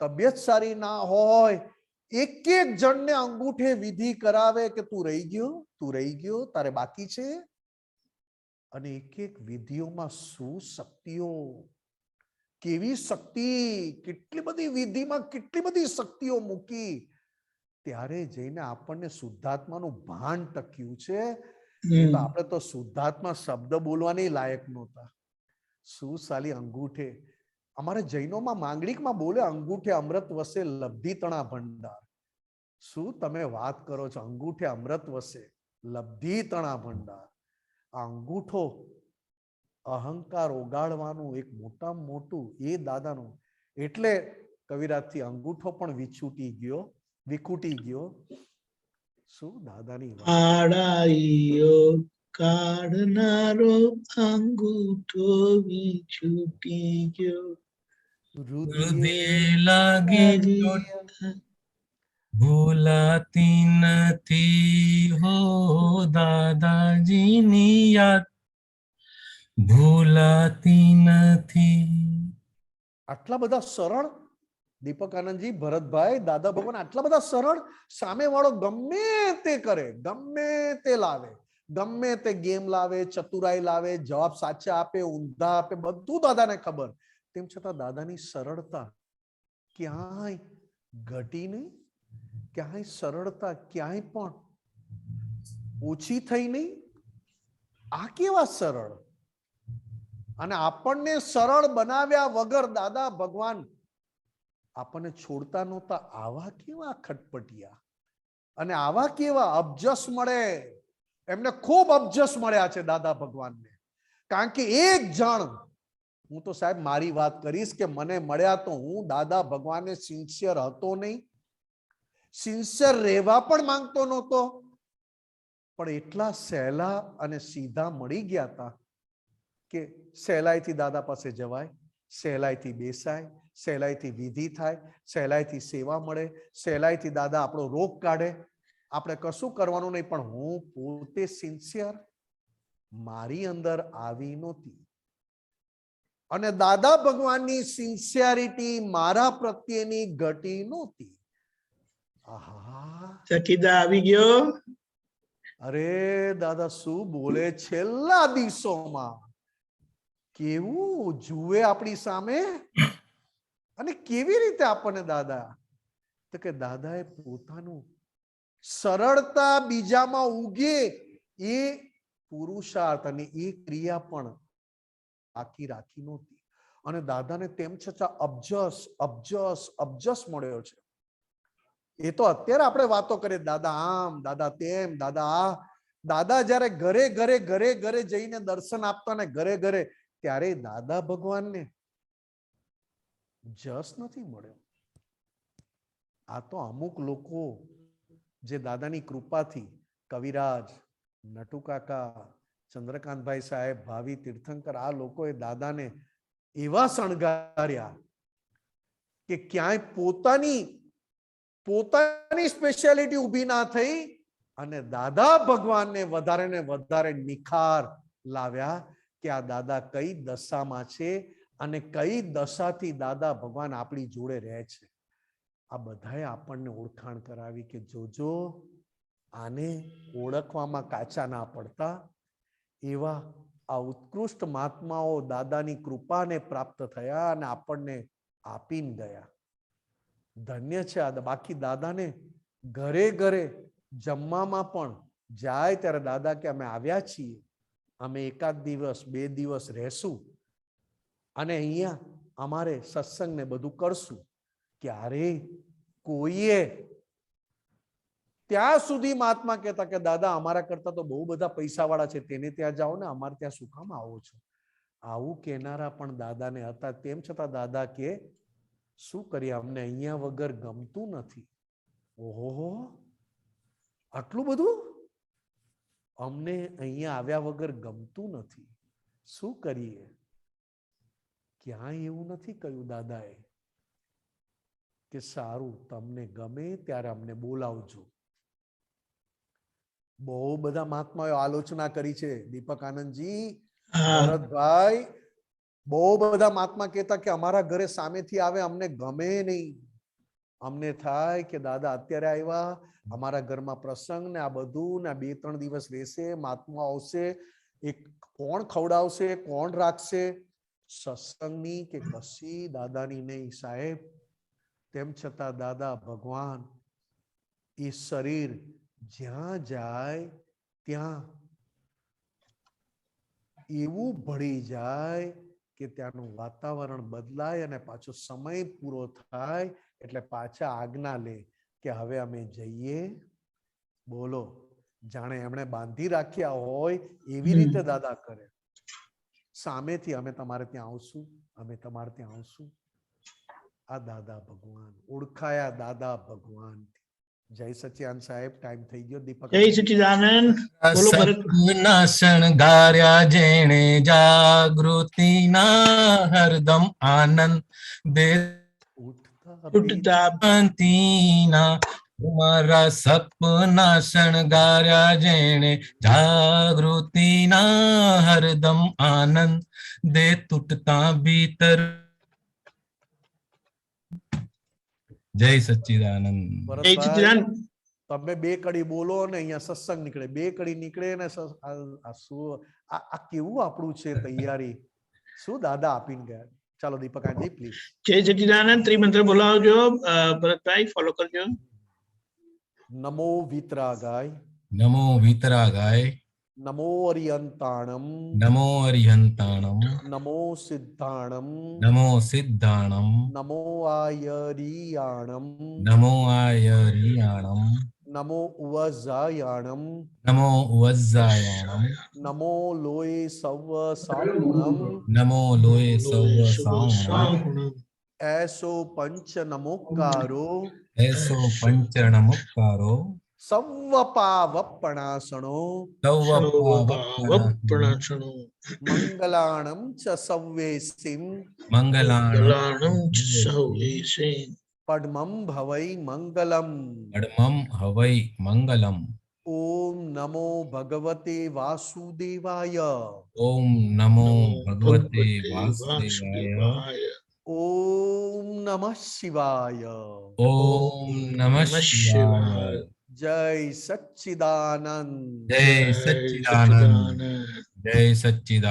તબિયત સારી ના હોય, એક એક જણને અંગૂઠે વિધિ કરાવે કે તું રહી ગયો, તું રહી ગયો, તારે બાકી છે. અને એક એક વિધિઓમાં શું શક્તિઓ, કેવી શક્તિ, કેટલી બધી વિધિમાં કેટલી બધી શક્તિઓ મૂકી. ત્યારે જઈને આપણને શુદ્ધાત્માનું ભાન ટક્યું છે. આપણે તો શુદ્ધાત્મા શબ્દ બોલવાની લાયક નહોતા. શું સાલી અંગૂઠે, અમારે જૈનોમાં માંગલિકમાં બોલે, અંગૂઠે અમૃત વસે લબ્ધિ તણા ભંડાર. શું તમે વાત કરો છો? અંગૂઠે અમૃત વસે લબ્ધિ તણા ભંડાર. આ અંગૂઠો અહંકાર ઓગાળવાનું એક મોટામાં મોટું એ દાદાનું. એટલે કવિરાજથી અંગૂઠો પણ વિખૂટી ગયો. શું દાદાની આડાઈઓ કાઢનારો અંગૂઠો વિછૂટી ગયો. હૃદય લાગી ભૂલાતી નથી હો દાદાજીની યાદ, ભૂલાતી નથી. આટલા બધા સરળ દીપક આનંદજી, ભરતભાઈ, દાદા ભગવાન આટલા બધા સરળ. સામે વાળો ગમે તે કરે, ગમે તે લાવે, ગમે તે ગેમ લાવે, ચતુરાઈ લાવે, જવાબ સાચા આપે, ઊંધા આપે, બધું દાદાને ખબર. તેમ છતાં દાદાની સરળતા ક્યાંય ઘટી નહીં, ક્યાંય સરળતા ક્યાંય પણ ઓછી થઈ નહીં. આ કેવા સરળ! અને આપણને સરળ બનાવ્યા વગર દાદા ભગવાન આપણને છોડતા નહોતા. આવા કેવા ખટપટિયા, અને આવા કેવા અબજસ મળે. એમને ખૂબ અબજસ મળ્યા છે દાદા ભગવાનને. કારણ કે એક જણ, હું તો સાહેબ મારી વાત કરીશ કે મને મળ્યા તો હું દાદા ભગવાનને સિન્સિયર હતો નહીં, સિન્સિયર રહેવા પણ માંગતો નહોતો, પણ એટલા સહેલા અને સીધા મળી ગયા હતા કે સહેલાઈથી દાદા પાસે જવાય, સહેલાઈથી બેસાય, સહેલાઈથી વિધિ થાય, સહેલાઈથી સેવા મળે, સહેલાઈથી દાદા આપણો રોગ કાઢે. આપણે કશું કરવાનું નહીં, પણ હું પોતે સિન્સિયર મારી અંદર આવી નહોતી. અને દાદા ભગવાનની સિન્સિયરિટી મારા પ્રત્યેની ઘટી નહોતી. આહા, ચકીદા આવી ગયો. અરે દાદા શું બોલે, છેલ્લા દિવસોમાં કેવું જુએ આપણી સામે અને કેવી રીતે આપણને દાદા, તો કે દાદાએ પોતાનું સરળતા બીજામાં ઉગે એ પુરુષાર્થ અને એ ક્રિયા પણ બાકી રાખી નહોતી. અને દાદાને તેમ છતાં અબજસ મળ્યો છે. એ તો અત્યારે આપણે વાતો કરીએ, દાદા આમ, દાદા તેમ, દાદા આ. દાદા જયારે ઘરે ઘરે ઘરે ઘરે જઈને દર્શન આપતા ને ઘરે ઘરે, ત્યારે દાદા ભગવાનને જસ નથી મળ્યો. આ તો અમુક લોકો જે દાદાની કૃપાથી, કવિરાજ, નટુ કાકા, ચંદ્રકાંતભાઈ સાહેબ, ભાવિ તીર્થંકર, આ લોકોએ દાદાને એવા શણગાર્યા કે ક્યાંય પોતાની સ્પેશિયાલિટી ઊભી ના થઈ અને દાદા ભગવાનને વધારે ને વધારે નિખાર લાવ્યા કે આ દાદા કઈ દશામાં છે અને કઈ દશાથી દાદા ભગવાન આપણી જોડે રહે છે. આ બધાએ આપણને ઓળખાણ કરાવી કે જોજો, આને ઓળખવામાં કાચા ના પડતા. એવા આ ઉત્કૃષ્ટ મહાત્માઓ દાદાની કૃપાને પ્રાપ્ત થયા અને આપણને આપીને ગયા. ધન્ય છે આ. બાકી દાદાને ઘરે ઘરે જમવામાં પણ જાય ત્યારે દાદા કે અમે આવ્યા છીએ, અમે એકાદ દિવસ 2 દિવસ રહેશું અને અહીંયા અમારે સત્સંગ ને બધું કરશું. ક્યારે કોઈએ ત્યાં સુધી મહાત્મા કહેતા કે દાદા અમારા કરતા તો બહુ બધા પૈસા વાળા છે, તેને ત્યાં જાઓ ને, અમારે ત્યાં શું કામ આવો છો? આવું કહેનારા પણ દાદાને હતા. તેમ છતાં દાદા કે શું કરીએ, અમને અહીંયા વગર ગમતું નથી. ઓહો, આટલું બધું? અમને અહીંયા આવ્યા વગર ગમતું નથી, શું કરીએ? ક્યાંય એવું નથી કહ્યું દાદાએ કે સારું, તમને ગમે ત્યારે અમને બોલાવજો. બહુ બધા મહાત્માઓએ આલોચના કરી છે, દીપક આનંદજી, ભરતભાઈ, બહુ બધા મહાત્મા કહેતા કે અમારા ઘરે સામેથી આવે અમને ગમે નહીં. અમને થાય કે દાદા અત્યારે આવ્યા, અમારા ઘરમાં પ્રસંગ ને આ બધું ને 2-3 દિવસ રહેશે, મહાત્મા આવશે, એક કોણ ખવડાવશે, કોણ રાખશે? સત્સંગની કે કશી દાદાની નહીં સાહેબ. તેમ છતાં દાદા ભગવાન એ શરીર જ્યાં જાય ત્યાં એવું ભળી જાય કે ત્યાંનું વાતાવરણ બદલાય અને પાછો સમય પૂરો થાય એટલે પાછા આજ્ઞા લે કે હવે અમે જઈએ. બોલો, જાણે એમણે બાંધી રાખ્યા હોય એવી રીતે દાદા કરે. સામેથી અમે તમારે ત્યાં આવશું, અમે તમારે ત્યાં આવશું. આ દાદા ભગવાન ઓળખાયા, દાદા ભગવાન. જય સચ્ચિદાનંદ સાહેબ, ટાઈમ થઈ ગયો. દીપક, જય સચ્ચિદાનંદ. બોલો ભરત. સપના શણગાર્યા જેણે જાગૃતિના હરદમ આનંદ દે ઉઠતા શાંતિના. તમારા સપના શણગાર્યા જેણે જાગૃતિના હરદમ આનંદ દે તૂટતા ભીતર. જય સચ્ચિદાનંદ. જય સચ્ચિદાનંદ. તમે 2 કડી બોલો ને અહીંયા સત્સંગ નીકળે, 2 કડી નીકળે ને આ કેવું આપણું છે તૈયારી, શું દાદા આપીને ગયા. ચાલો દીપકાજી પ્લીઝ. જય સચ્ચિદાનંદ. ત્રિમંત્ર બોલાવજો. ભરતભાઈ ફોલો કરજો. નમો વિતરાગાય, નમો વિતરાગાય, નમો અરિયંતાણમ, નમો અરિહંતાણમ, નમો સિદ્ધાણમ, નમો સિદ્ધાણમ, નમો આયરિયાણમ, નમો આયરિયાણમ, નમો ઉવઝાયાણમ, નમો ઉવઝ્ઝાયાણમ, નમો લોય સવ સાગુણમ, નમો લોય સૌ સાહુણમ. એસો પંચ નમોકારો, એસો પંચનમુક્કારો, સવ્વપાવપણાસણો, સૌવપાવપણાસણો, મંગલાણમ ચ સવ્વેસિમ, મંગલાણમ સૌવેશે, પડમમ ભવૈ મંગલમ. પડમમ હવૈ મંગલમ. ઓમ ઓમ નમો ભગવતે વાસુદેવાય. ઓમ નમો ભગવતે ભગવતે વાસુદેવાય. વાસુદેવાય. ઓમ નમઃ શિવાય. ઓમ નમઃ શિવાય. જય સચ્ચિદાનંદ. જય જય સચ્ચિદાનંદ. સચ્ચિદાનંદ. જય સચ્ચિદાનંદ.